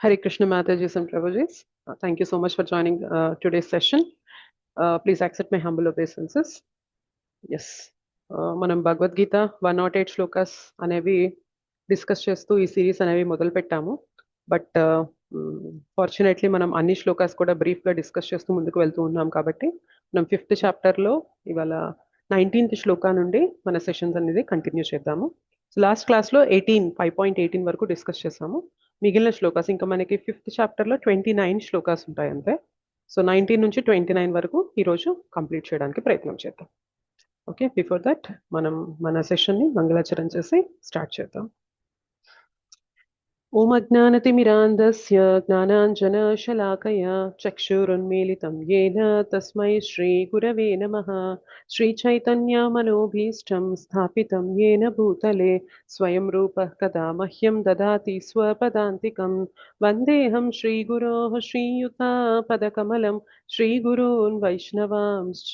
Hare Krishna Mataji and Prabhujis. Thank you so much for joining today's session. Please accept my humble obeisances. Yes. మనం భగవద్గీత 108 శ్లోకాస్ అనేవి discuss చేస్తూ ఈ series అనేవి మొదలు పెట్టాము. బట్ ఫార్చునేట్లీ మనం అన్ని శ్లోకాస్ కూడా బ్రీఫ్గా డిస్కస్ చేస్తూ ముందుకు వెళ్తూ ఉన్నాం కాబట్టి మనం 5th చాప్టర్లో ఇవాళ 19th శ్లోకా నుండి మన సెషన్స్ అనేది కంటిన్యూ చేద్దాము. సో లాస్ట్ క్లాస్లో 5.18 వరకు డిస్కస్ చేసాము. మిగిలిన శ్లోకాస్ ఇంకా మనకి 5th చాప్టర్లో 29 శ్లోకాస్ ఉంటాయి అంతే. సో 19 నుంచి 29 వరకు ఈరోజు కంప్లీట్ చేయడానికి ప్రయత్నం చేద్దాం. ఓకే, బిఫోర్ దట్ మనం మన సెషన్ని మంగళాచరణ చేసి స్టార్ట్ చేద్దాం. ఓం అజ్ఞానతిమిరాంధస్య జ్ఞానాంజనశలాకయా చక్షురున్మీలితం యేన తస్మై శ్రీగురవే నమః. శ్రీచైతన్యమనోభీష్టం స్థాపితం యేన భూతలే స్వయం రూపః కదా మహ్యం దదాతి స్వపదాంతికం. వందేహం శ్రీగురోః శ్రీయుతాపదకమలం శ్రీగురూన్ వైష్ణవాంశ్చ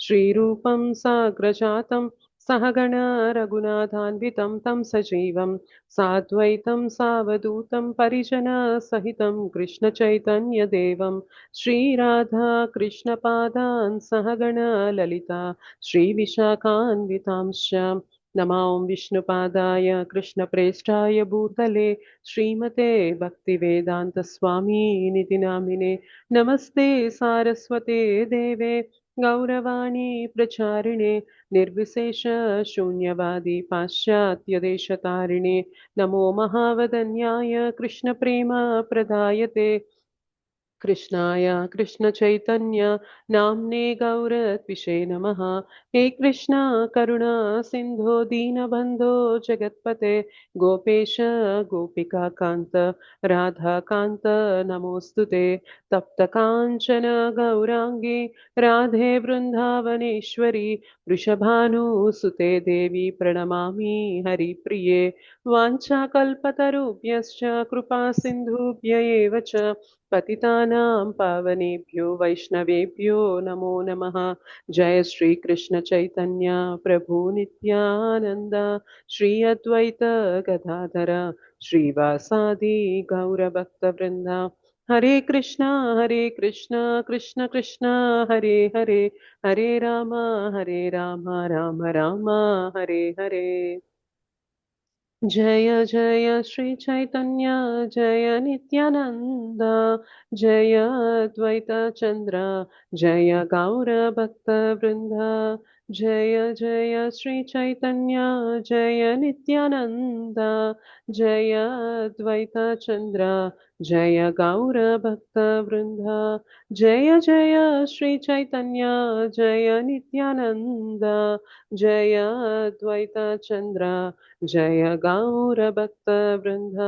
శ్రీరూపం సాగ్రజాతం सहगण रघुनाथान्वितं तं सजीवं साद्वैतं सावधूतं परिजनसहितं कृष्णचैतन्यदेवं श्रीराधा कृष्णपादान् सहगण ललिता श्रीविशाखान्वितांश्च नमो विष्णुपादाय कृष्णप्रेष्ठाय भूतले श्रीमते भक्तिवेदान्तस्वामिनिति नामिने. नमस्ते सारस्वते देवे गौरवाणी प्रचारिणे निर्विशेष शून्यवादी पाश्चात्यदेशतारिणे. नमो महावदन्याय कृष्णप्रेम प्रदायते कृष्णाय कृष्णचैतन्य नाम्ने गौरत्विषे नमः. हे कृष्णा करुणा सिन्धो दीनबन्धो जगत्पते गोपेश गोपिकान्त राधाकान्त नमोऽस्तुते. तप्तकाञ्चन गौराङ्गी राधे वृन्दावनेश्वरी वृषभानुसुते देवी प्रणमामि हरिप्रिये. वाञ्छाकल्पतरुभ्यश्च कृपा सिन्धुभ्य एव च पतितानां पावनेभ्यो वैष्णवेभ्यो नमो नमः. जय श्री कृष्ण चैतन्य प्रभु नित्यानंद श्री अद्वैत गदाधर श्रीवासादि गौरभक्तवृंद. हरे कृष्णा कृष्ण कृष्ण हरे हरे, हरे राम राम राम हरे हरे. जय जय श्री चैतन्य जय नित्यानंद जय अद्वैत चंद्र जय गौर भक्त वृंद. जय जय श्री चैतन्य जय नित्यानंद जय अद्वैत चंद्र जय गौर भक्त वृंद. जय जय श्री चैतन्य जय नित्यानंद जय अद्वैत चंद्र जय गौरभक्तवृन्द.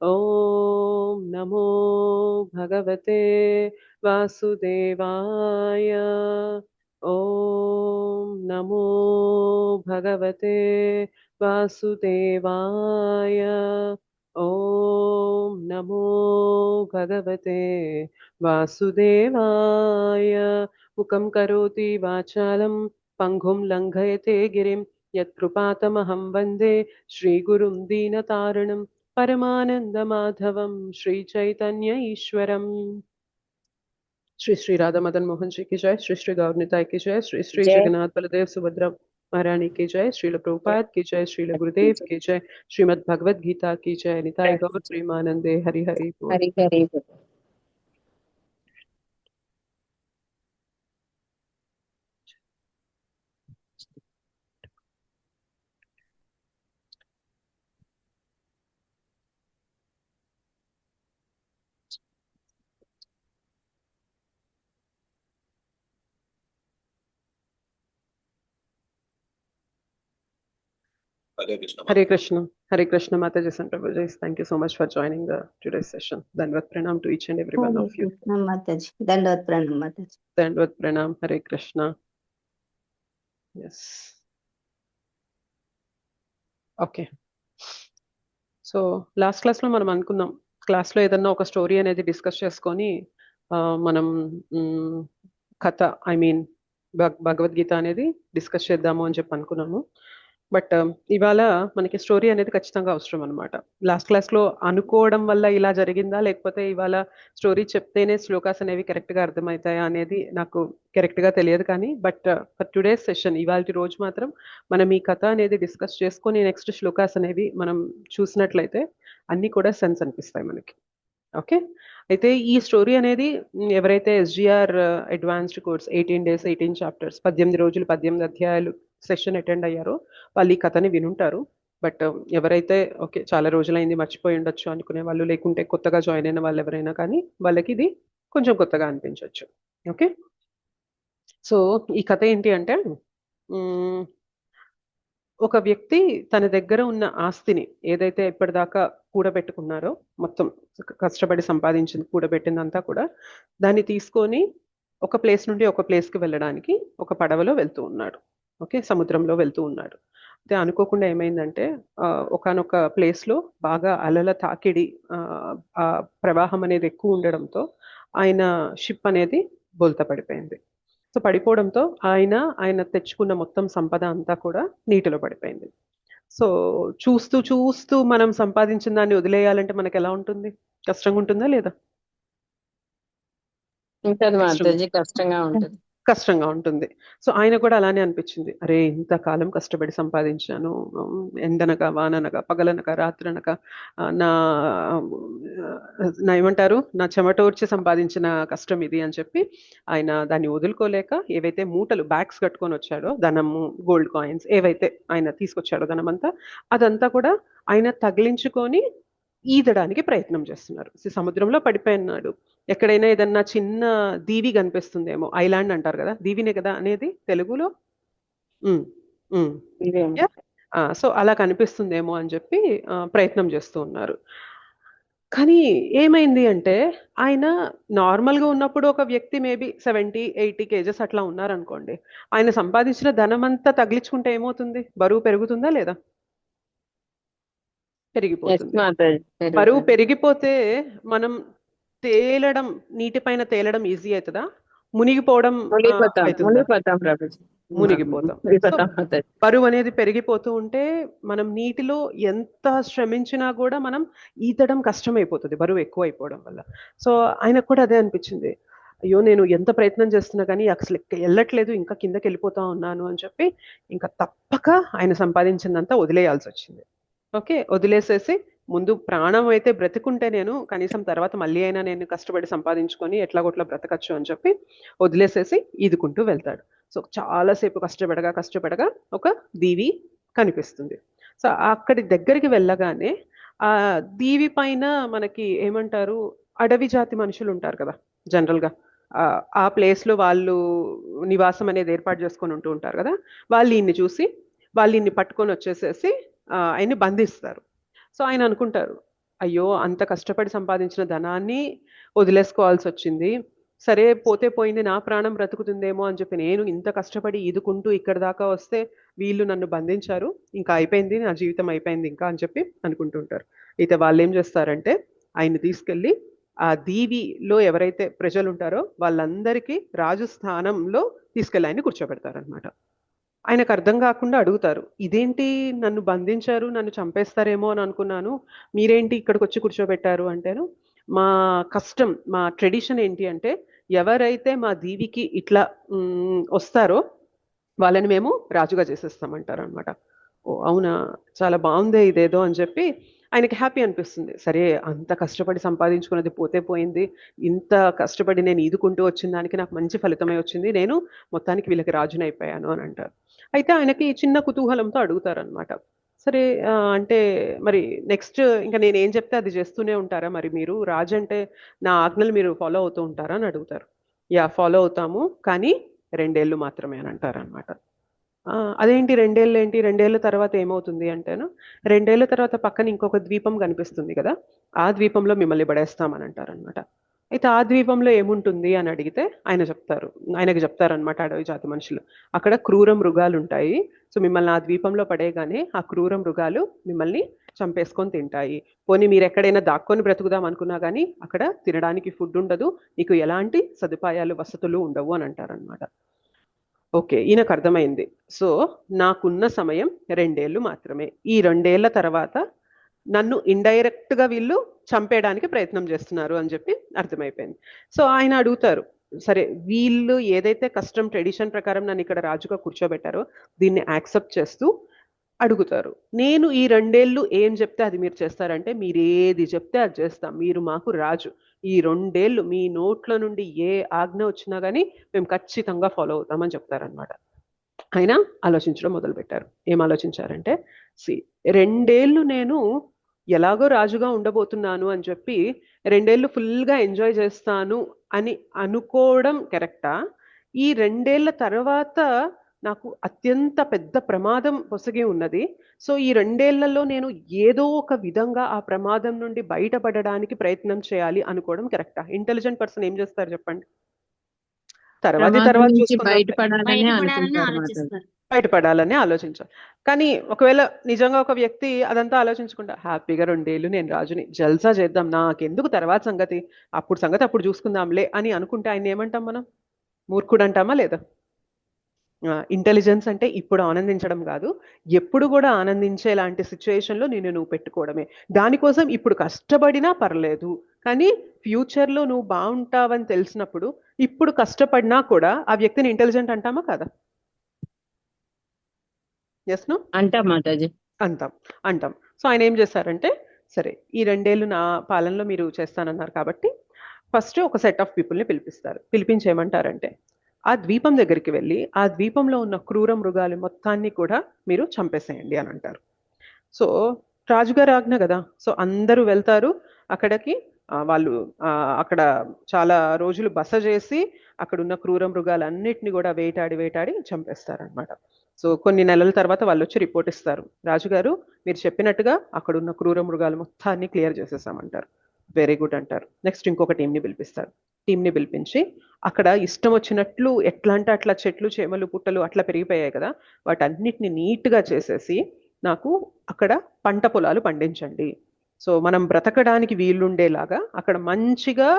ॐ नमो भगवते वासुदेवाय. ॐ नमो भगवते वासुदेवाय. ॐ नमो भगवते वासुदेवाय. मुखं करोति वाचालं पङ्गुं लङ्घयते गिरिं यत्कृपातमहं वन्दे श्रीगुरुं दीनतारिणं परमानन्दमाधवं श्रीचैतन्य ईश्वरम्. श्री श्री राधा मदन मोहन जी की जय. श्री श्री गौरनिताय की जय. श्री श्री जय जगन्नाथ बलदेव सुभद्रा महारानी की जय. श्रील प्रभुपाद की जय. श्रील गुरुदेव की जय. श्रीमद् भगवद गीता की जय. निताय गौर प्रेमानंदे हरि हरि बोल. हरि हरि बोल. Hare Krishna Mataji and Prabhuji. Thank you so much for joining the today's session. Dandavat pranam to each and every one of you. माताजी दंडवत प्रणाम माताजी. Dandavat pranam. Hare Krishna. Yes. Okay. So last క్లాస్లో మనం అనుకున్నాం, క్లాస్లో ఏదన్నా ఒక స్టోరీ అనేది డిస్కస్ చేసుకొని మనం కథ భగవద్గీత అనేది డిస్కస్ చేద్దాము అని చెప్పి అనుకున్నాము. బట్ ఇవాళ మనకి స్టోరీ అనేది ఖచ్చితంగా అవసరం అనమాట. లాస్ట్ క్లాస్లో అనుకోవడం వల్ల ఇలా జరిగిందా, లేకపోతే ఇవాళ స్టోరీ చెప్తేనే శ్లోకాస్ అనేవి కరెక్ట్గా అర్థమవుతాయా అనేది నాకు కరెక్ట్గా తెలియదు. కానీ బట్ ఫర్ టుడేస్ సెషన్, ఇవాళ రోజు మాత్రం మనం ఈ కథ అనేది డిస్కస్ చేసుకొని నెక్స్ట్ శ్లోకాస్ అనేవి మనం చూసినట్లయితే అన్నీ కూడా సెన్స్ అనిపిస్తాయి మనకి. ఓకే, అయితే ఈ స్టోరీ అనేది ఎవరైతే SGR advanced course 18 days 18 chapters 18 రోజులు 18 అధ్యాయాలు సెషన్ అటెండ్ అయ్యారో వాళ్ళు ఈ కథని వినుంటారు. బట్ ఎవరైతే ఓకే చాలా రోజులైంది మర్చిపోయి ఉండొచ్చు అనుకునే వాళ్ళు, లేకుంటే కొత్తగా జాయిన్ అయిన వాళ్ళు ఎవరైనా కానీ వాళ్ళకి ఇది కొంచెం కొత్తగా అనిపించవచ్చు. ఓకే, సో ఈ కథ ఏంటి అంటే మ్, ఒక వ్యక్తి తన దగ్గర ఉన్న ఆస్తిని ఏదైతే ఇప్పటిదాకా కూడబెట్టుకున్నారో, మొత్తం కష్టపడి సంపాదించింది కూడబెట్టిందంతా కూడా దాన్ని తీసుకొని ఒక ప్లేస్ నుండి ఒక ప్లేస్కి వెళ్ళడానికి ఒక పడవలో వెళ్తూ ఉన్నాడు. ఓకే, సముద్రంలో వెళ్తూ ఉన్నాడు. అయితే అనుకోకుండా ఏమైందంటే ఒకానొక ప్లేస్లో బాగా అలల తాకిడి, ఆ ప్రవాహం అనేది ఎక్కువ ఉండడంతో ఆయన షిప్ అనేది బోల్తా పడిపోయింది. సో పడిపోవడంతో ఆయన తెచ్చుకున్న మొత్తం సంపద అంతా కూడా నీటిలో పడిపోయింది. సో చూస్తూ చూస్తూ మనం సంపాదించిన దాన్ని వదిలేయాలంటే మనకి ఎలా ఉంటుంది? కష్టంగా ఉంటుందా లేదా? ఉంటది కష్టంగా మాతాజీ, కష్టంగా ఉంటది. కష్టంగా ఉంటుంది. సో ఆయన కూడా అలానే అనిపించింది, అరే ఇంతకాలం కష్టపడి సంపాదించాను, ఎండనక వాననక పగలనక రాత్రనక నా నా ఏమంటారు నా చెమటోర్చి సంపాదించిన కష్టం ఇది అని చెప్పి ఆయన దాన్ని వదులుకోలేక ఏవైతే మూటలు బ్యాగ్స్ కట్టుకొని వచ్చాడో ధనము, గోల్డ్ కాయిన్స్ ఏవైతే ఆయన తీసుకొచ్చాడో ధనమంతా, అదంతా కూడా ఆయన తగిలించుకొని ఈదడానికి ప్రయత్నం చేస్తున్నారు. సముద్రంలో పడిపోయినాడు. ఎక్కడైనా ఏదన్నా చిన్న దీవి కనిపిస్తుందేమో, ఐలాండ్ అంటారు కదా, దీవినే కదా అనేది తెలుగులో. ఉమ్, ఉమ్. ఇదేమో. Yeah. సో అలా కనిపిస్తుందేమో అని చెప్పి ప్రయత్నం చేస్తూ ఉన్నారు. కానీ ఏమైంది అంటే ఆయన నార్మల్గా ఉన్నప్పుడు ఒక వ్యక్తి మేబీ 70-80 kgs అట్లా ఉన్నారనుకోండి, ఆయన సంపాదించిన ధనం అంతా తగిలించుకుంటే ఏమవుతుంది? బరువు పెరుగుతుందా లేదా? ఎస్ పెరిగిపోతుంది. మాతాజీ, బరువు పెరుగుతుంది. పెరిగిపోతే మనం తేలడం, నీటిపైన తేలడం ఈజీ అవుతుందా, మునిగిపోవడం మునిగిపోతాం అవుతుందా? మునిగిపోతాం ప్రభుజీ. మునిగిపోతాం. సో మునిగిపోతాం మాతాజీ. బరువు అనేది పెరిగిపోతూ ఉంటే మనం నీటిలో ఎంత శ్రమించినా కూడా మనం ఈతడం కష్టమైపోతుంది బరువు ఎక్కువ అయిపోవడం వల్ల. సో ఆయనకు కూడా అదే అనిపించింది, అయ్యో నేను ఎంత ప్రయత్నం చేస్తున్నా కానీ అసలు వెళ్ళట్లేదు, ఇంకా కిందకి వెళ్ళిపోతా ఉన్నాను అని చెప్పి ఇంకా తప్పక ఆయన సంపాదించిందంతా వదిలేయాల్సి వచ్చింది. ఓకే, వదిలేసేసి ముందు ప్రాణం అయితే బ్రతికుంటే నేను కనీసం తర్వాత మళ్ళీ అయినా నేను కష్టపడి సంపాదించుకొని ఎట్లాగొట్లా బ్రతకచ్చు అని చెప్పి వదిలేసేసి ఈదుకుంటూ వెళ్తాడు. సో చాలాసేపు కష్టపడగా ఒక దీవి కనిపిస్తుంది. సో అక్కడి దగ్గరికి వెళ్ళగానే ఆ దీవి పైన మనకి ఏమంటారు, అడవి జాతి మనుషులు ఉంటారు కదా జనరల్గా, ఆ ప్లేస్లో వాళ్ళు నివాసం అనేది ఏర్పాటు చేసుకొని ఉంటూ ఉంటారు కదా, వాళ్ళు ఈయన్ని చూసి వాళ్ళు ఈయన్ని పట్టుకొని వచ్చేసేసి ఆయన్ని బంధిస్తారు. సో ఆయన అనుకుంటారు, అయ్యో అంత కష్టపడి సంపాదించిన ధనాన్ని వదిలేసుకోవాల్సి వచ్చింది, సరే పోతే పోయింది, నా ప్రాణం బ్రతుకుతుందేమో అని చెప్పి నేను ఇంత కష్టపడి ఈదుకుంటూ ఇక్కడ దాకా వస్తే వీళ్ళు నన్ను బంధించారు, ఇంకా అయిపోయింది, నా జీవితం అయిపోయింది ఇంకా అని చెప్పి అనుకుంటుంటారు. అయితే వాళ్ళు ఏం చేస్తారంటే ఆయన్ని తీసుకెళ్ళి ఆ దీవిలో ఎవరైతే ప్రజలు ఉంటారో వాళ్ళందరికీ రాజు స్థానంలో తీసుకెళ్ళి ఆయన్ని కూర్చోబెడతారనమాట. ఆయనకు అర్థం కాకుండా అడుగుతారు, ఇదేంటి నన్ను బంధించారు, నన్ను చంపేస్తారేమో అని అనుకున్నాను, మీరేంటి ఇక్కడికి వచ్చి కూర్చోబెట్టారు అంటేను, మా కష్టం మా ట్రెడిషన్ ఏంటి అంటే ఎవరైతే మా దీవికి ఇట్లా వస్తారో వాళ్ళని మేము రాజుగా చేసేస్తామంటారు అనమాట. ఓ అవునా, చాలా బాగుందే ఇదేదో అని చెప్పి ఆయనకి హ్యాపీ అనిపిస్తుంది. సరే అంత కష్టపడి సంపాదించుకున్నది పోతే పోయింది, ఇంత కష్టపడి నేను ఈదుకుంటూ వచ్చిన దానికి నాకు మంచి ఫలితమే వచ్చింది, నేను మొత్తానికి వీళ్ళకి రాజునైపోయాను అని అంటారు. అయితే ఆయనకి చిన్న కుతూహలంతో అడుగుతారనమాట, సరే అంటే మరి నెక్స్ట్ ఇంకా నేను ఏం చెప్తే అది చేస్తూనే ఉంటారా, మరి మీరు రాజు అంటే నా ఆజ్ఞలు మీరు ఫాలో అవుతూ ఉంటారా అని అడుగుతారు. యా ఫాలో అవుతాము, కానీ 2 ఏళ్ళు మాత్రమే అని అంటారనమాట. అదేంటి 2 ఏళ్ళు ఏంటి, 2 ఏళ్ళ తర్వాత ఏమవుతుంది అంటేను, 2 ఏళ్ళ తర్వాత పక్కన ఇంకొక ద్వీపం కనిపిస్తుంది కదా, ఆ ద్వీపంలో మిమ్మల్ని పడేస్తామని అంటారనమాట. అయితే ఆ ద్వీపంలో ఏముంటుంది అని అడిగితే ఆయనకు చెప్తారనమాట అడవి జాతి మనుషులు, అక్కడ క్రూర మృగాలు ఉంటాయి, సో మిమ్మల్ని ఆ ద్వీపంలో పడేయగానే ఆ క్రూర మృగాలు మిమ్మల్ని చంపేసుకొని తింటాయి, పోనీ మీరు ఎక్కడైనా దాక్కొని బ్రతుకుదాం అనుకున్నా కానీ అక్కడ తినడానికి ఫుడ్ ఉండదు, మీకు ఎలాంటి సదుపాయాలు వసతులు ఉండవు అని అంటారనమాట. ఓకే, ఈయనకు అర్థమైంది. సో నాకున్న సమయం 2 ఏళ్ళు మాత్రమే. ఈ 2 ఏళ్ల తర్వాత నన్ను ఇండైరెక్ట్ గా వీళ్ళు చంపేయడానికి ప్రయత్నం చేస్తున్నారు అని చెప్పి అర్థమైపోయింది. సో ఆయన అడుగుతారు, సరే వీళ్ళు ఏదైతే కస్టమ్ ట్రెడిషన్ ప్రకారం నన్ను ఇక్కడ రాజుగా కూర్చోబెట్టారో దీన్ని యాక్సెప్ట్ చేస్తూ అడుగుతారు, నేను ఈ 2 ఏళ్ళు ఏం చెప్తే అది మీరు చేస్తారంటే, మీరు ఏది చెప్తే అది చేస్తాం, మీరు మాకు రాజు, ఈ 2 ఏళ్ళు మీ నోట్ల నుండి ఏ ఆజ్ఞ వచ్చినా కానీ మేము ఖచ్చితంగా ఫాలో అవుతామని చెప్తారనమాట. ఆయన ఆలోచించడం మొదలుపెట్టారు. ఏం ఆలోచించారంటే, సి 2 ఏళ్ళు నేను ఎలాగో రాజుగా ఉండబోతున్నాను అని చెప్పి 2 ఏళ్ళు ఫుల్గా ఎంజాయ్ చేస్తాను అని అనుకోవడం కరెక్టా? ఈ 2 ఏళ్ల తర్వాత నాకు అత్యంత పెద్ద ప్రమాదం పొసగి ఉన్నది. సో ఈ 2 ఏళ్లలో నేను ఏదో ఒక విధంగా ఆ ప్రమాదం నుండి బయటపడడానికి ప్రయత్నం చేయాలి అనుకోవడం కరెక్టా? ఇంటెలిజెంట్ పర్సన్ ఏం చేస్తారు చెప్పండి? తర్వాత ప్రమాదం నుంచి చూసుకుందాం, బయటపడాలని బయటపడాలని అనుకుంటారు మాతాజీ. ఆలోచిస్తారు. బయటపడాలని ఆలోచించాలి. కానీ ఒకవేళ నిజంగా ఒక వ్యక్తి అదంతా ఆలోచించకుండా హ్యాపీగా 2 ఏళ్ళు నేను రాజుని జల్సా చేద్దాం, నాకెందుకు తర్వాత సంగతి, అప్పుడు సంగతి అప్పుడు చూసుకుందాంలే అని అనుకుంటే ఆయన ఏమంటాం మనం? మూర్ఖుడు అంటామా లేదా? ఇంటెలిజెన్స్ అంటే ఇప్పుడు ఆనందించడం కాదు, ఎప్పుడు కూడా ఆనందించేలాంటి సిచ్యుయేషన్లో నువ్వు పెట్టుకోవడమే. దానికోసం ఇప్పుడు కష్టపడినా పర్లేదు, కానీ ఫ్యూచర్లో నువ్వు బాగుంటావని తెలిసినప్పుడు ఇప్పుడు కష్టపడినా కూడా ఆ వ్యక్తిని ఇంటెలిజెంట్ అంటామా కదా? Yes no? అంటాం మాతాజీ. అంటాం, అంటాం. సో ఆయన ఏం చేశారంటే, సరే ఈ 2 ఏళ్ళు నా పాలనలో మీరు చేస్తానన్నారు కాబట్టి ఫస్ట్ ఒక సెట్ ఆఫ్ పీపుల్ని పిలిపిస్తారు. పిలిపించి ఏమంటారంటే, ఆ ద్వీపం దగ్గరికి వెళ్ళి ఆ ద్వీపంలో ఉన్న క్రూర మృగాలు మొత్తాన్ని కూడా మీరు చంపేసేయండి అని అంటారు. సో రాజుగారి ఆజ్ఞ కదా, సో అందరూ వెళ్తారు అక్కడికి. వాళ్ళు అక్కడ చాలా రోజులు బస చేసి అక్కడ ఉన్న క్రూర మృగాలన్నిటిని కూడా వేటాడి వేటాడి చంపేస్తారనమాట. సో కొన్ని నెలల తర్వాత వాళ్ళు వచ్చి రిపోర్ట్ ఇస్తారు, రాజుగారు మీరు చెప్పినట్టుగా అక్కడ ఉన్న క్రూర మృగాలు మొత్తాన్ని క్లియర్ చేసేసామంటారు. వెరీ గుడ్ అంటారు. నెక్స్ట్ ఇంకొక టీంని పిలిపిస్తారు. టీంని పిలిపించి అక్కడ ఇష్టం వచ్చినట్లు ఎట్లా అంటే అట్లా చెట్లు చేమలు పుట్టలు అట్లా పెరిగిపోయాయి కదా, వాటన్నిటిని నీట్గా చేసేసి నాకు అక్కడ పంట పొలాలు పండించండి. సో మనం బ్రతకడానికి వీలుండేలాగా అక్కడ మంచిగా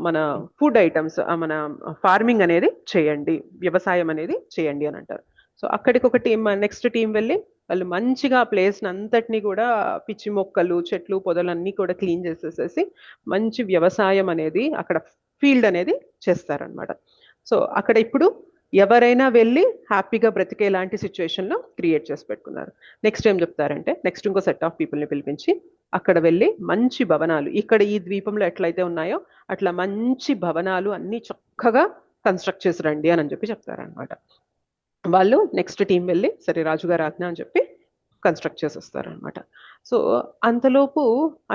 మన ఫుడ్ ఐటమ్స్, మన ఫార్మింగ్ అనేది చేయండి, వ్యవసాయం అనేది చేయండి అని అంటారు. సో అక్కడికి ఒక టీం, నెక్స్ట్ టీం వెళ్ళి వాళ్ళు మంచిగా ఆ ప్లేస్ని అంతటిని కూడా పిచ్చి మొక్కలు చెట్లు పొదలన్నీ కూడా క్లీన్ చేసేసేసి మంచి వ్యవసాయం అనేది అక్కడ ఫీల్డ్ అనేది చేస్తారనమాట. సో అక్కడ ఇప్పుడు ఎవరైనా వెళ్ళి హ్యాపీగా బ్రతికేలాంటి సిచ్యువేషన్లో క్రియేట్ చేసి పెట్టుకున్నారు. నెక్స్ట్ ఏం చెప్తారంటే, నెక్స్ట్ ఇంకో సెట్ ఆఫ్ పీపుల్ని పిలిపించి అక్కడ వెళ్ళి మంచి భవనాలు ఇక్కడ ఈ ద్వీపంలో ఎట్లయితే ఉన్నాయో అట్లా మంచి భవనాలు అన్ని చక్కగా కన్స్ట్రక్ట్ చేసి రండి అని చెప్పి చెప్తారనమాట. వాళ్ళు నెక్స్ట్ టీం వెళ్ళి సరే రాజుగారి ఆజ్ఞ అని చెప్పి కన్స్ట్రక్ట్ చేసి వస్తారనమాట. సో అంతలోపు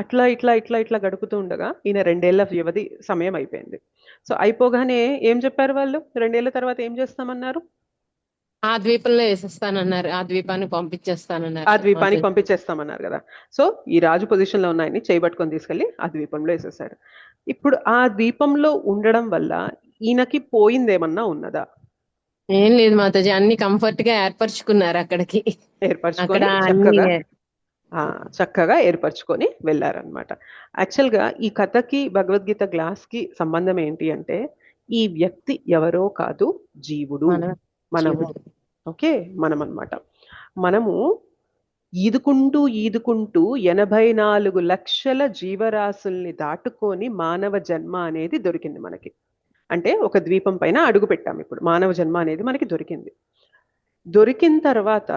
అట్లా ఇట్లా ఇట్లా ఇట్లా గడుపుతూ ఉండగా ఈయన 2 ఏళ్ల వ్యవధి సమయం అయిపోయింది. సో అయిపోగానే ఏం చెప్పారు వాళ్ళు? 2 ఏళ్ల తర్వాత ఏం చేస్తామన్నారు? ఆ ద్వీపంలో వేసేస్తానన్నారు, ఆ ద్వీపానికి పంపించేస్తానన్నారు ఆ కదా ద్వీపానికి మాతాజీ. పంపించేస్తామన్నారు కదా. సో ఈ రాజు పొజిషన్లో ఉన్న ఆయన్ని చేయబట్టుకొని తీసుకెళ్లి ఆ ద్వీపంలో వేసేసాడు. ఇప్పుడు ఆ ద్వీపంలో ఉండడం వల్ల ఈయనకి పోయిందేమన్నా ఉన్నదా? ఏం లేదు మాతాజీ, అన్ని కంఫర్ట్ గా ఏర్పరచుకున్నారు అక్కడికి. అక్కడ ఏర్పరచుకొని అన్ని చక్కగా ఏర్పరచుకొని వెళ్ళారనమాట. యాక్చువల్గా ఈ కథకి భగవద్గీత గ్లాస్కి సంబంధం ఏంటి అంటే, ఈ వ్యక్తి ఎవరో కాదు, జీవుడు, మనము. ఓకే, మనం అన్నమాట. మనము ఈదుకుంటూ ఈదుకుంటూ 84 లక్షల జీవరాశుల్ని దాటుకొని మానవ జన్మ అనేది దొరికింది మనకి. అంటే ఒక ద్వీపం పైన అడుగు పెట్టాం, ఇప్పుడు మానవ జన్మ అనేది మనకి దొరికింది. దొరికిన తర్వాత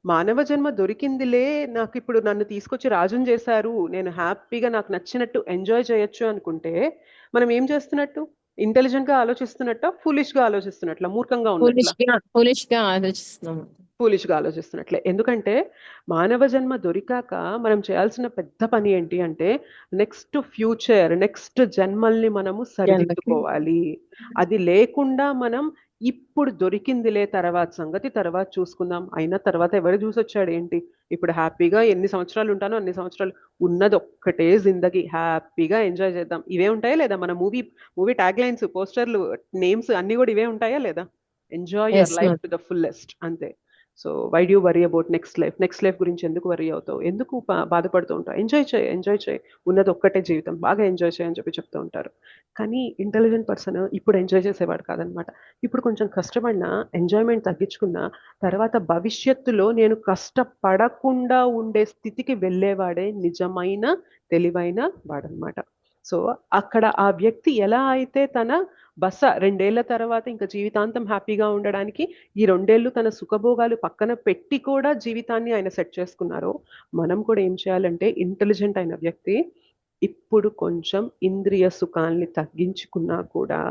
మానవ జన్మ దొరికిందిలే, నాకు ఇప్పుడు నన్ను తీసుకొచ్చి రాజుని చేశారు, నేను హ్యాపీగా నాకు నచ్చినట్టు ఎంజాయ్ చేయొచ్చు అనుకుంటే మనం ఏం చేస్తున్నట్టు? ఇంటెలిజెంట్ గా ఆలోచిస్తున్నట్ట, ఫూలిష్ గా ఆలోచిస్తున్నట్ల, మూర్ఖంగా ఉన్నట్ల? ఫూలిష్ గా ఆలోచిస్తున్నాం. ఫూలిష్ గా ఆలోచిస్తున్నట్లే. ఎందుకంటే మానవ జన్మ దొరికాక మనం చేయాల్సిన పెద్ద పని ఏంటి అంటే, నెక్స్ట్ ఫ్యూచర్, నెక్స్ట్ జన్మల్ని మనము సరిదిద్దుకోవాలి. అది లేకుండా మనం ఇప్పుడు దొరికిందిలే తర్వాత సంగతి తర్వాత చూసుకుందాం, అయిన తర్వాత ఎవరు చూసొచ్చాడు ఏంటి, ఇప్పుడు హ్యాపీగా ఎన్ని సంవత్సరాలు ఉంటానో అన్ని సంవత్సరాలు, ఉన్నది ఒక్కటే జిందగీ, హ్యాపీగా ఎంజాయ్ చేద్దాం, ఇవే ఉంటాయా లేదా? మన మూవీ ట్యాగ్ లైన్స్, పోస్టర్లు, నేమ్స్ అన్ని కూడా ఇవే ఉంటాయా లేదా? Enjoy your life to the fullest, అంతే. So why do worry about next life గురించి ఎందుకు వరీ అవుతావు, ఎందుకు బాధపడుతూ ఉంటావు? ఎంజాయ్ చేయి, ఉన్నది ఒక్కటే జీవితం, బాగా ఎంజాయ్ చేయి అని చెప్పి చెప్తూ ఉంటారు. కానీ ఇంటెలిజెంట్ పర్సన్ ఇప్పుడు ఎంజాయ్ చేసేవాడు కాదనమాట. ఇప్పుడు కొంచెం కష్టపడినా, ఎంజాయ్మెంట్ తగ్గించుకున్నా, తర్వాత భవిష్యత్తులో నేను కష్టపడకుండా ఉండే స్థితికి వెళ్ళేవాడే నిజమైన తెలివైన వాడనమాట. సో అక్కడ ఆ వ్యక్తి ఎలా అయితే తన 2 ఏళ్ల తర్వాత ఇంకా జీవితాంతం హ్యాపీగా ఉండడానికి ఈ 2 ఏళ్ళు తన సుఖభోగాలు పక్కన పెట్టి కూడా జీవితాన్ని ఆయన సెట్ చేసుకున్నారో, మనం కూడా ఏం చేయాలంటే ఇంటెలిజెంట్ అయిన వ్యక్తి ఇప్పుడు కొంచెం ఇంద్రియ సుఖాల్ని తగ్గించుకున్నా కూడా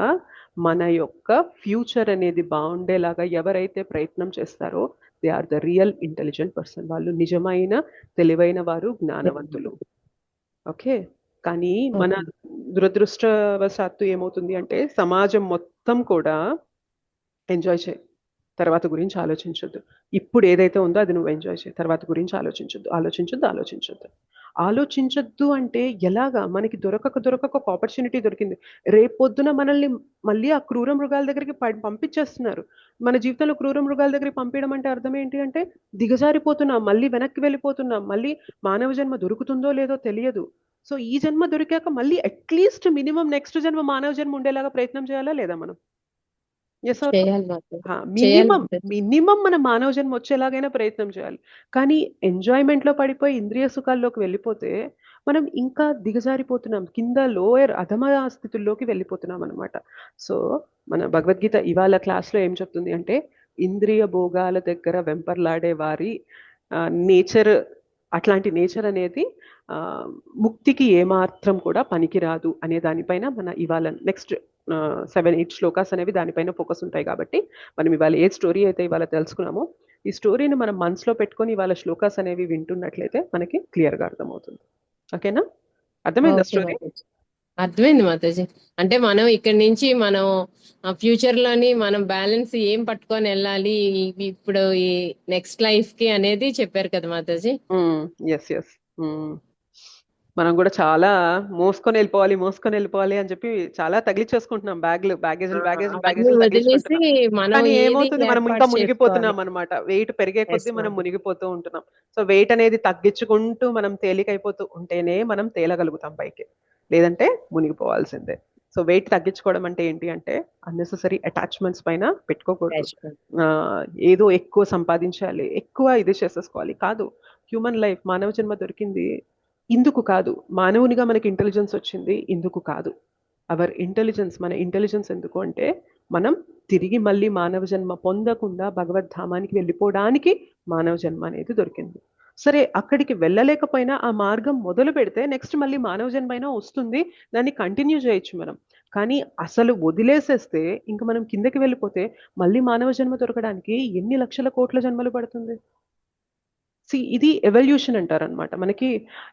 మన యొక్క ఫ్యూచర్ అనేది బాగుండేలాగా ఎవరైతే ప్రయత్నం చేస్తారో they are the real intelligent person. వాళ్ళు నిజమైన తెలివైన వారు, జ్ఞానవంతులు. ఓకే. కానీ మన దురదృష్టవశాత్తు ఏమవుతుంది అంటే సమాజం మొత్తం కూడా ఎంజాయ్ చేయి, తర్వాత గురించి ఆలోచించొద్దు. ఇప్పుడు ఏదైతే ఉందో అది నువ్వు ఎంజాయ్ చేయి, తర్వాత గురించి ఆలోచించొద్దు అంటే ఎలాగా? మనకి దొరకక ఒక ఆపర్చునిటీ దొరికింది. రేపొద్దున మనల్ని మళ్ళీ ఆ క్రూర మృగాల దగ్గరికి పంపించేస్తున్నారు. మన జీవితంలో క్రూర మృగాల దగ్గరికి పంపించడం అంటే అర్థం ఏంటి అంటే దిగజారిపోతున్నాం, మళ్ళీ వెనక్కి వెళ్ళిపోతున్నాం, మళ్ళీ మానవ జన్మ దొరుకుతుందో లేదో తెలియదు. సో ఈ జన్మ దొరికాక మళ్ళీ అట్లీస్ట్ మినిమం నెక్స్ట్ జన్మ మానవ జన్మ ఉండేలాగా ప్రయత్నం చేయాలా లేదా మనం? ఎస్ ఆర్ చేయాలి మాతాజీ, చేయాలి మినిమం మాతాజీ. మినిమం మన మానవ జన్మ వచ్చేలాగైనా ప్రయత్నం చేయాలి. కానీ ఎంజాయ్మెంట్ లో పడిపోయి ఇంద్రియ సుఖాల్లోకి వెళ్ళిపోతే మనం ఇంకా దిగజారిపోతున్నాం, కింద లోయర్ అధమ స్థితుల్లోకి వెళ్ళిపోతున్నాం అనమాట. సో మన భగవద్గీత ఇవాళ క్లాస్లో ఏం చెప్తుంది అంటే ఇంద్రియ భోగాల దగ్గర వెంపర్లాడే వారి నేచర్, అట్లాంటి నేచర్ అనేది ముక్తికి ఏమాత్రం కూడా పనికిరాదు అనే దానిపైన మన ఇవాళ నెక్స్ట్ 7-8 శ్లోకాస్ అనేవి దానిపైన ఫోకస్ ఉంటాయి. కాబట్టి మనం ఇవాళ ఏ స్టోరీ అయితే ఇవాళ తెలుసుకున్నామో ఈ స్టోరీని మనం మనసులో పెట్టుకొని ఇవాళ శ్లోకాస్ అనేవి వింటున్నట్లయితే మనకి క్లియర్గా అర్థమవుతుంది. ఓకేనా? అర్థమైందా ఓకే స్టోరీ? మాతాజీ, అర్థమైంది మాతాజీ. అంటే మనం ఇక్కడ నుంచి మనం ఫ్యూచర్ లోని మనం బ్యాలెన్స్ ఏం పట్టుకొని వెళ్ళాలి ఇప్పుడు ఈ నెక్స్ట్ లైఫ్ కి అనేది చెప్పారు కదా మాతాజీ. ఎస్. మనం కూడా చాలా మోసుకొని వెళ్ళిపోవాలి అని చెప్పి చాలా తగిలించేసుకుంటున్నాం, బ్యాగేజీలు అవన్నీ వదిలేసి తగిలించుకుంటున్నాం. మనం కానీ ఏది ఏమవుతుంది, మనం ఇంకా ఏర్పాటు చేసుకోవాలి. మునిగిపోతున్నాం అనమాట. వెయిట్ పెరిగే కొద్దీ Yes, మనం ma'am. మునిగిపోతూ ఉంటున్నాం. సో వెయిట్ అనేది తగ్గించుకుంటూ మనం తేలికైపోతూ ఉంటేనే మనం తేలగలుగుతాం పైకి, లేదంటే మునిగిపోవాల్సిందే. సో వెయిట్ తగ్గించుకోవడం అంటే ఏంటి అంటే అన్నెసెసరీ అటాచ్మెంట్స్ పైన పెట్టుకోకూడదు. Attachment. ఏదో ఎక్కువ సంపాదించాలి, ఎక్కువ ఇది చేసేసుకోవాలి కాదు. హ్యూమన్ లైఫ్, మానవ జన్మ దొరికింది ఇందుకు కాదు. మానవునిగా మనకి ఇంటెలిజెన్స్ వచ్చింది ఇందుకు కాదు. మన ఇంటెలిజెన్స్ ఎందుకు అంటే మనం తిరిగి మళ్ళీ మానవ జన్మ పొందకుండా భగవద్ధామానికి వెళ్ళిపోవడానికి మానవ జన్మ అనేది దొరికింది. సరే అక్కడికి వెళ్ళలేకపోయినా ఆ మార్గం మొదలు పెడితే నెక్స్ట్ మళ్ళీ మానవ జన్మ అయినా వస్తుంది, దాన్ని కంటిన్యూ చేయొచ్చు మనం. కానీ అసలు వదిలేసేస్తే ఇంక మనం కిందకి వెళ్ళిపోతే మళ్ళీ మానవ జన్మ దొరకడానికి ఎన్ని లక్షల కోట్ల జన్మలు పడుతుంది? ఇది ఎవల్యూషన్ అంటారనమాట. మనకి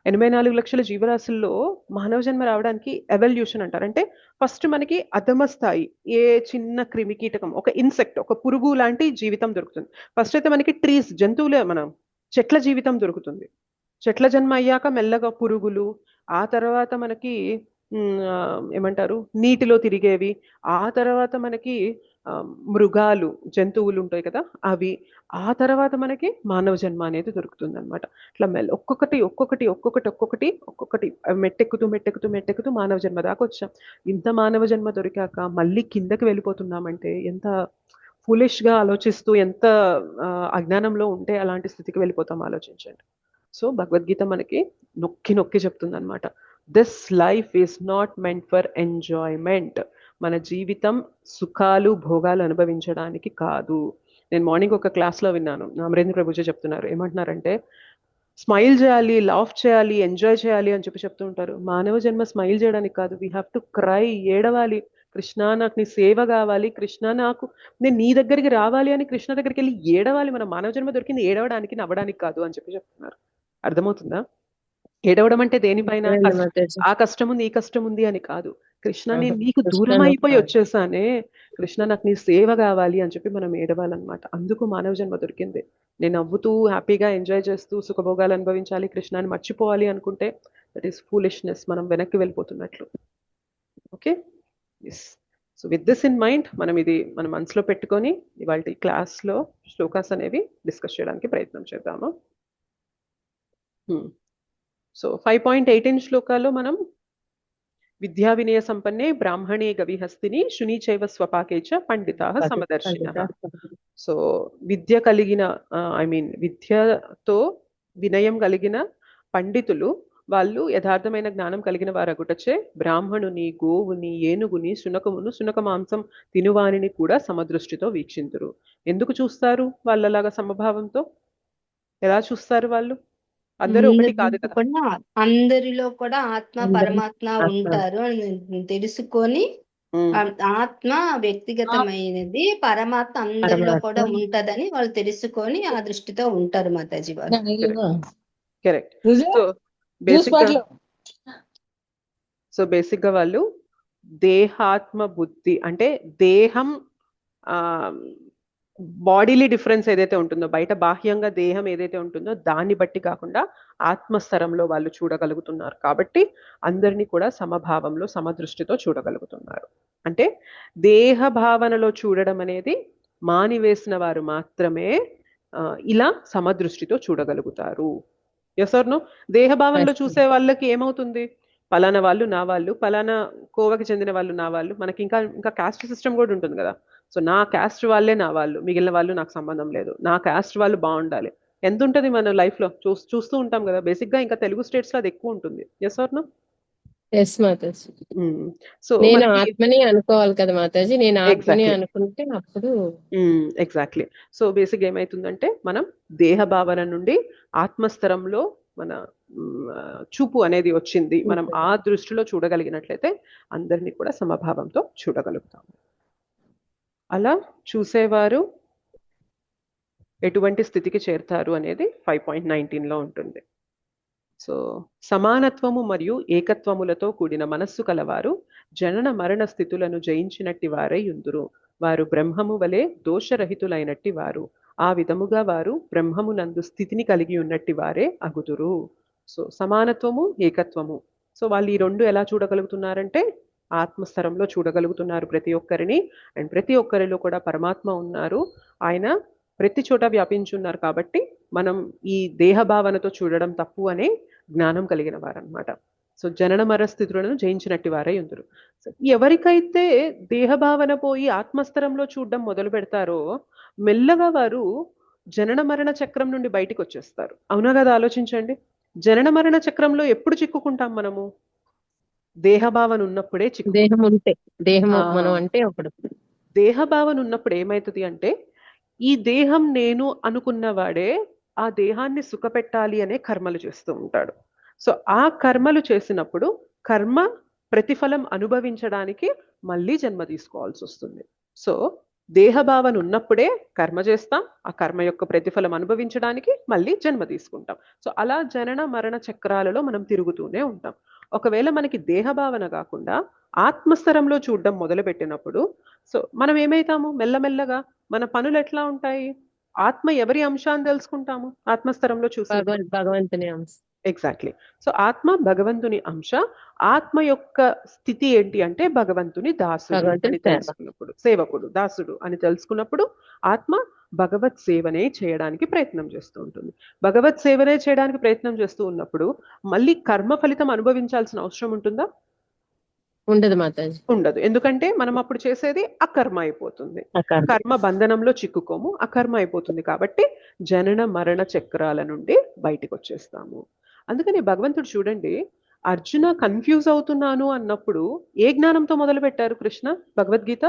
84 లక్షల జీవరాశుల్లో మానవ జన్మ రావడానికి ఎవల్యూషన్ అంటారు. అంటే ఫస్ట్ మనకి అధమ స్థాయి ఏ చిన్న క్రిమి కీటకం, ఒక ఇన్సెక్ట్, ఒక పురుగు లాంటి జీవితం దొరుకుతుంది. ఫస్ట్ అయితే మనకి ట్రీస్, జంతువులే, మనం చెట్ల జీవితం దొరుకుతుంది. చెట్ల జన్మ అయ్యాక మెల్లగా పురుగులు, ఆ తర్వాత మనకి ఏమంటారు నీటిలో తిరిగేవి, ఆ తర్వాత మనకి మృగాలు, జంతువులు ఉంటాయి కదా అవి, ఆ తర్వాత మనకి మానవ జన్మ అనేది దొరుకుతుంది అనమాట. ఇట్లా ఒక్కొక్కటి మెట్టెక్కుతూ మానవ జన్మ దాకా వచ్చాం. ఇంత మానవ జన్మ దొరికాక మళ్ళీ కిందకి వెళ్ళిపోతున్నామంటే ఎంత ఫూలిష్గా ఆలోచిస్తూ, ఎంత అజ్ఞానంలో ఉంటే అలాంటి స్థితికి వెళ్ళిపోతాం ఆలోచించండి. సో భగవద్గీత మనకి నొక్కి నొక్కి చెప్తుంది అనమాట, this life is not meant for enjoyment. మన జీవితం సుఖాలు భోగాలు అనుభవించడానికి కాదు. నేను మార్నింగ్ ఒక క్లాస్లో విన్నాను, అమరేంద్ర ప్రభుజీ చెప్తున్నారు. ఏమంటున్నారంటే స్మైల్ చేయాలి, లాఫ్ చేయాలి, ఎంజాయ్ చేయాలి అని చెప్పి చెప్తూ ఉంటారు. మానవ జన్మ స్మైల్ చేయడానికి కాదు, వీ హ్యావ్ టు క్రై, ఏడవాలి. కృష్ణ నాకు నీ సేవ కావాలి, కృష్ణ నేను నీ దగ్గరికి రావాలి అని కృష్ణ దగ్గరికి వెళ్ళి ఏడవాలి. మన మానవ జన్మ దొరికింది ఏడవడానికి, నవ్వడానికి కాదు అని చెప్పి చెప్తున్నారు. అర్థమవుతుందా? ఏడవడం అంటే దేనిపైన ఆ కష్టం ఉంది ఈ కష్టం ఉంది అని కాదు. కృష్ణ నేను నీకు దూరం అయిపోయి వచ్చేసానే, కృష్ణ నాకు నీ సేవ కావాలి అని చెప్పి మనం ఏడవాలన్నమాట. అందుకు మానవ జన్మ దొరికింది. నేను నవ్వుతూ హ్యాపీగా ఎంజాయ్ చేస్తూ సుఖభోగాలు అనుభవించాలి, కృష్ణాన్ని మర్చిపోవాలి అనుకుంటే దట్ ఈస్ ఫూలిష్నెస్, మనం వెనక్కి వెళ్ళిపోతున్నట్లు. Okay, yes. So with this in mind మనం ఇది మన మనసులో పెట్టుకొని ఇవాళ క్లాస్లో శ్లోకాస్ అనేవి డిస్కస్ చేయడానికి ప్రయత్నం చేద్దాము. సో 5.18 శ్లోకాల్లో మనం విద్యా వినయ సంపన్నే బ్రాహ్మణే గవిహస్తిని శుని చైవ స్వపాకేచ పండితాః సమదర్శినః. సో విద్య కలిగిన విద్యతో వినయం కలిగిన పండితులు వాళ్ళు యథార్థమైన జ్ఞానం కలిగిన వారగుటచే బ్రాహ్మణుని, గోవుని, ఏనుగుని, శునకమును, శునక మాంసం తినువానిని కూడా సమదృష్టితో వీక్షింతురు. ఎందుకు చూస్తారు వాళ్ళలాగా సమభావంతో? ఎలా చూస్తారు వాళ్ళు? అందరూ ఒకటి కాదు కదా. అందరిలో కూడా ఆత్మ పరమాత్మ ఉంటారు అని తెలుసుకొని ఆత్మ వ్యక్తిగతమైనది, పరమాత్మ అందరిలో కూడా ఉంటదని వాళ్ళు తెలుసుకొని ఆ దృష్టితో ఉంటారు మాతాజీ వాళ్ళు. కరెక్ట్. సో బేసిక్ గా వాళ్ళు దేహాత్మ బుద్ధి అంటే దేహం బాడీలీ డిఫరెన్స్ ఏదైతే ఉంటుందో, బయట బాహ్యంగా దేహం ఏదైతే ఉంటుందో దాన్ని బట్టి కాకుండా ఆత్మస్థరంలో వాళ్ళు చూడగలుగుతున్నారు. కాబట్టి అందరినీ కూడా సమభావంలో సమదృష్టితో చూడగలుగుతున్నారు. అంటే దేహ భావనలో చూడడం అనేది మానివేసిన వారు మాత్రమే ఇలా సమదృష్టితో చూడగలుగుతారు. Yes or no? దేహ భావనలో చూసే వాళ్ళకి ఏమవుతుంది? పలానా వాళ్ళు నా వాళ్ళు, పలానా కోవకి చెందిన వాళ్ళు నా వాళ్ళు. మనకి ఇంకా క్యాస్ట్ సిస్టమ్ కూడా ఉంటుంది కదా. సో నా క్యాస్ట్ వాళ్ళే నా వాళ్ళు, మిగిలిన వాళ్ళు నాకు సంబంధం లేదు, నా క్యాస్ట్ వాళ్ళు బాగుండాలి. ఎంత ఉంటుంది మన లైఫ్ లో చూస్తూ ఉంటాం కదా. బేసిక్ గా ఇంకా తెలుగు స్టేట్స్ లో అది ఎక్కువ ఉంటుంది. Yes or no? సో నేను ఆత్మని అనుకోవాలి కదా మాతాజీ, నేను ఆత్మని అనుకుంటే అప్పుడు ఎగ్జాక్ట్లీ. సో బేసిక్ ఏమైతుందంటే మనం దేహ భావన నుండి ఆత్మస్థరంలో మన చూపు అనేది వచ్చింది. మనం ఆ దృష్టిలో చూడగలిగినట్లయితే అందరినీ కూడా సమభావంతో చూడగలుగుతాము. అలా చూసేవారు ఎటువంటి స్థితికి చేరుతారు అనేది 5.19 లో ఉంటుంది. సో సమానత్వము మరియు ఏకత్వములతో కూడిన మనస్సు కలవారు జనన మరణ స్థితులను జయించినట్టి వారై ఉందురు. వారు బ్రహ్మము వలె దోషరహితులైనట్టి వారు. ఆ విధముగా వారు బ్రహ్మమునందు స్థితిని కలిగి ఉన్నట్టి వారే అగుదురు. సో సమానత్వము, ఏకత్వము. సో వాళ్ళు ఈ రెండు ఎలా చూడగలుగుతున్నారంటే ఆత్మస్థరంలో చూడగలుగుతున్నారు ప్రతి ఒక్కరిని. అండ్ ప్రతి ఒక్కరిలో కూడా పరమాత్మ ఉన్నారు, ఆయన ప్రతి చోట వ్యాపించున్నారు. కాబట్టి మనం ఈ దేహ భావనతో చూడడం తప్పు అనే జ్ఞానం కలిగిన వారనమాట. సో జనన మర స్థితులను జయించినట్టి వారై ఉందరు. ఎవరికైతే దేహ భావన పోయి ఆత్మస్థరంలో చూడడం మొదలు పెడతారో మెల్లగా వారు జనన మరణ చక్రం నుండి బయటికి వచ్చేస్తారు. అవునా కదా? ఆలోచించండి. జనన మరణ చక్రంలో ఎప్పుడు చిక్కుకుంటాం మనము? దేహ భావన ఉన్నప్పుడే దేహం ఉంటే, మనం అంటే అప్పుడు దేహ భావన ఉన్నప్పుడు ఏమైతుంది అంటే ఈ దేహం నేను అనుకున్నవాడే ఆ దేహాన్ని సుఖపెట్టాలి అనే కర్మలు చేస్తూ ఉంటాడు. సో ఆ కర్మలు చేసినప్పుడు కర్మ ప్రతిఫలం అనుభవించడానికి మళ్ళీ జన్మ తీసుకోవాల్సి వస్తుంది. సో దేహ భావన ఉన్నప్పుడే కర్మ చేస్తాం, ఆ కర్మ యొక్క ప్రతిఫలం అనుభవించడానికి మళ్ళీ జన్మ తీసుకుంటాం. సో అలా జనన మరణ చక్రాలలో మనం తిరుగుతూనే ఉంటాం. ఒకవేళ మనకి దేహ భావన కాకుండా ఆత్మస్థరంలో చూడడం మొదలు పెట్టినప్పుడు సో మనం ఏమైతాము? మెల్లమెల్లగా మన పనులు ఎట్లా ఉంటాయి? ఆత్మ ఎవరి అంశాన్ని తెలుసుకుంటాము ఆత్మస్థరంలో చూసి? భగవంతుని అంశ. ఎగ్జాక్ట్లీ. సో ఆత్మ భగవంతుని అంశ. ఆత్మ యొక్క స్థితి ఏంటి అంటే భగవంతుని దాసుడు అని తెలుసుకున్నప్పుడు, సేవకుడు, దాసుడు అని తెలుసుకున్నప్పుడు ఆత్మ భగవత్ సేవనే చేయడానికి ప్రయత్నం చేస్తూ ఉంటుంది. భగవత్ సేవనే చేయడానికి ప్రయత్నం చేస్తూ ఉన్నప్పుడు మళ్ళీ కర్మ ఫలితం అనుభవించాల్సిన అవసరం ఉంటుందా? ఉండదు మాతాజీ, ఉండదు. ఎందుకంటే మనం అప్పుడు చేసేది అకర్మ అయిపోతుంది. కర్మ బంధనంలో చిక్కుకోము, అకర్మ అయిపోతుంది. కాబట్టి జనన మరణ చక్రాల నుండి బయటికి వచ్చేస్తాము. అందుకని భగవంతుడు చూడండి, అర్జున కన్ఫ్యూజ్ అవుతున్నాను అన్నప్పుడు ఏ జ్ఞానంతో మొదలు పెట్టారు కృష్ణ భగవద్గీత?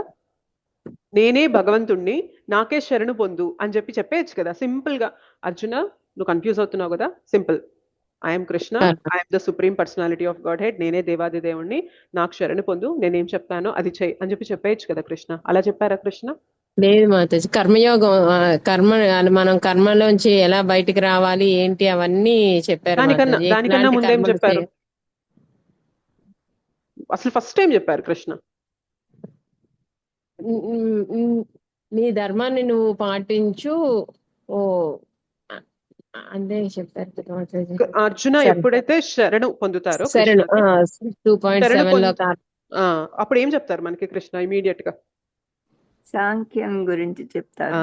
నేనే భగవంతుణ్ణి, నాకే శరణు పొందు అని చెప్పేయచ్చు కదా సింపుల్ గా. అర్జున నువ్వు కన్ఫ్యూజ్ అవుతున్నావు కదా, simple, I'm Krishna, I'm the supreme personality of God head, నేనే దేవాది దేవుణ్ణి, నాకు శరణు పొందు, నేనేం చెప్తానో అది చెయ్యి అని చెప్పేయచ్చు కదా కృష్ణ. అలా చెప్పారా కృష్ణ? లేదు మాతాజీ, కర్మయోగం, మనం కర్మలోంచి ఎలా బయటికి రావాలి ఏంటి అవన్నీ చెప్పారు. దానికన్నా ముందేం చెప్పారు? అసలు ఫస్ట్ టైం చెప్పారు కృష్ణ, నీ ధర్మాన్ని నువ్వు పాటించు అంతే చెప్పారు. అర్జున ఎప్పుడైతే శరణు పొందుతారో, శరణు 2.7 లో అప్పుడు ఏం చెప్తారు మనకి కృష్ణ ఇమీడియట్ గా? సాంఖ్యం గురించి చెప్తారు.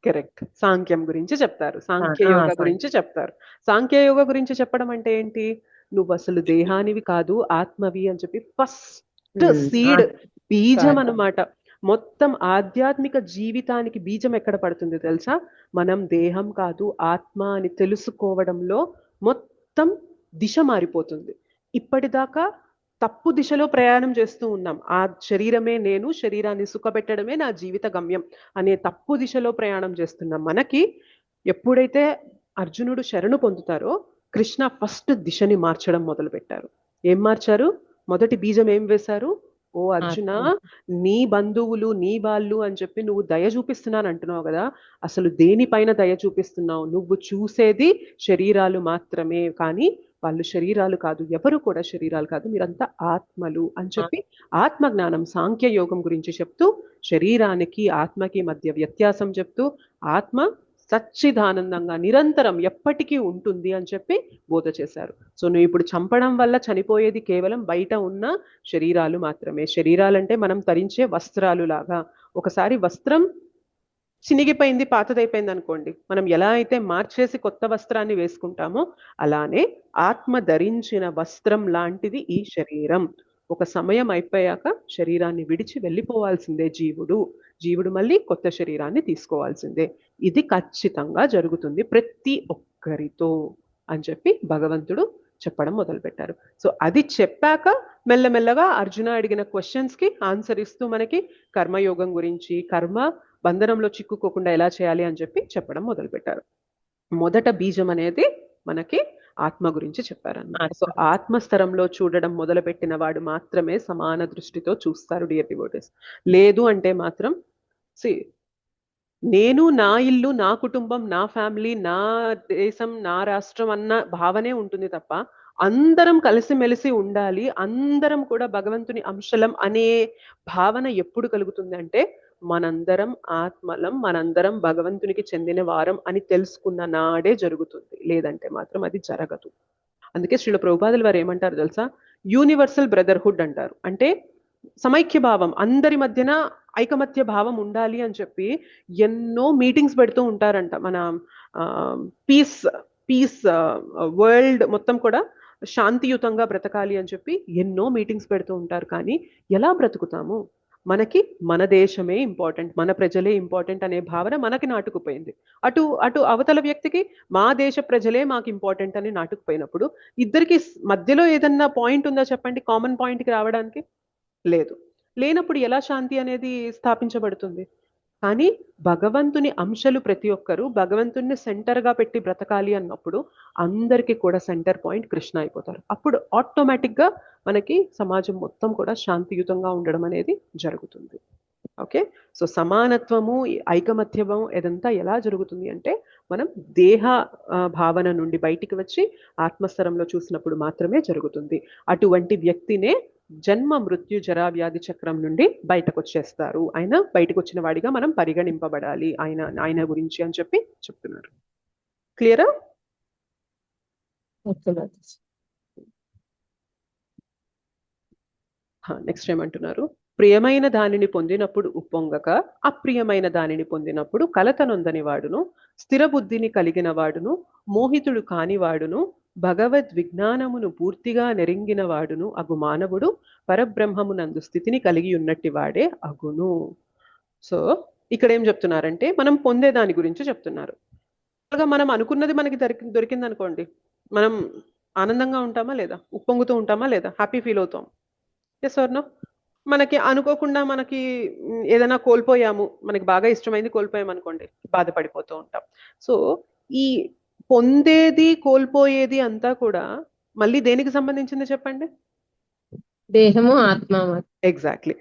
కరెక్ట్, సాంఖ్యం గురించి చెప్తారు, సాంఖ్యయోగ గురించి చెప్తారు. సాంఖ్యయోగ గురించి చెప్పడం అంటే ఏంటి? నువ్వు అసలు దేహానివి కాదు, ఆత్మవి అని చెప్పి ఫస్ట్ సీడ్, బీజం అన్నమాట. మొత్తం ఆధ్యాత్మిక జీవితానికి బీజం ఎక్కడ పడుతుంది తెలుసా? మనం దేహం కాదు ఆత్మ అని తెలుసుకోవడంలో మొత్తం దిశ మారిపోతుంది. ఇప్పటిదాకా తప్పు దిశలో ప్రయాణం చేస్తూ ఉన్నాం. ఆ శరీరమే నేను, శరీరాన్ని సుఖపెట్టడమే నా జీవిత గమ్యం అనే తప్పు దిశలో ప్రయాణం చేస్తున్నాం. మనకి ఎప్పుడైతే అర్జునుడు శరణు పొందుతారో కృష్ణ ఫస్ట్ దిశని మార్చడం మొదలు పెట్టారు. ఏం మార్చారు? మొదటి బీజం ఏం వేశారు? ఓ అర్జున, నీ బంధువులు నీ వాళ్ళు అని చెప్పి నువ్వు దయ చూపిస్తున్నాను అంటున్నావు కదా, అసలు దేనిపైన దయ చూపిస్తున్నావు? నువ్వు చూసేది శరీరాలు మాత్రమే, కానీ వాళ్ళు శరీరాలు కాదు, ఎవరు కూడా శరీరాలు కాదు, మీరంతా ఆత్మలు అని చెప్పి ఆత్మ జ్ఞానం సాంఖ్య యోగం గురించి చెప్తూ శరీరానికి ఆత్మకి మధ్య వ్యత్యాసం చెప్తూ ఆత్మ సచ్చిదానందంగా నిరంతరం ఎప్పటికీ ఉంటుంది అని చెప్పి బోధ చేశారు. సో నువ్వు ఇప్పుడు చంపడం వల్ల చనిపోయేది కేవలం బయట ఉన్న శరీరాలు మాత్రమే. శరీరాలంటే మనం ధరించే వస్త్రాలు లాగా. ఒకసారి వస్త్రం చినిగిపోయింది, పాతదైపోయింది అనుకోండి, మనం ఎలా అయితే మార్చేసి కొత్త వస్త్రాన్ని వేసుకుంటామో అలానే ఆత్మ ధరించిన వస్త్రం లాంటిది ఈ శరీరం. ఒక సమయం అయిపోయాక శరీరాన్ని విడిచి వెళ్ళిపోవాల్సిందే జీవుడు మళ్ళీ కొత్త శరీరాన్ని తీసుకోవాల్సిందే. ఇది ఖచ్చితంగా జరుగుతుంది ప్రతి ఒక్కరితో అని చెప్పి భగవంతుడు చెప్పడం మొదలు పెట్టారు. సో అది చెప్పాక మెల్లమెల్లగా అర్జున అడిగిన క్వశ్చన్స్ కి ఆన్సర్ ఇస్తూ మనకి కర్మయోగం గురించి, కర్మ బంధనంలో చిక్కుకోకుండా ఎలా చేయాలి అని చెప్పి చెప్పడం మొదలు పెట్టారు. మొదట బీజం అనేది మనకి ఆత్మ గురించి చెప్పారన్నమాట. సో ఆత్మస్థరంలో చూడడం మొదలుపెట్టిన వాడు మాత్రమే సమాన దృష్టితో చూస్తారు డియర్ డివోటీస్. లేదు అంటే మాత్రం నేను, నా ఇల్లు, నా కుటుంబం, నా ఫ్యామిలీ, నా దేశం, నా రాష్ట్రం అన్న భావనే ఉంటుంది తప్ప అందరం కలిసిమెలిసి ఉండాలి, అందరం కూడా భగవంతుని అంశలం అనే భావన ఎప్పుడు కలుగుతుంది అంటే మనందరం ఆత్మలం, మనందరం భగవంతునికి చెందిన వారం అని తెలుసుకున్న నాడే జరుగుతుంది. లేదంటే మాత్రం అది జరగదు. అందుకే శ్రీల ప్రభుపాదుల వారు ఏమంటారు తెలుసా? యూనివర్సల్ బ్రదర్హుడ్ అంటారు. అంటే సమైక్య భావం, అందరి మధ్యన ఐకమత్య భావం ఉండాలి అని చెప్పి ఎన్నో మీటింగ్స్ పెడుతూ ఉంటారంట. మన పీస్ వరల్డ్ మొత్తం కూడా శాంతియుతంగా బ్రతకాలి అని చెప్పి ఎన్నో మీటింగ్స్ పెడుతూ ఉంటారు. కానీ ఎలా బ్రతుకుతాము? మనకి మన దేశమే ఇంపార్టెంట్, మన ప్రజలే ఇంపార్టెంట్ అనే భావన మనకి నాటుకుపోయింది. అటు అవతల వ్యక్తికి మా దేశ ప్రజలే మాకు ఇంపార్టెంట్ అని నాటుకుపోయినప్పుడు ఇద్దరికి మధ్యలో ఏదన్నా పాయింట్ ఉందా చెప్పండి? కామన్ పాయింట్కి రావడానికి లేదు. లేనప్పుడు ఎలా శాంతి అనేది స్థాపించబడుతుంది? కానీ భగవంతుని అంశలు ప్రతి ఒక్కరూ భగవంతుని సెంటర్గా పెట్టి బ్రతకాలి అన్నప్పుడు అందరికీ కూడా సెంటర్ పాయింట్ కృష్ణ అయిపోతారు. అప్పుడు ఆటోమేటిక్గా మనకి సమాజం మొత్తం కూడా శాంతియుతంగా ఉండడం అనేది జరుగుతుంది. ఓకే, సో సమానత్వము, ఐకమత్యము ఇదంతా ఎలా జరుగుతుంది అంటే మనం దేహ భావన నుండి బయటికి వచ్చి ఆత్మస్థరంలో చూసినప్పుడు మాత్రమే జరుగుతుంది. అటువంటి వ్యక్తినే జన్మ మృత్యు జరా వ్యాధి చక్రం నుండి బయటకు వచ్చేస్తారు. ఆయన బయటకు వచ్చిన వాడిగా మనం పరిగణింపబడాలి ఆయన గురించి అని చెప్పి చెప్తున్నారు. క్లియరా? నెక్స్ట్ ఏమంటున్నారు? ప్రియమైన దానిని పొందినప్పుడు ఉప్పొంగక, అప్రియమైన దానిని పొందినప్పుడు కలత నొందని వాడును, స్థిర బుద్ధిని కలిగిన వాడును, మోహితుడు కానివాడును, భగవద్ విజ్ఞానమును పూర్తిగా నెరింగిన వాడును అగు మానవుడు పరబ్రహ్మమునందు స్థితిని కలిగి ఉన్నట్టి వాడే అగును. సో ఇక్కడ ఏం చెప్తున్నారంటే మనం పొందే దాని గురించి చెప్తున్నారు. మనం అనుకున్నది మనకి దొరికింది అనుకోండి, మనం ఆనందంగా ఉంటామా లేదా? ఉప్పొంగుతూ ఉంటామా లేదా? హ్యాపీ ఫీల్ అవుతాం. Yes or no? మనకి అనుకోకుండా మనకి ఏదైనా కోల్పోయాము, మనకి బాగా ఇష్టమైంది కోల్పోయాం అనుకోండి, బాధపడిపోతూ ఉంటాం. సో ఈ పొందేది కోల్పోయేది అంతా కూడా మళ్ళీ దేనికి సంబంధించింది చెప్పండి? దేహము, ఆత్మ. ఎగ్జాక్ట్లీ.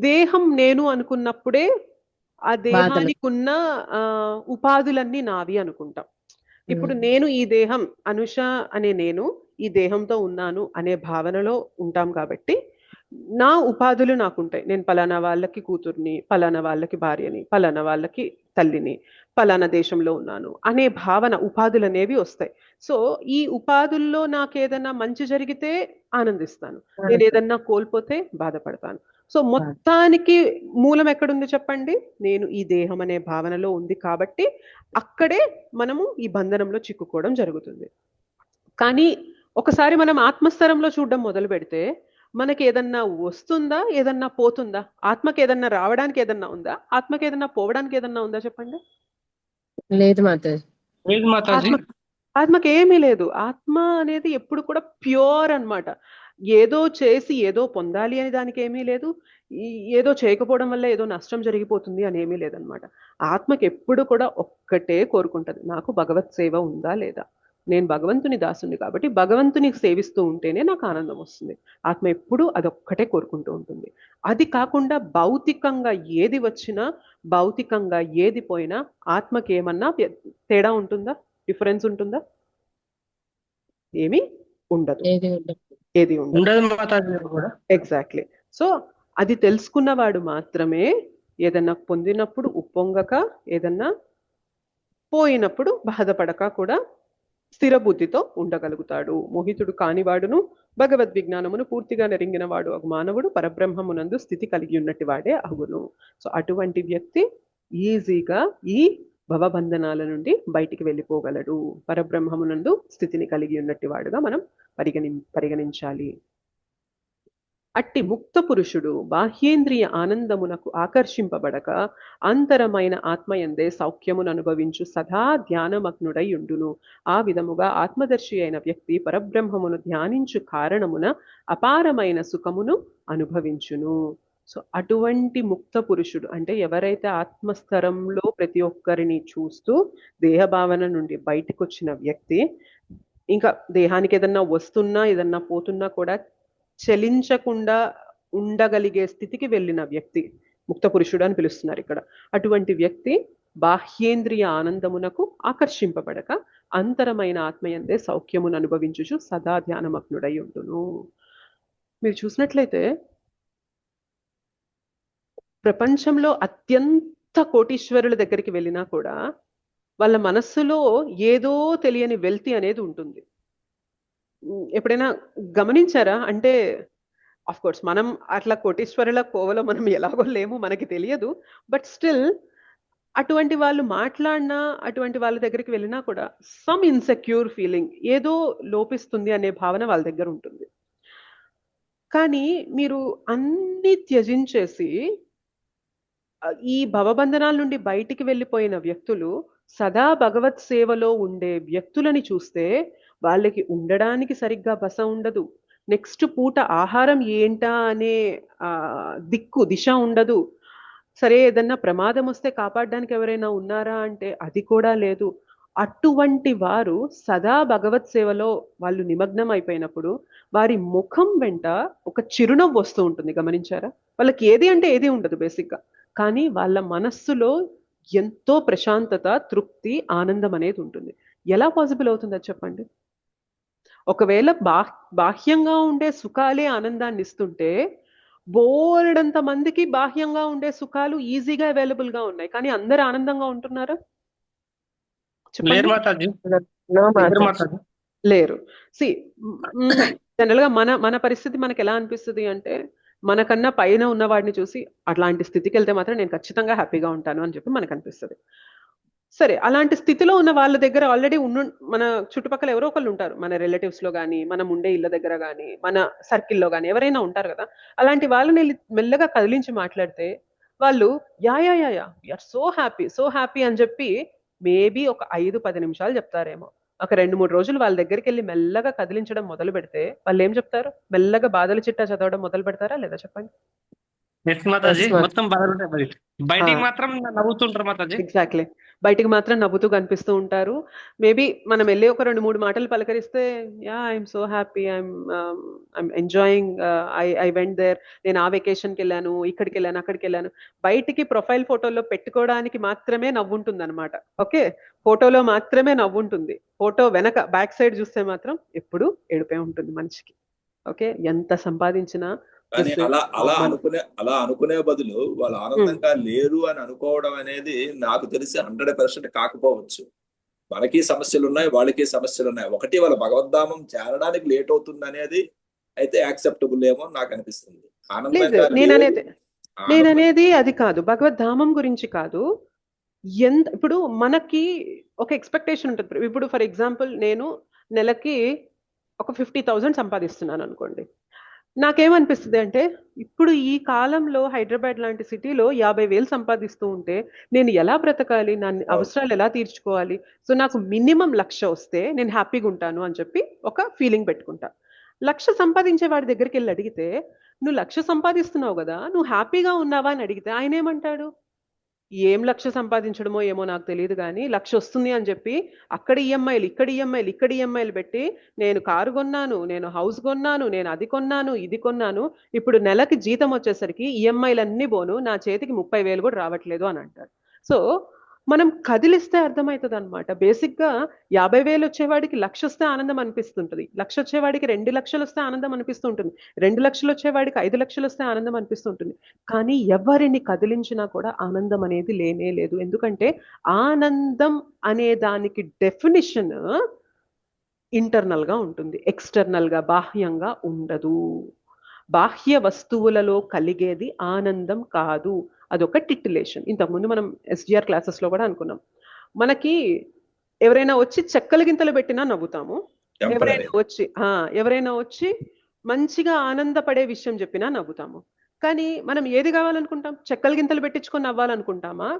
దేహం నేను అనుకున్నప్పుడే ఆ దేహానికి ఉన్న ఉపాధులన్నీ నావి అనుకుంటాం. ఇప్పుడు నేను ఈ దేహం, అనుష అనే నేను ఈ దేహంతో ఉన్నాను అనే భావనలో ఉంటాం కాబట్టి నా ఉపాధులు నాకుంటాయి. నేను పలానా వాళ్ళకి కూతుర్ని, పలానా వాళ్ళకి భార్యని, పలానా వాళ్ళకి తల్లిని, పలానా దేశంలో ఉన్నాను అనే భావన, ఉపాధులు అనేవి వస్తాయి. సో ఈ ఉపాధుల్లో నాకు ఏదైనా మంచి జరిగితే ఆనందిస్తాను, నేను ఏదన్నా కోల్పోతే బాధపడతాను. సో మొత్తానికి మూలం ఎక్కడుంది చెప్పండి? నేను ఈ దేహం అనే భావనలో ఉంది కాబట్టి అక్కడే మనము ఈ బంధనంలో చిక్కుకోవడం జరుగుతుంది. కానీ ఒకసారి మనం ఆత్మస్థరంలో చూడడం మొదలు పెడితే మనకి ఏదన్నా వస్తుందా, ఏదన్నా పోతుందా? ఆత్మకి ఏదన్నా రావడానికి ఏదన్నా ఉందా? ఆత్మకి ఏదన్నా పోవడానికి ఏదన్నా ఉందా చెప్పండి? లేదు మాతాజీ. లేదు మాతాజీ. ఆత్మకి ఏమీ లేదు. ఆత్మ అనేది ఎప్పుడు కూడా ప్యూర్ అన్నమాట. ఏదో చేసి ఏదో పొందాలి అని దానికి ఏమీ లేదు. ఏదో చేయకపోవడం వల్ల ఏదో నష్టం జరిగిపోతుంది అని ఏమీ లేదనమాట. ఆత్మకి ఎప్పుడు కూడా ఒక్కటే కోరుకుంటది, నాకు భగవత్ సేవ ఉందా లేదా? నేను భగవంతుని దాసుని కాబట్టి భగవంతుని సేవిస్తూ ఉంటేనే నాకు ఆనందం వస్తుంది. ఆత్మ ఎప్పుడు అదొక్కటే కోరుకుంటూ ఉంటుంది. అది కాకుండా భౌతికంగా ఏది వచ్చినా, భౌతికంగా ఏది పోయినా ఆత్మకి ఏమన్నా తేడా ఉంటుందా? డిఫరెన్స్ ఉంటుందా? ఏమీ ఉండదు. ఏది ఉండదు మాతాజీ కూడా. ఎగ్జాక్ట్లీ. సో అది తెలుసుకున్నవాడు మాత్రమే ఏదన్నా పొందినప్పుడు ఉప్పొంగక, ఏదన్నా పోయినప్పుడు బాధపడక కూడా స్థిర బుద్ధితో ఉండగలుగుతాడు. మోహితుడు కానివాడును భగవద్విజ్ఞానమును పూర్తిగా నెరింగిన వాడు ఒక మానవుడు పరబ్రహ్మమునందు స్థితి కలిగి ఉన్నట్టు వాడే అగును. సో అటువంటి వ్యక్తి ఈజీగా ఈ భవబంధనాల నుండి బయటికి వెళ్ళిపోగలడు. పరబ్రహ్మమునందు స్థితిని కలిగి ఉన్నట్టు వాడుగా మనం పరిగణించాలి. అట్టి ముక్త పురుషుడు బాహ్యేంద్రియ ఆనందమునకు ఆకర్షింపబడక అంతరమైన ఆత్మయందే సౌఖ్యమును అనుభవించు సదా ధ్యానమగ్నుడై ఉండును. ఆ విధముగా ఆత్మదర్శి అయిన వ్యక్తి పరబ్రహ్మమును ధ్యానించు కారణమున అపారమైన సుఖమును అనుభవించును. సో అటువంటి ముక్త పురుషుడు అంటే ఎవరైతే ఆత్మస్థరంలో ప్రతి ఒక్కరిని చూస్తూ దేహభావన నుండి బయటకు వచ్చిన వ్యక్తి, ఇంకా దేహానికి ఏదన్నా వస్తున్నా ఏదన్నా పోతున్నా కూడా చలించకుండా ఉండగలిగే స్థితికి వెళ్ళిన వ్యక్తి ముక్త పురుషుడు అని పిలుస్తున్నారు ఇక్కడ. అటువంటి వ్యక్తి బాహ్యేంద్రియ ఆనందమునకు ఆకర్షింపబడక అంతరమైన ఆత్మయందే సౌఖ్యమును అనుభవించుచు సదా ధ్యానమగ్నుడై ఉండును. మీరు చూసినట్లయితే ప్రపంచంలో అత్యంత కోటీశ్వరుల దగ్గరికి వెళ్ళినా కూడా వాళ్ళ మనస్సులో ఏదో తెలియని వెల్తి అనేది ఉంటుంది. ఎప్పుడైనా గమనించారా? అంటే ఆఫ్ కోర్స్ మనం అట్లా కోటీశ్వరుల కోవలో మనం ఎలాగో లేము, మనకి తెలియదు. బట్ స్టిల్ అటువంటి వాళ్ళు మాట్లాడినా, అటువంటి వాళ్ళ దగ్గరికి వెళ్ళినా కూడా సమ్ ఇన్సెక్యూర్ ఫీలింగ్, ఏదో లోపిస్తుంది అనే భావన వాళ్ళ దగ్గర ఉంటుంది. కానీ మీరు అన్ని త్యజించేసి ఈ భవబంధనాల నుండి బయటికి వెళ్ళిపోయిన వ్యక్తులు సదా భగవత్ సేవలో ఉండే వ్యక్తులని చూస్తే వాళ్ళకి ఉండడానికి సరిగ్గా బస ఉండదు. నెక్స్ట్ పూట ఆహారం ఏంటా అనే దిశ ఉండదు. సరే ఏదన్నా ప్రమాదం వస్తే కాపాడడానికి ఎవరైనా ఉన్నారా అంటే అది కూడా లేదు. అటువంటి వారు సదా భగవత్ సేవలో వాళ్ళు నిమగ్నం అయిపోయినప్పుడు వారి ముఖం వెంట ఒక చిరునవ్వు వస్తూ ఉంటుంది. గమనించారా? వాళ్ళకి ఏది అంటే ఏది ఉండదు బేసిక్గా, కానీ వాళ్ళ మనస్సులో ఎంతో ప్రశాంతత, తృప్తి, ఆనందం అనేది ఉంటుంది. ఎలా పాసిబుల్ అవుతుందో చెప్పండి? ఒకవేళ బాహ్యంగా ఉండే సుఖాలే ఆనందాన్ని ఇస్తుంటే బోలెడంత మందికి బాహ్యంగా ఉండే సుఖాలు ఈజీగా అవైలబుల్ గా ఉన్నాయి, కానీ అందరు ఆనందంగా ఉంటున్నారా? లేరు. సి జనరల్ గా మన పరిస్థితి మనకి ఎలా అనిపిస్తుంది అంటే, మనకన్నా పైన ఉన్న వాడిని చూసి అట్లాంటి స్థితికి వెళ్తే మాత్రం నేను ఖచ్చితంగా హ్యాపీగా ఉంటాను అని చెప్పి మనకు అనిపిస్తుంది. సరే, అలాంటి స్థితిలో ఉన్న వాళ్ళ దగ్గర ఆల్రెడీ మన చుట్టుపక్కల ఎవరో ఒకళ్ళు ఉంటారు, మన రిలేటివ్స్ లో కానీ, మనం ఉండే ఇళ్ళ దగ్గర కానీ, మన సర్కిల్లో కానీ ఎవరైనా ఉంటారు కదా. అలాంటి వాళ్ళని మెల్లగా కదిలించి మాట్లాడితే వాళ్ళు yeah yeah yeah yeah are so happy అని చెప్పి మేబీ ఒక 5-10 నిమిషాలు చెప్తారేమో. ఒక 2-3 రోజులు వాళ్ళ దగ్గరికి వెళ్ళి మెల్లగా కదిలించడం మొదలు పెడితే వాళ్ళు ఏం చెప్తారు? మెల్లగా బాధల చిట్టా చదవడం మొదలు పెడతారా లేదా చెప్పండి? బయటికి మాత్రం నవ్వుతుంటారు మాతాజీ. ఎగ్జాక్ట్లీ, బయటికి మాత్రం నవ్వుతూ కనిపిస్తూ ఉంటారు. మేబీ మనం వెళ్ళి ఒక 2-3 మాటలు పలకరిస్తే yeah I'm so happy, I'm enjoying, I went there, నేను ఆ వెకేషన్కి వెళ్ళాను, ఇక్కడికి వెళ్ళాను, అక్కడికి వెళ్ళాను. బయటికి ప్రొఫైల్ ఫోటోలో పెట్టుకోవడానికి మాత్రమే నవ్వుంటుంది అనమాట. ఓకే, ఫోటోలో మాత్రమే నవ్వుంటుంది. ఫోటో వెనక బ్యాక్ సైడ్ చూస్తే మాత్రం ఎప్పుడు ఏడుపే ఉంటుంది మనిషికి. ఓకే, ఎంత సంపాదించినా కానీ this is అలా common. అనుకునే బదులు వాళ్ళు ఆనందంగా లేరు అని అనుకోవడం అనేది నాకు తెలిసి 100% కాకపోవచ్చు. మనకి సమస్యలు ఉన్నాయి, వాళ్ళకి సమస్యలు ఉన్నాయి. ఒకటి వాళ్ళ భగవద్ధామం చేరడానికి లేట్ అవుతుంది అనేది అయితే యాక్సెప్టబుల్ ఏమో నాకు అనిపిస్తుంది. లేదు, ఆనందంగా నేననేది అది కాదు, భగవద్ధామం గురించి కాదు. ఇప్పుడు మనకి ఒక ఎక్స్పెక్టేషన్ ఉంటుంది. ఇప్పుడు ఫర్ ఎగ్జాంపుల్ నేను నెలకి ఒక 50,000 సంపాదిస్తున్నాను అనుకోండి. నాకేమనిపిస్తుంది అంటే, ఇప్పుడు ఈ కాలంలో హైదరాబాద్ లాంటి సిటీలో 50,000 సంపాదిస్తూ ఉంటే నేను ఎలా బ్రతకాలి, నా అవసరాలు ఎలా తీర్చుకోవాలి? సో నాకు మినిమం 1,00,000 వస్తే నేను హ్యాపీగా ఉంటాను అని చెప్పి ఒక ఫీలింగ్ పెట్టుకుంటా. 1,00,000 సంపాదించే వాడి దగ్గరికి వెళ్ళి అడిగితే, నువ్వు 1,00,000 సంపాదిస్తున్నావు కదా, నువ్వు హ్యాపీగా ఉన్నావా అని అడిగితే ఆయన ఏమంటాడు? ఏం 1,00,000 సంపాదించడమో ఏమో నాకు తెలియదు కానీ 1,00,000 వస్తుంది అని చెప్పి అక్కడ ఈఎంఐలు, ఇక్కడ ఈఎంఐలు పెట్టి నేను కారు కొన్నాను, నేను హౌస్ కొన్నాను, నేను అది కొన్నాను, ఇది కొన్నాను, ఇప్పుడు నెలకి జీతం వచ్చేసరికి ఈఎంఐలు అన్ని పోను, నా చేతికి 30,000 కూడా రావట్లేదు అని అంటారు. సో మనం కదిలిస్తే అర్థమవుతుంది అనమాట. బేసిక్గా 50,000 వచ్చేవాడికి 1,00,000 వస్తే ఆనందం అనిపిస్తుంటుంది, 1,00,000 వచ్చేవాడికి 2,00,000 వస్తే ఆనందం అనిపిస్తుంటుంది, 2,00,000 వచ్చేవాడికి 5,00,000 వస్తే ఆనందం అనిపిస్తుంటుంది. కానీ ఎవరిని కదిలించినా కూడా ఆనందం అనేది లేనే లేదు. ఎందుకంటే ఆనందం అనే దానికి డెఫినిషన్ ఇంటర్నల్గా ఉంటుంది, ఎక్స్టర్నల్గా బాహ్యంగా ఉండదు. బాహ్య వస్తువులలో కలిగేది ఆనందం కాదు, అదొక టిటిలేషన్. ఇంతకుముందు మనం ఎస్జిఆర్ క్లాసెస్లో కూడా అనుకున్నాం. మనకి ఎవరైనా వచ్చి చెక్కల గింతలు పెట్టినా నవ్వుతాము, ఎవరైనా వచ్చి మంచిగా ఆనందపడే విషయం చెప్పినా నవ్వుతాము. కానీ మనం ఏది కావాలనుకుంటాం? చెక్కల గింతలు పెట్టించుకొని నవ్వాలనుకుంటామా,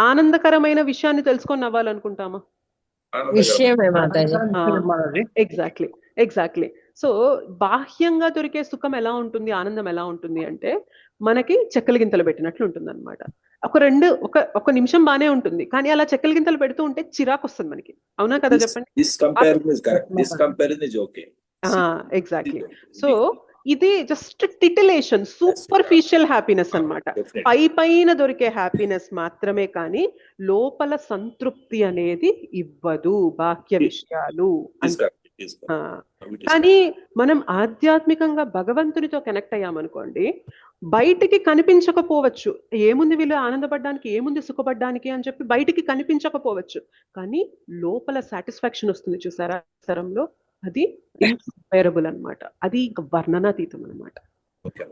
ఆనందకరమైన విషయాన్ని తెలుసుకొని నవ్వాలనుకుంటామా? విషయమే మాతాజీ. ఎగ్జాక్ట్లీ. సో బాహ్యంగా దొరికే సుఖం ఎలా ఉంటుంది, ఆనందం ఎలా ఉంటుంది అంటే మనకి చెక్కల గింతలు పెట్టినట్లు ఉంటుంది అనమాట. ఒక నిమిషం బానే ఉంటుంది, కానీ అలా చెక్కల గింతలు పెడుతూ ఉంటే చిరాకు వస్తుంది మనకి. అవునా కదా చెప్పండి? ఎగ్జాక్ట్లీ. సో ఇది జస్ట్ టిటిలేషన్, సూపర్ఫిషియల్ హ్యాపీనెస్ అన్నమాట. పైన దొరికే హ్యాపీనెస్ మాత్రమే, కానీ లోపల సంతృప్తి అనేది ఇవ్వదు బాహ్య విషయాలు. కానీ మనం ఆధ్యాత్మికంగా భగవంతునితో కనెక్ట్ అయ్యామనుకోండి, బయటికి కనిపించకపోవచ్చు, ఏముంది వీళ్ళు ఆనందపడడానికి, ఏముంది సుఖపడడానికి అని చెప్పి బయటికి కనిపించకపోవచ్చు, కానీ లోపల సాటిస్ఫాక్షన్ వస్తుంది చూసారా తరంలో, అది ఇన్కంపేరబుల్ అన్నమాట. అది వర్ణనాతీతం అన్నమాట.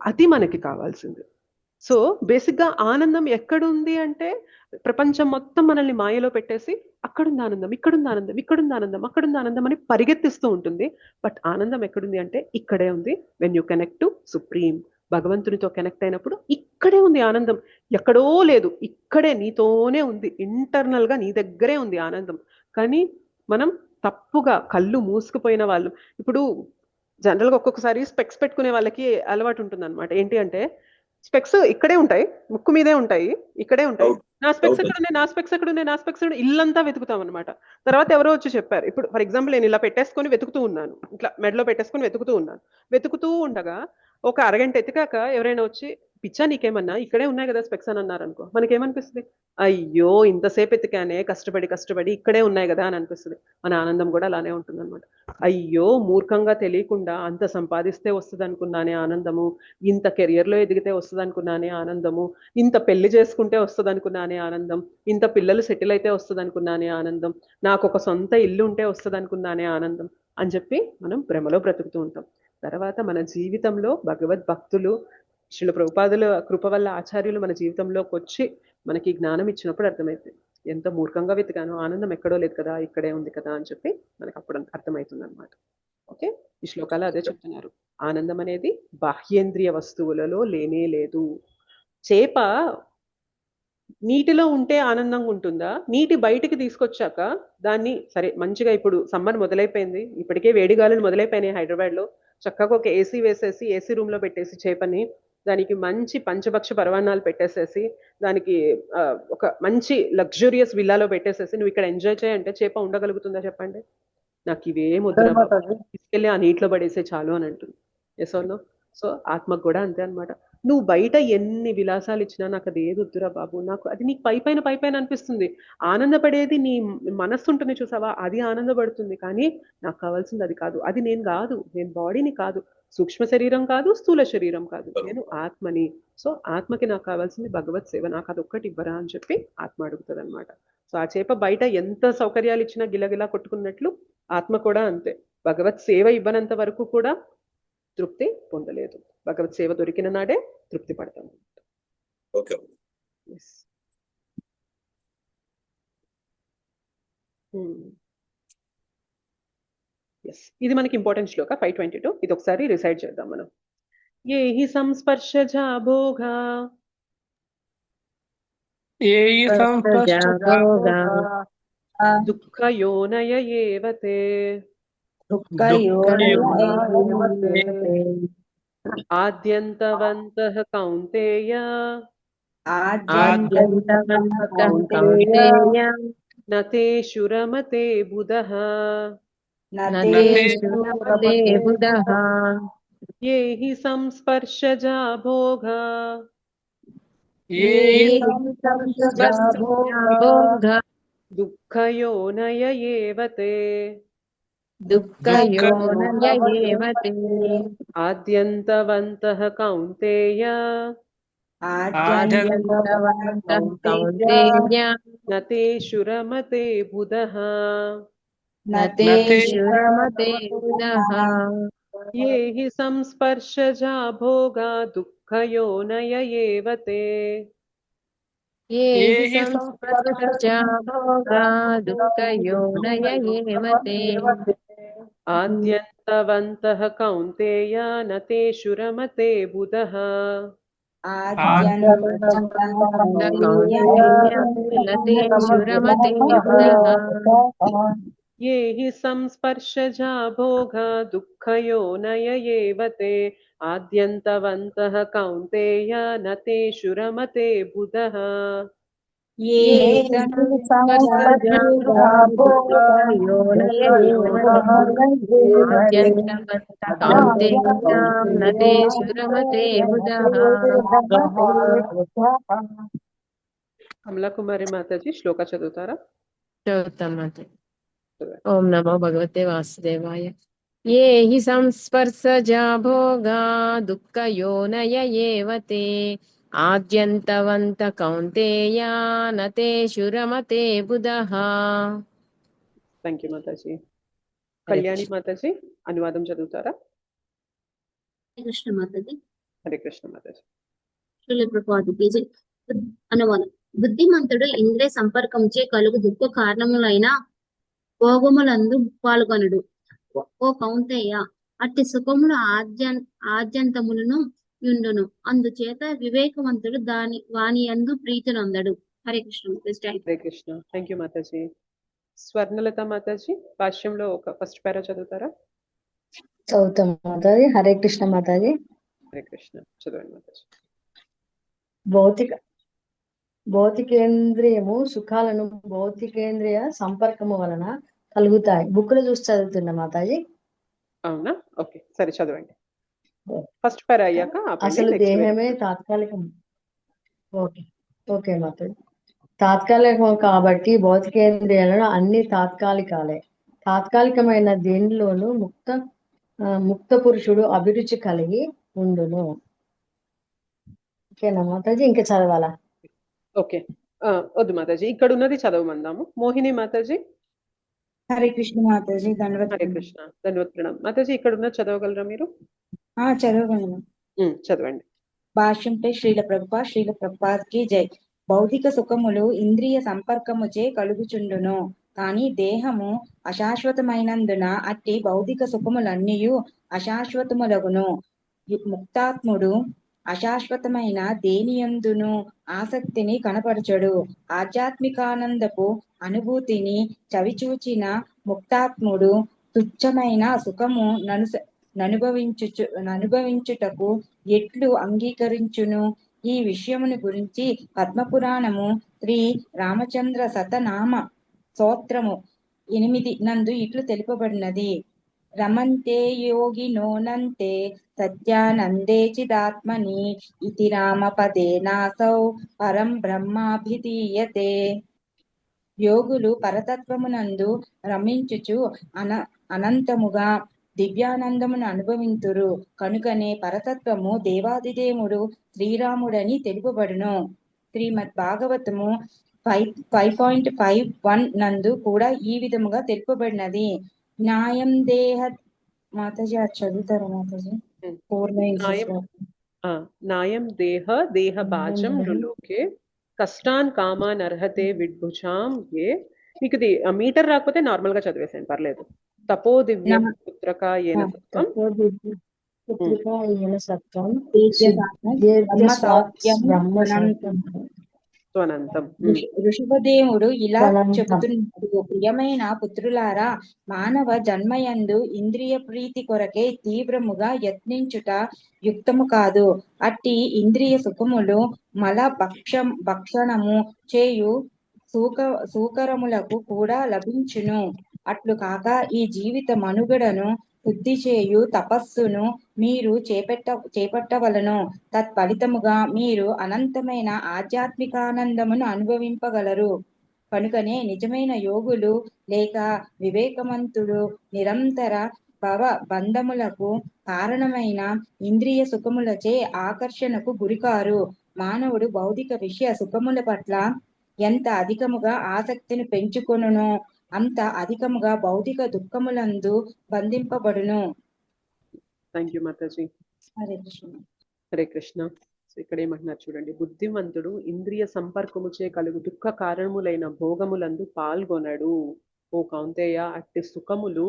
అది మనకి కావాల్సింది. సో బేసిక్గా ఆనందం ఎక్కడుంది అంటే, ప్రపంచం మొత్తం మనల్ని మాయలో పెట్టేసి అక్కడుంది ఆనందం, ఇక్కడుంది ఆనందం, ఇక్కడుంది ఆనందం, అక్కడుంది ఆనందం అని పరిగెత్తిస్తూ ఉంటుంది. బట్ ఆనందం ఎక్కడుంది అంటే ఇక్కడే ఉంది. When you connect to supreme, భగవంతునితో కనెక్ట్ అయినప్పుడు ఇక్కడే ఉంది ఆనందం, ఎక్కడో లేదు, ఇక్కడే నీతోనే ఉంది, ఇంటర్నల్ గా నీ దగ్గరే ఉంది ఆనందం. కానీ మనం తప్పుగా కళ్ళు మూసుకుపోయిన వాళ్ళు, ఇప్పుడు జనరల్గా ఒక్కొక్కసారి స్పెక్స్ పెట్టుకునే వాళ్ళకి అలవాటు ఉంటుంది అనమాట. ఏంటి అంటే, స్పెక్స్ ఇక్కడే ఉంటాయి, ముక్కు మీదే ఉంటాయి, ఇక్కడే ఉంటాయి, నా స్పెక్స్ ఎక్కడ ఉన్నాయి, నా స్పెక్స్ ఎక్కడ ఉన్నాయి, నా స్పెక్స్ ఎక్కడ, ఇల్లంతా వెతుకుతాం అనమాట. తర్వాత ఎవరో వచ్చి చెప్పారు, ఇప్పుడు ఫర్ ఎగ్జాంపుల్ నేను ఇలా పెట్టేసుకొని వెతుకుతూ ఉన్నాను, ఇట్లా మెడలో పెట్టేసుకొని వెతుకుతూ ఉండగా ఒక అరగంట ఎతికాక ఎవరైనా వచ్చి, పిచ్చా నీకేమన్నా, ఇక్కడే ఉన్నాయి కదా స్పెక్స్ అని అన్నారు అనుకో, మనకేమనిపిస్తుంది? అయ్యో ఇంతసేపు ఎతికానే, కష్టపడి ఇక్కడే ఉన్నాయి కదా అని అనిపిస్తుంది. మన ఆనందం కూడా అలానే ఉంటుంది అనమాట. అయ్యో మూర్ఖంగా తెలియకుండా అంత సంపాదిస్తే వస్తుంది అనుకున్నానే ఆనందము, ఇంత కెరియర్లో ఎదిగితే వస్తుంది అనుకున్నానే ఆనందము, ఇంత పెళ్లి చేసుకుంటే వస్తుంది అనుకున్నానే ఆనందం, ఇంత పిల్లలు సెటిల్ అయితే వస్తుంది అనుకున్నానే ఆనందం, నాకు ఒక సొంత ఇల్లు ఉంటే వస్తుంది అనుకున్నానే ఆనందం అని చెప్పి మనం భ్రమలో బ్రతుకుతూ ఉంటాం. తర్వాత మన జీవితంలో భగవద్భక్తులు, శ్రీల ప్రభుపాదుల కృప వల్ల ఆచార్యులు మన జీవితంలోకి వచ్చి మనకి జ్ఞానం ఇచ్చినప్పుడు అర్థమైంది, ఎంత మూర్ఖంగా వెతికాను, ఆనందం ఎక్కడో లేదు కదా, ఇక్కడే ఉంది కదా అని చెప్పి మనకు అప్పుడు అర్థమవుతుంది అనమాట. ఓకే, ఈ శ్లోకాలు అదే చెప్తున్నారు. ఆనందం అనేది బాహ్యేంద్రియ వస్తువులలో లేనే లేదు. చేప నీటిలో ఉంటే ఆనందంగా ఉంటుందా, నీటి బయటికి తీసుకొచ్చాక దాన్ని, సరే మంచిగా ఇప్పుడు సమ్మర్ మొదలైపోయింది, ఇప్పటికే వేడిగాలులు మొదలైపోయినాయి హైదరాబాద్లో, చక్కగా ఒక ఏసీ వేసేసి ఏసీ రూమ్ లో పెట్టేసి చేపని, దానికి మంచి పంచభక్ష పరవాణాలు పెట్టేసేసి, దానికి ఒక మంచి లగ్జూరియస్ విల్లాలో పెట్టేసేసి నువ్వు ఇక్కడ ఎంజాయ్ చేయంటే చేప ఉండగలుగుతుందా చెప్పండి? నాకు ఇవేం వద్దు, తీసుకెళ్ళి ఆ నీటిలో పడేసే చాలు అని అంటుంది. Yes or no? సో ఆత్మకు కూడా అంతే అనమాట. నువ్వు బయట ఎన్ని విలాసాలు ఇచ్చినా నాకు అది ఏది వద్దురా బాబు, నాకు అది నీకు పైపైన అనిపిస్తుంది. ఆనందపడేది నీ మనస్సు ఉంటుంది చూసావా, అది ఆనందపడుతుంది. కానీ నాకు కావాల్సింది అది కాదు, అది నేను కాదు, నేను బాడీని కాదు, సూక్ష్మ శరీరం కాదు, స్థూల శరీరం కాదు, నేను ఆత్మని. సో ఆత్మకి నాకు కావాల్సింది భగవత్ సేవ, నాకు అది ఒక్కటి ఇవ్వరా అని చెప్పి ఆత్మ అడుగుతుంది అనమాట. సో ఆ చేప బయట ఎంత సౌకర్యాలు ఇచ్చినా గిలగిలా కొట్టుకున్నట్లు ఆత్మ కూడా అంతే. భగవత్ సేవ ఇవ్వనంత వరకు కూడా తృప్తి పొందలేదు. భగవత్ సేవ దొరికిన నాడే తృప్తి పడతాం. ఓకే. ఇది మనకి ఇంపార్టెంట్ శ్లోక 522. ఇది ఒకసారి రిసైడ్ చేద్దాం మనం. ఏ హి సంస్పర్శజా భోగా దుఃఖయోనయ ఏవతే ఆద్యంతవంతః కౌంతేయ నతేషు రమతే బుధః ఏ హి సంస్పర్శజా భోగా దుఃఖయోనయ ఏవతే ఆద్యంతవంతః కౌంతేయ నతేషు రమతే బుధః ఏ హి సంస్పర్శజా భోగా దుఃఖయోనయ ఏవతే ఆద్యంతవంతః కౌంతేయ నతేషు రమతే బుధః ఏ హి సంస్పర్శజా భోగా దుఃఖయోనయ ఏవతే ఆద్యంతవంతః కౌంతేయ నతేషు రమతే బుధః కమలాకుమారి మాతాజీ శ్లోక చదువుతారా? చదువుతాం మాతాజీ. ఓం నమో భగవతే వాసుదేవాయ. ఏ హి సంస్పర్శజా భోగా దుఃఖయోనయ ఏవతే ఆద్యంతవంత కౌంతేయ నతేషు రమతే బుధః. థ్యాంక్ యూ మాతాజీ. కళ్యాణి మాతాజీ అనువాదం చదువుతారా? కృష్ణ మాతాజీ. హరే కృష్ణ మాతాజీ. అనువాదం. బుద్ధిమంతుడు ఇంద్రియ సంపర్కంచే కలుగు దుఃఖ కారణములైన భోగములందు పాల్గొనడు. ఓ కౌంతేయ, అట్టి సుఖములు ఆద్యంతములను యుండును. అందుచేత వివేకవంతుడు వాని యందు ప్రీతినొందడు. హరే కృష్ణ. హరే కృష్ణ. థ్యాంక్ యూ మాతాజీ. స్వర్ణలత మాతాజీ భాష్యంలో ఒక ఫస్ట్ పారా చదువుతారా? చదువుతాం మాతాజీ. హరే కృష్ణ మాతాజీ. హరే కృష్ణ. చదవండి మాతాజీ. భౌతికేంద్రియము సుఖాలను భౌతికేంద్రియ సంపర్కము వలన కలుగుతాయి. బుక్ లో చూసి చదువుతున్నా మాతాజీ. అవునా? ఓకే, సరే చదవండి. ఫస్ట్ పారా అయ్యాక అసలు దేహమే తాత్కాలికం. ఓకే ఓకే మాతాజీ. తాత్కాలికం కాబట్టి భౌతికేంద్రియాలను అన్ని తాత్కాలికాలే. తాత్కాలికమైన దేనిలోనూ ముక్త పురుషుడు అభిరుచి కలిగి ఉండును. ఓకేనా మాతాజీ? ఇంకా చదవాలా? ఓకే, వద్దు మాతాజీ, ఇక్కడ ఉన్నది చదవమందాము. మోహిని మాతాజీ. హరే కృష్ణ మాతాజీ. హరే కృష్ణ. ధన్యవాద ప్రణామ్ మాతాజీ. ఇక్కడ ఉన్నది చదవగలరా మీరు? చదవగలను. చదవండి. భాష్యంపై శ్రీల ప్రభుపాద్కి జై. భౌతిక సుఖములు ఇంద్రియ సంపర్కముచే కలుగుచుండును, కాని దేహము అశాశ్వతమైనందున అట్టి భౌతిక సుఖములన్నీయు అశాశ్వతములగును. ముక్తాత్ముడు అశాశ్వతమైన దేనియందును ఆసక్తిని కనపరచడు. ఆధ్యాత్మికానందపు అనుభూతిని చవిచూచిన ముక్తాత్ముడు తుచ్చమైన సుఖము ననుభవించుటకు ఎట్లు అంగీకరించును? ఈ విషయమును గురించి పద్మపురాణము శ్రీ రామచంద్ర శతనామ స్తోత్రము 8 నందు ఇట్లు తెలుపబడినది. రమంతే యోగినోనంతే సత్యానందే చిదాత్మని ఇతి రామపదేనాసౌ పరం బ్రహ్మాభిధీయతే. యోగులు పరతత్వమునందు రమించుచు అనంతముగా దివ్యానందమును అనుభవింతురు కనుకనే పరతత్వము దేవాదిదేవుడు శ్రీరాముడని తెలుపబడును. శ్రీమద్ భాగవతము 5.51 నందు కూడా ఈ విధముగా తెలుపబడినది. న్యాయం దేహ మాతాజీ చదువుతారు మాతాజీ 4 lines. నాయం దేహ బాజం రులోకే కష్టాన్ కామాన్ అర్హతే విడ్భుజాం ఏ. మీకు ఇది మీటర్ రాకపోతే నార్మల్ గా చదివేసాను, పర్లేదు. తపో దివ్య పుత్రక ఏన సత్వం అనంతం. ఋషభదేవుడు ఇలా చెబుతున్నాడు, ప్రియమైన పుత్రులారా, మానవ జన్మయందు ఇంద్రియ ప్రీతి కొరకే తీవ్రముగా యత్నించుట యుక్తము కాదు. అట్టి ఇంద్రియ సుఖములు మల భక్షణము చేయు సూకరములకు కూడా లభించును. అట్లు కాక ఈ జీవిత మనుగడను శుద్ధి చేయు తపస్సును మీరు చేపట్టవలను. తత్ఫలితముగా మీరు అనంతమైన ఆధ్యాత్మికానందమును అనుభవింపగలరు. కనుకనే నిజమైన యోగులు లేక వివేకవంతుడు నిరంతర భవ బంధములకు కారణమైన ఇంద్రియ సుఖములచే ఆకర్షణకు గురికారు. మానవుడు భౌతిక విషయ సుఖముల పట్ల ఎంత అధికముగా ఆసక్తిని పెంచుకొనునో అంత అధికముగా భౌతిక దుఃఖములందు బంధింపబడును. థ్యాంక్ యూ మాతాజీ. హరే కృష్ణ. హరే కృష్ణ. ఇక్కడ ఏమంటున్నారు చూడండి, బుద్ధిమంతుడు ఇంద్రియ సంపర్కముచే కలుగు దుఃఖ కారణములైన భోగములందు పాల్గొనడు. ఓ కౌంతేయ, అట్టి సుఖములు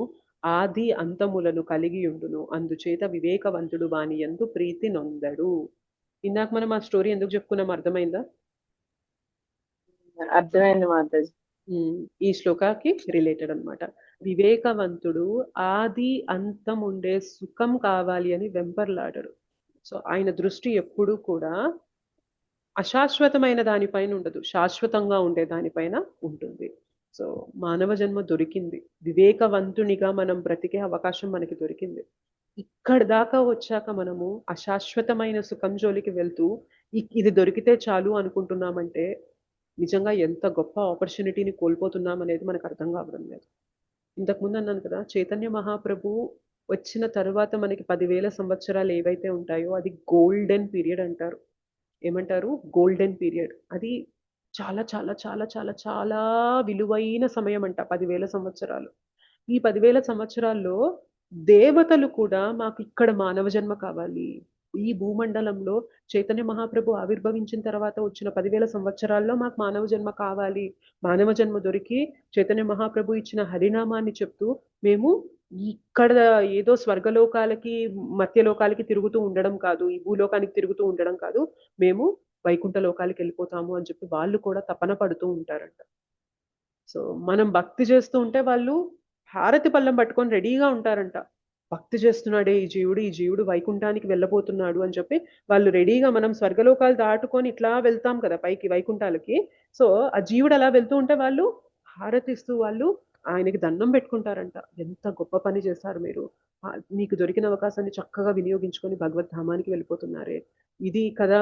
ఆది అంతములను కలిగి ఉండును. అందుచేత వివేకవంతుడు వాని యందు ప్రీతి నొందడు. ఇందాక మనం ఆ స్టోరీ ఎందుకు చెప్పుకున్నాం, అర్థమైందా? అర్థమైంది మాతాజీ. ఈ శ్లోకాకి రిలేటెడ్ అన్నమాట. వివేకవంతుడు ఆది అంతం ఉండే సుఖం కావాలి అని వెంపర్లాడడు. సో ఆయన దృష్టి ఎప్పుడూ కూడా అశాశ్వతమైన దానిపైన ఉండదు, శాశ్వతంగా ఉండే దానిపైన ఉంటుంది. సో మానవ జన్మ దొరికింది, వివేకవంతునిగా మనం బ్రతికే అవకాశం మనకి దొరికింది. ఇక్కడ దాకా వచ్చాక మనము అశాశ్వతమైన సుఖం జోలికి వెళ్తూ ఇది దొరికితే చాలు అనుకుంటున్నామంటే నిజంగా ఎంత గొప్ప ఆపర్చునిటీని కోల్పోతున్నాం అనేది మనకు అర్థం కావడం లేదు. ఇంతకుముందు అన్నాను కదా, చైతన్య మహాప్రభు వచ్చిన తర్వాత మనకి 10,000 సంవత్సరాలు ఏవైతే ఉంటాయో అది గోల్డెన్ పీరియడ్ అంటారు. ఏమంటారు? Golden period. అది చాలా చాలా చాలా చాలా చాలా విలువైన సమయం అంట 10,000 సంవత్సరాలు. ఈ 10,000 సంవత్సరాల్లో దేవతలు కూడా మాకు ఇక్కడ మానవ జన్మ కావాలి, ఈ భూమండలంలో చైతన్య మహాప్రభు ఆవిర్భవించిన తర్వాత వచ్చిన 10,000 సంవత్సరాల్లో మాకు మానవ జన్మ కావాలి, మానవ జన్మ దొరికి చైతన్య మహాప్రభు ఇచ్చిన హరినామాన్ని చెప్తూ మేము ఇక్కడ ఏదో స్వర్గలోకాలకి మధ్యలోకాలకి తిరుగుతూ ఉండడం కాదు, ఈ భూలోకానికి తిరుగుతూ ఉండడం కాదు, మేము వైకుంఠ లోకాలకి వెళ్ళిపోతాము అని చెప్పి వాళ్ళు కూడా తపన పడుతూ ఉంటారంట. సో మనం భక్తి చేస్తూ ఉంటే వాళ్ళు హారతి పళ్ళం పట్టుకొని రెడీగా ఉంటారంట. భక్తి చేస్తున్నాడే ఈ జీవుడు వైకుంఠానికి వెళ్ళబోతున్నాడు అని చెప్పి వాళ్ళు రెడీగా, మనం స్వర్గలోకాలు దాటుకొని ఇట్లా వెళ్తాం కదా పైకి వైకుంఠాలకి. సో ఆ జీవుడు అలా వెళ్తూ ఉంటే వాళ్ళు హారతిస్తూ వాళ్ళు ఆయనకి దండం పెట్టుకుంటారంట. ఎంత గొప్ప పని చేశారు మీరు, మీకు దొరికిన అవకాశాన్ని చక్కగా వినియోగించుకొని భగవద్ధామానికి వెళ్ళిపోతున్నారే, ఇది కదా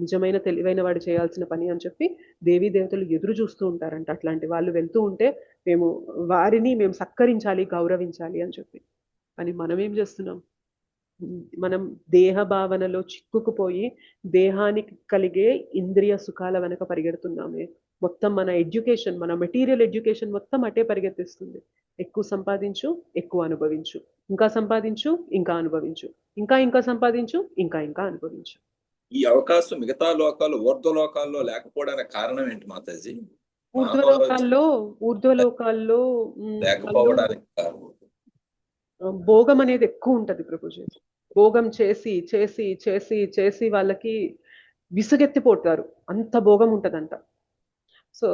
నిజమైన తెలివైన వాడు చేయాల్సిన పని అని చెప్పి దేవీ దేవతలు ఎదురు చూస్తూ ఉంటారంట. అట్లాంటి వాళ్ళు వెళ్తూ ఉంటే వారిని మేము సత్కరించాలి, గౌరవించాలి అని చెప్పి. అని మనం ఏం చేస్తున్నాం? మనం దేహ భావనలో చిక్కుకుపోయి దేహానికి కలిగే ఇంద్రియ సుఖాల వెనక పరిగెడుతున్నామే. మొత్తం మన ఎడ్యుకేషన్, మన మెటీరియల్ ఎడ్యుకేషన్ మొత్తం అటే పరిగెత్తిస్తుంది. ఎక్కువ సంపాదించు, ఎక్కువ అనుభవించు, ఇంకా సంపాదించు, ఇంకా అనుభవించు, ఇంకా సంపాదించు, ఇంకా అనుభవించు. ఈ అవకాశం మిగతా లోకాలు ఊర్ధ్వలోకాల్లో లేకపోవడానికి కారణం ఏంటి మాతాజీ? ఊర్ధ్వలోకాల్లో లేకపోవడానికి కారణం భోగం అనేది ఎక్కువ ఉంటది ప్రభుజీ. భోగం చేసి చేసి చేసి చేసి వాళ్ళకి విసుగెత్తిపోతారు, అంత భోగం ఉంటదంట. సో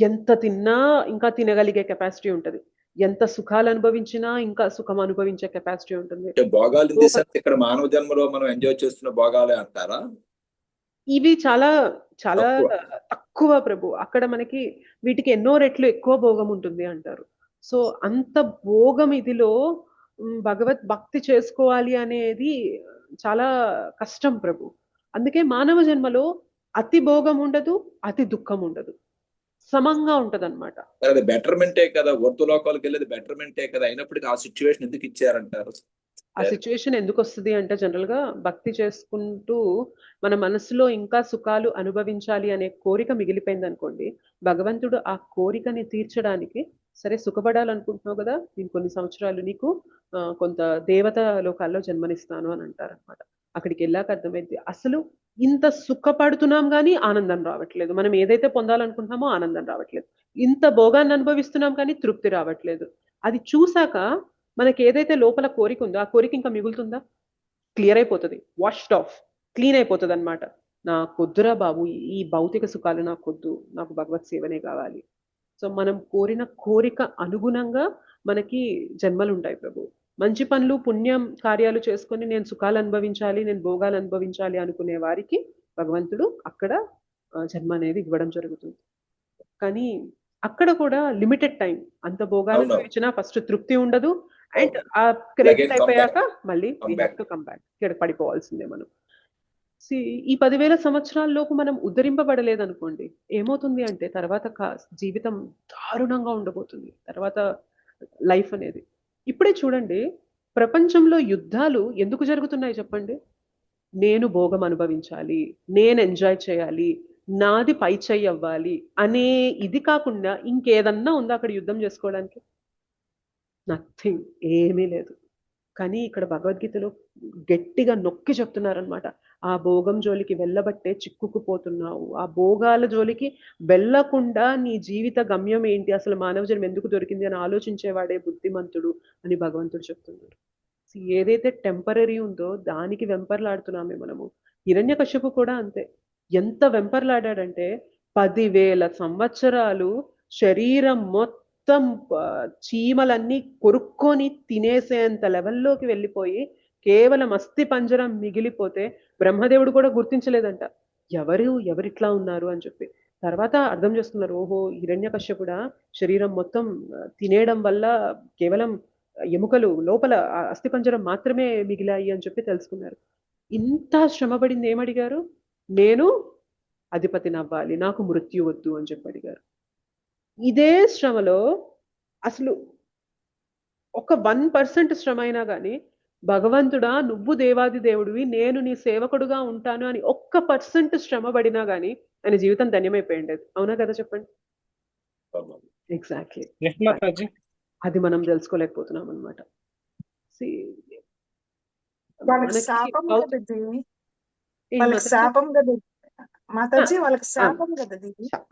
ఎంత తిన్నా ఇంకా తినగలిగే కెపాసిటీ ఉంటది, ఎంత సుఖాలు అనుభవించినా ఇంకా సుఖం అనుభవించే కెపాసిటీ ఉంటుంది. భోగాలు ఇక్కడ మానవ జన్మలో మనం ఎంజాయ్ చేస్తున్న భోగాలే అంటారా? ఇవి చాలా చాలా తక్కువ ప్రభు. అక్కడ మనకి వీటికి ఎన్నో రెట్లు ఎక్కువ భోగం ఉంటుంది అంటారు. సో అంత భోగం ఇదిలో భగవత్ భక్తి చేసుకోవాలి అనేది చాలా కష్టం ప్రభు. అందుకే మానవ జన్మలో అతి భోగం ఉండదు, అతి దుఃఖం ఉండదు, సమంగా ఉంటది అనమాట. అది బెటర్మెంటే కదా, వర్తులోకాలకు వెళ్ళేది బెటర్మెంటే కదా, అయినప్పటికీ ఆ సిచ్యువేషన్ ఎందుకు ఇచ్చారంటారు? ఆ సిచ్యువేషన్ ఎందుకు వస్తుంది అంటే జనరల్ గా భక్తి చేసుకుంటూ మన మనసులో ఇంకా సుఖాలు అనుభవించాలి అనే కోరిక మిగిలిపోయింది అనుకోండి, భగవంతుడు ఆ కోరికని తీర్చడానికి సరే సుఖపడాలనుకుంటున్నావు కదా, నేను కొన్ని సంవత్సరాలు నీకు కొంత దేవత లోకాల్లో జన్మనిస్తాను అని అంటారు అనమాట. అక్కడికి వెళ్ళాక అర్థమైంది అసలు ఇంత సుఖపడుతున్నాం కానీ ఆనందం రావట్లేదు, మనం ఏదైతే పొందాలనుకుంటున్నామో ఆనందం రావట్లేదు, ఇంత భోగాన్ని అనుభవిస్తున్నాం కానీ తృప్తి రావట్లేదు. అది చూసాక మనకి ఏదైతే లోపల కోరిక ఉందో ఆ కోరిక ఇంకా మిగులుతుందా? క్లియర్ అయిపోతుంది, వాష్డ్ ఆఫ్, క్లీన్ అయిపోతుంది అనమాట. నాకొద్దురా బాబు ఈ భౌతిక సుఖాలు నాకొద్దు, నాకు భగవత్ సేవనే కావాలి. సో మనం కోరిన కోరిక అనుగుణంగా మనకి జన్మలు ఉంటాయి ప్రభు. మంచి పనులు పుణ్యం కార్యాలు చేసుకొని నేను సుఖాలు అనుభవించాలి, నేను భోగాలు అనుభవించాలి అనుకునే వారికి భగవంతుడు అక్కడ జన్మ అనేది ఇవ్వడం జరుగుతుంది. కానీ అక్కడ కూడా లిమిటెడ్ టైం, అంత భోగాలు అనుభవించినా ఫస్ట్ తృప్తి ఉండదు, అండ్ ఆ క్రెడిట్ అయిపోయాక మళ్ళీ కమ్ బ్యాక్ ఇక్కడ పడిపోవాల్సిందే మనం. ఈ 10,000 సంవత్సరాల లోపు మనం ఉద్ధరింపబడలేదు అనుకోండి, ఏమవుతుంది అంటే తర్వాత జీవితం దారుణంగా ఉండబోతుంది, తర్వాత లైఫ్ అనేది. ఇప్పుడే చూడండి ప్రపంచంలో యుద్ధాలు ఎందుకు జరుగుతున్నాయి చెప్పండి? నేను భోగం అనుభవించాలి, నేను ఎంజాయ్ చేయాలి, నాది పై చెయ్యి అవ్వాలి అనే ఇది కాకుండా ఇంకేదన్నా ఉందా అక్కడ యుద్ధం చేసుకోవడానికి? నథింగ్, ఏమీ లేదు. కానీ ఇక్కడ భగవద్గీతలో గట్టిగా నొక్కి చెప్తున్నారనమాట, ఆ భోగం జోలికి వెళ్ళబట్టే చిక్కుకుపోతున్నావు, ఆ భోగాల జోలికి వెళ్ళకుండా నీ జీవిత గమ్యం ఏంటి, అసలు మానవ జన్మ ఎందుకు దొరికింది అని ఆలోచించేవాడే బుద్ధిమంతుడు అని భగవంతుడు చెప్తున్నారు. ఏదైతే టెంపరీ ఉందో దానికి వెంపర్లాడుతున్నామే మనము. హిరణ్యకశ్యపు కూడా అంతే, ఎంత వెంపర్లాడాడంటే 10,000 సంవత్సరాలు శరీరం మొత్తం చీమలన్నీ కొరుక్కొని తినేసేంత లెవెల్లోకి వెళ్ళిపోయి కేవలం అస్థి పంజరం మిగిలిపోతే బ్రహ్మదేవుడు కూడా గుర్తించలేదంట ఎవరిట్లా ఉన్నారు అని చెప్పి. తర్వాత అర్థం చేసుకున్నారు, ఓహో హిరణ్యకశ్యపుడా శరీరం మొత్తం తినేయడం వల్ల కేవలం ఎముకలు లోపల అస్థి పంజరం మాత్రమే మిగిలాయి అని చెప్పి తెలుసుకున్నారు. ఇంత శ్రమపడింది ఏమడిగారు? నేను అధిపతిని అవ్వాలి, నాకు మృత్యు వద్దు అని చెప్పి అడిగారు. ఇదే శ్రమలో అసలు ఒక 1% శ్రమ అయినా కానీ భగవంతుడా నువ్వు దేవాది దేవుడివి, నేను నీ సేవకుడుగా ఉంటాను అని 1% శ్రమ పడినా కానీ ఆయన జీవితం ధన్యమైపోయింది. అవునా కదా చెప్పండి? ఎగ్జాక్ట్లీ, అది మనం తెలుసుకోలేకపోతున్నాం అనమాట.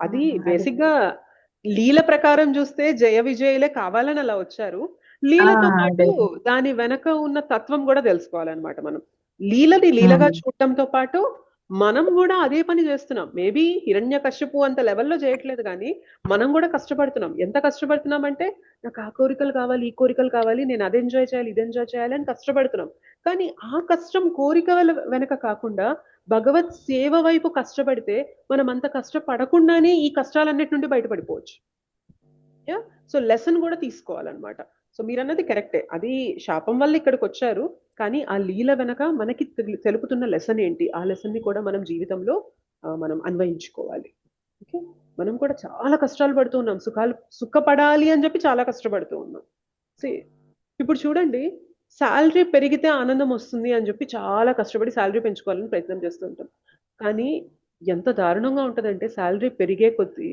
అది బేసిక్ గా లీల ప్రకారం చూస్తే జయ విజయులే కావాలని అలా వచ్చారు. లీలతో పాటు దాని వెనక ఉన్న తత్వం కూడా తెలుసుకోవాలన్నమాట. మనం లీలని లీలగా చూడటంతో పాటు మనం కూడా అదే పని చేస్తున్నాం. మేబీ హిరణ్యకశ్యపు అంత లెవెల్లో చేయట్లేదు కానీ మనం కూడా కష్టపడుతున్నాం. ఎంత కష్టపడుతున్నాం అంటే నాకు ఆ కోరికలు కావాలి, ఈ కోరికలు కావాలి, నేను అది ఎంజాయ్ చేయాలి, ఇది ఎంజాయ్ చేయాలి అని కష్టపడుతున్నాం. కానీ ఆ కష్టం కోరికల వెనక కాకుండా భగవత్ సేవ వైపు కష్టపడితే మనం అంత కష్టపడకుండానే ఈ కష్టాలన్నిటి నుండి బయటపడిపోవచ్చు. సో లెసన్ కూడా తీసుకోవాలన్నమాట. సో మీరు అన్నది కరెక్టే, అది శాపం వల్ల ఇక్కడికి వచ్చారు, కానీ ఆ లీల వెనక మనకి తెలుపుతున్న లెసన్ ఏంటి, ఆ లెసన్ ని కూడా మనం జీవితంలో మనం అన్వయించుకోవాలి. ఓకే, మనం కూడా చాలా కష్టాలు పడుతూ ఉన్నాం, సుఖపడాలి అని చెప్పి చాలా కష్టపడుతూ ఉన్నాం. ఇప్పుడు చూడండి, శాలరీ పెరిగితే ఆనందం వస్తుంది అని చెప్పి చాలా కష్టపడి శాలరీ పెంచుకోవాలని ప్రయత్నం చేస్తూ ఉంటాం. కానీ ఎంత దారుణంగా ఉంటుందంటే శాలరీ పెరిగే కొద్దీ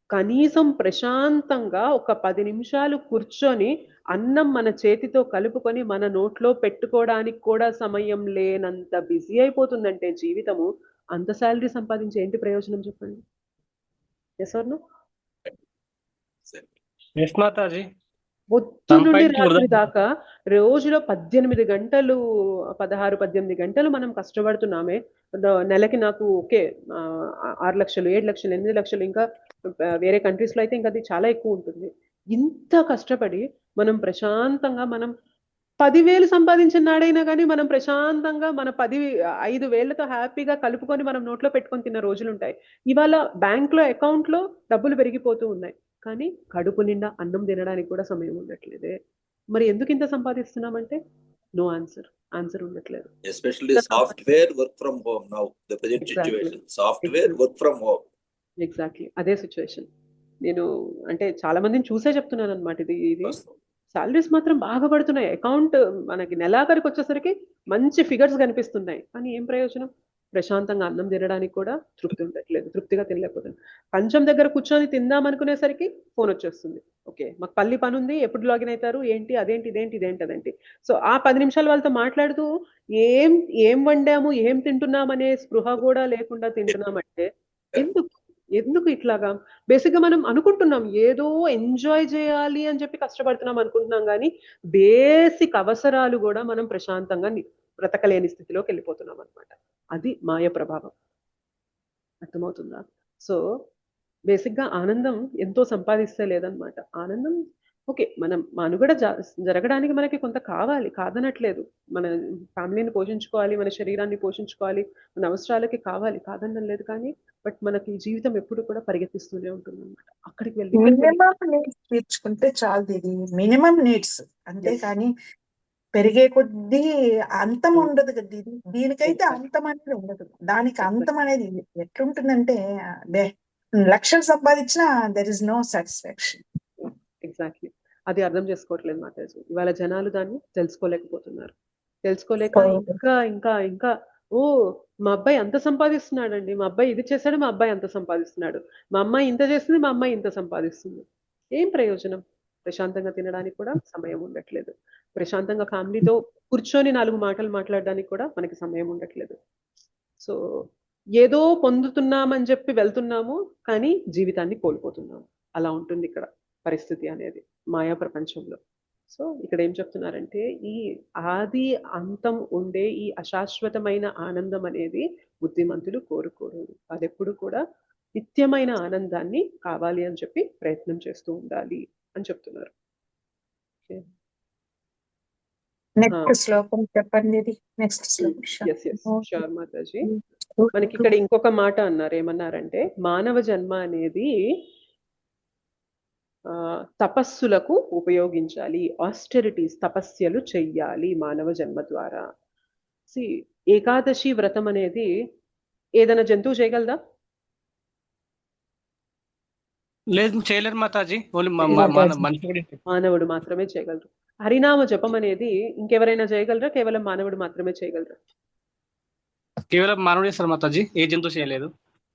కనీసం ప్రశాంతంగా ఒక 10 నిమిషాలు కూర్చొని అన్నం మన చేతితో కలుపుకొని మన నోట్లో పెట్టుకోవడానికి కూడా సమయం లేనంత బిజీ అయిపోతుందంటే జీవితము, అంత శాలరీ సంపాదించి ఏంటి ప్రయోజనం చెప్పండి? Yes or no? పొద్దు నుండి రాత్రి దాకా రోజులో 18 గంటలు 16-18 గంటలు మనం కష్టపడుతున్నామే. నెలకి నాకు ఓకే 6 లక్షలు 7 లక్షలు 8 లక్షలు, ఇంకా వేరే కంట్రీస్ లో అయితే ఇంకా అది చాలా ఎక్కువ ఉంటుంది. ఇంత కష్టపడి మనం ప్రశాంతంగా మనం 10,000 సంపాదించిన నాడైనా కానీ మనం ప్రశాంతంగా మన 5,000తో హ్యాపీగా కలుపుకొని మనం నోట్లో పెట్టుకొని తిన్న రోజులు ఉంటాయి. ఇవాళ బ్యాంక్ లో అకౌంట్ లో డబ్బులు పెరిగిపోతూ ఉన్నాయి కానీ కడుపు నిండా అన్నం తినడానికి కూడా సమయం ఉండట్లేదే. మరి ఎందుకు ఇంత సంపాదిస్తున్నామంటే నో ఆన్సర్. ఆన్సర్ ఉండట్లేదు. Especially software work from home now the present situation. Software work from home. Exactly అదే సిచ్యువేషన్. నేను అంటే చాలా మందిని చూసే చెప్తున్నాను అనమాట. ఇది సాలరీస్ మాత్రం బాగా పడుతున్నాయి. అకౌంట్ మనకి నెలాఖరికి వచ్చేసరికి మంచి ఫిగర్స్ కనిపిస్తున్నాయి. కానీ ఏం ప్రయోజనం? ప్రశాంతంగా అన్నం తినడానికి కూడా తృప్తి ఉండట్లేదు. తృప్తిగా తినలేకపోతున్నాం. కంచం దగ్గర కూర్చొని తిందాం అనుకునేసరికి ఫోన్ వచ్చేస్తుంది. ఓకే, మాకు పని ఉంది, ఎప్పుడు లాగిన్ అవుతారు, ఏంటి, అదేంటి, అదేంటి. సో ఆ 10 నిమిషాలు వాళ్ళతో మాట్లాడుతూ ఏం వండాము, ఏం తింటున్నాం అనే స్పృహ కూడా లేకుండా తింటున్నామంటే ఎందుకు ఇట్లాగా? బేసిక్ గా మనం అనుకుంటున్నాం ఏదో ఎంజాయ్ చేయాలి అని చెప్పి కష్టపడుతున్నాం అనుకుంటున్నాం, కానీ బేసిక్ అవసరాలు కూడా మనం ప్రశాంతంగా బ్రతకలేని స్థితిలోకి వెళ్ళిపోతున్నాం అనమాట. అది మాయ ప్రభావం. అర్థమవుతుందా? సో బేసిక్ గా ఆనందం ఎంతో సంపాదిస్తే లేదనమాట. ఆనందం ఓకే, మనం మనుగడ జరగడానికి మనకి కొంత కావాలి, కాదనట్లేదు. మన ఫ్యామిలీని పోషించుకోవాలి, మన శరీరాన్ని పోషించుకోవాలి, మన అవసరాలకి కావాలి, కాదనడం లేదు. కానీ బట్ మనకి జీవితం ఎప్పుడు కూడా పరిగెత్తిస్తూనే ఉంటుంది అనమాట. అక్కడికి వెళ్ళి మినిమం నీడ్స్ తీర్చుకుంటే చాలు. ఇది మినిమం నీడ్స్, అంతేకాని పెరిగే కొద్దీ అంతం ఉండదు కదా. దీనికైతే అంతం అనేది ఉండదు. దానికి అంతం అనేది ఎట్లుంటుందంటే లక్షలు సంపాదించినా there is no satisfaction. Exactly అది అర్థం చేసుకోవట్లేదు మాతాజీ. ఇవాళ జనాలు దాన్ని తెలుసుకోలేకపోతున్నారు. తెలుసుకోలేక ఇంకా ఇంకా ఇంకా ఓ మా అబ్బాయి అంత సంపాదిస్తున్నాడండి, మా అబ్బాయి ఇది చేశాడు, మా అబ్బాయి అంత సంపాదిస్తున్నాడు, మా అమ్మాయి ఇంత చేస్తుంది, మా అమ్మాయి ఇంత సంపాదిస్తుంది. ఏం ప్రయోజనం? ప్రశాంతంగా తినడానికి కూడా సమయం ఉండట్లేదు. ప్రశాంతంగా ఫ్యామిలీతో కూర్చొని 4 మాటలు మాట్లాడడానికి కూడా మనకి సమయం ఉండట్లేదు. సో ఏదో పొందుతున్నామని చెప్పి వెళ్తున్నాము, కానీ జీవితాన్ని కోల్పోతున్నాము. అలా ఉంటుంది ఇక్కడ పరిస్థితి అనేది మాయా ప్రపంచంలో. సో ఇక్కడ ఏం చెప్తున్నారంటే ఈ ఆది అంతం ఉండే ఈ అశాశ్వతమైన ఆనందం అనేది బుద్ధిమంతులు కోరుకోరు. అది ఎప్పుడు కూడా నిత్యమైన ఆనందాన్ని కావాలి అని చెప్పి ప్రయత్నం చేస్తూ ఉండాలి అని చెప్తున్నారు. నెక్స్ట్ శ్లోకం చెప్పండి. నెక్స్ట్ శ్లోకం. ష్యూర్ మాతాజీ. మనకి ఇక్కడ ఇంకొక మాట అన్నారు. ఏమన్నారంటే మానవ జన్మ అనేది తపస్సులకు ఉపయోగించాలి, ఆస్టెరిటీస్ తపస్యలు చెయ్యాలి మానవ జన్మ ద్వారా. ఏకాదశి వ్రతం అనేది ఏదైనా జంతువు చేయగలదా? లేదు, చేయలేరు మాతాజీ. మానవుడు మాత్రమే చేయగలరు. హరినామ జపం అనేది ఇంకెవరైనా చేయగలరా? కేవలం మానవుడు మాత్రమే చేయగలరా? కేవలం మానవుడు చేస్తారు మాతాజీ, ఏ జంతువు చేయలేదు.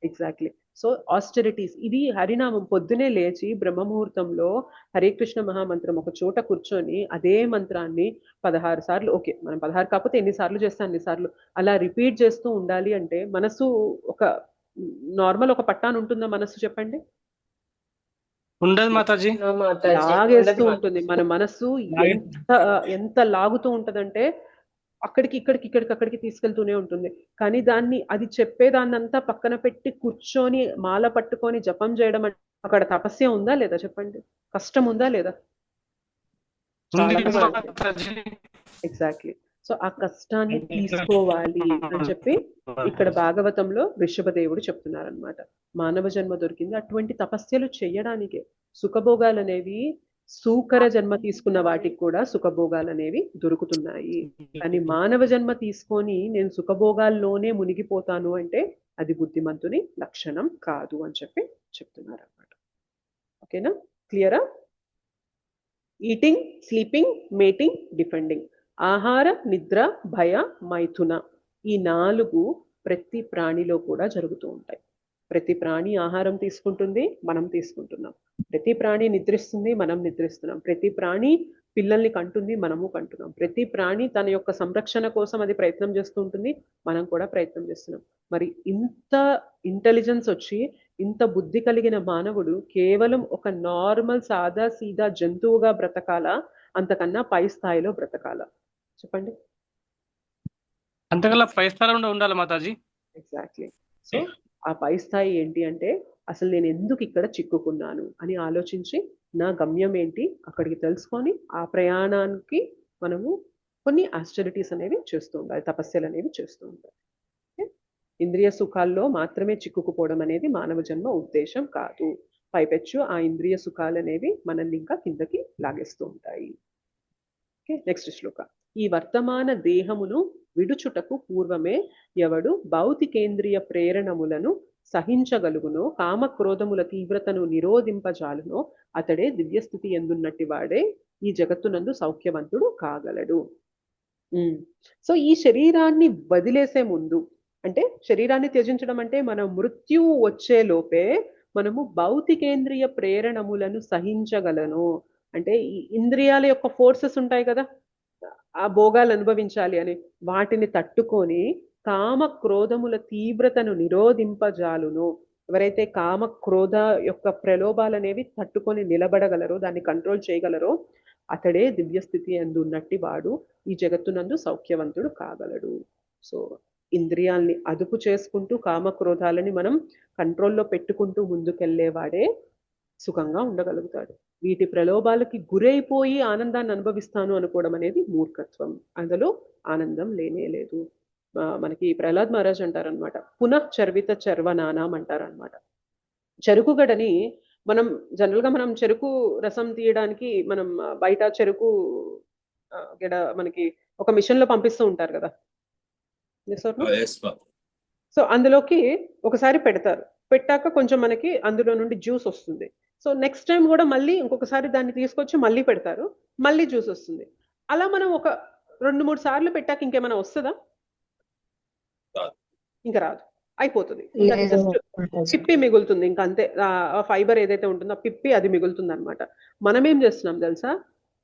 ఎగ్జాక్ట్లీ. సో ఆస్టెరిటీస్, ఇది హరినామం. పొద్దునే లేచి బ్రహ్మముహూర్తంలో హరే కృష్ణ మహామంత్రం ఒక చోట కూర్చొని అదే మంత్రాన్ని 16 సార్లు, ఓకే మనం 16 కాకపోతే ఎన్నిసార్లు చేస్తే అన్నిసార్లు అలా రిపీట్ చేస్తూ ఉండాలి. అంటే మనసు ఒక నార్మల్ ఒక పట్టాను ఉంటుందా మనస్సు? చెప్పండి. ఉండదు మాతాజీ, లాగేస్తూ ఉంటుంది. మన మనస్సు ఎంత లాగుతూ ఉంటదంటే అక్కడికి తీసుకెళ్తూనే ఉంటుంది. కానీ అది చెప్పేదాన్నంతా పక్కన పెట్టి కూర్చొని మాల పట్టుకొని జపం చేయడం అంటే అక్కడ తపస్య ఉందా లేదా? చెప్పండి. కష్టం ఉందా లేదా? ఎగ్జాక్ట్లీ. సో ఆ కష్టాన్ని తీసుకోవాలి అని చెప్పి ఇక్కడ భాగవతంలో ఋషభదేవుడు చెప్తున్నారనమాట. మానవ జన్మ దొరికింది అటువంటి తపస్యలు చెయ్యడానికే. సుఖభోగాలు అనేవి సూకర జన్మ తీసుకున్న వాటికి కూడా సుఖభోగాలు అనేవి దొరుకుతున్నాయి. కానీ మానవ జన్మ తీసుకొని నేను సుఖభోగాల్లోనే మునిగిపోతాను అంటే అది బుద్ధిమంతుని లక్షణం కాదు అని చెప్పి చెప్తున్నారు అన్నమాట. ఓకేనా? క్లియరా? Eating, sleeping, mating, defending. ఆహార, నిద్ర, భయ, మైథున, ఈ 4 ప్రతి ప్రాణిలో కూడా జరుగుతూ ఉంటాయి. ప్రతి ప్రాణి ఆహారం తీసుకుంటుంది, మనం తీసుకుంటున్నాం. ప్రతి ప్రాణి నిద్రిస్తుంది, మనం నిద్రిస్తున్నాం. ప్రతి ప్రాణి పిల్లల్ని కంటుంది, మనము కంటున్నాం. ప్రతి ప్రాణి తన యొక్క సంరక్షణ కోసం అది ప్రయత్నం చేస్తూ ఉంటుంది, మనం కూడా ప్రయత్నం చేస్తున్నాం. మరి ఇంత ఇంటెలిజెన్స్ వచ్చి ఇంత బుద్ధి కలిగిన మానవుడు కేవలం ఒక నార్మల్ సాదా సీదా జంతువుగా బ్రతకాలా, అంతకన్నా పై స్థాయిలో బ్రతకాలా? చెప్పండి. అంతకన్నా పై స్థాయిలో ఉండాలి మాతాజీ. ఎగ్జాక్ట్లీ. సో ఆ పై స్థాయి ఏంటి అంటే అసలు నేను ఎందుకు ఇక్కడ చిక్కుకున్నాను అని ఆలోచించి నా గమ్యం ఏంటి అక్కడికి తెలుసుకొని ఆ ప్రయాణానికి మనము కొన్ని ఆస్టెరిటీస్ అనేవి చేస్తూ ఉండాలి, తపస్యలు అనేవి చేస్తూ ఉండాలి. ఇంద్రియ సుఖాల్లో మాత్రమే చిక్కుకుపోవడం అనేది మానవ జన్మ ఉద్దేశం కాదు. పైపెచ్చు ఆ ఇంద్రియ సుఖాలు అనేవి మనల్ని ఇంకా కిందకి లాగేస్తూ ఉంటాయి. ఓకే, నెక్స్ట్ శ్లోక. ఈ వర్తమాన దేహమును విడుచుటకు పూర్వమే ఎవడు భౌతికేంద్రియ ప్రేరణములను సహించగలుగునో కామక్రోధముల తీవ్రతను నిరోధింపజాలునో అతడే దివ్యస్థితి ఎందున్నట్టి వాడే ఈ జగత్తునందు సౌఖ్యవంతుడు కాగలడు. సో ఈ శరీరాన్ని వదిలేసే ముందు, అంటే శరీరాన్ని త్యజించడం అంటే మన మృత్యువు వచ్చే లోపే మనము భౌతికేంద్రియ ప్రేరణములను సహించగలను. అంటే ఈ ఇంద్రియాల యొక్క ఫోర్సెస్ ఉంటాయి కదా, ఆ భోగాలు అనుభవించాలి అని, వాటిని తట్టుకొని కామ క్రోధముల తీవ్రతను నిరోధింపజాలును. ఎవరైతే కామ క్రోధ యొక్క ప్రలోభాలు అనేవి తట్టుకొని నిలబడగలరో, దాన్ని కంట్రోల్ చేయగలరో అతడే దివ్యస్థితి అందు ఉన్నట్టి వాడు ఈ జగత్తునందు సౌఖ్యవంతుడు కాగలడు. సో ఇంద్రియాల్ని అదుపు చేసుకుంటూ కామక్రోధాలని మనం కంట్రోల్లో పెట్టుకుంటూ ముందుకెళ్లేవాడే సుఖంగా ఉండగలుగుతాడు. వీటి ప్రలోభాలకి గురైపోయి ఆనందాన్ని అనుభవిస్తాను అనుకోవడం అనేది మూర్ఖత్వం. అందులో ఆనందం లేనే లేదు. మనకి ప్రహ్లాద్ మహారాజ్ అంటారనమాట, పునః చర్విత చర్వనానాం అంటారనమాట. చెరుకు గడని మనం జనరల్ గా మనం చెరుకు రసం తీయడానికి మనం బయట చెరుకు గడ మనకి ఒక మిషన్ లో పంపిస్తూ ఉంటారు కదా. సో అందులోకి ఒకసారి పెడతారు, పెట్టాక కొంచెం మనకి అందులో నుండి జ్యూస్ వస్తుంది. సో నెక్స్ట్ టైం కూడా మళ్ళీ ఇంకొకసారి దాన్ని తీసుకొచ్చి మళ్ళీ పెడతారు, మళ్ళీ జ్యూస్ వస్తుంది. అలా మనం ఒక 2-3 సార్లు పెట్టాక ఇంకేమైనా వస్తుందా? ఇంకా రాదు, అయిపోతుంది. పిప్పి మిగులుతుంది, ఇంకా అంతే. ఆ ఫైబర్ ఏదైతే ఉంటుందో ఆ పిప్పి అది మిగులుతుంది అనమాట. మనం ఏం చేస్తున్నాం తెలుసా,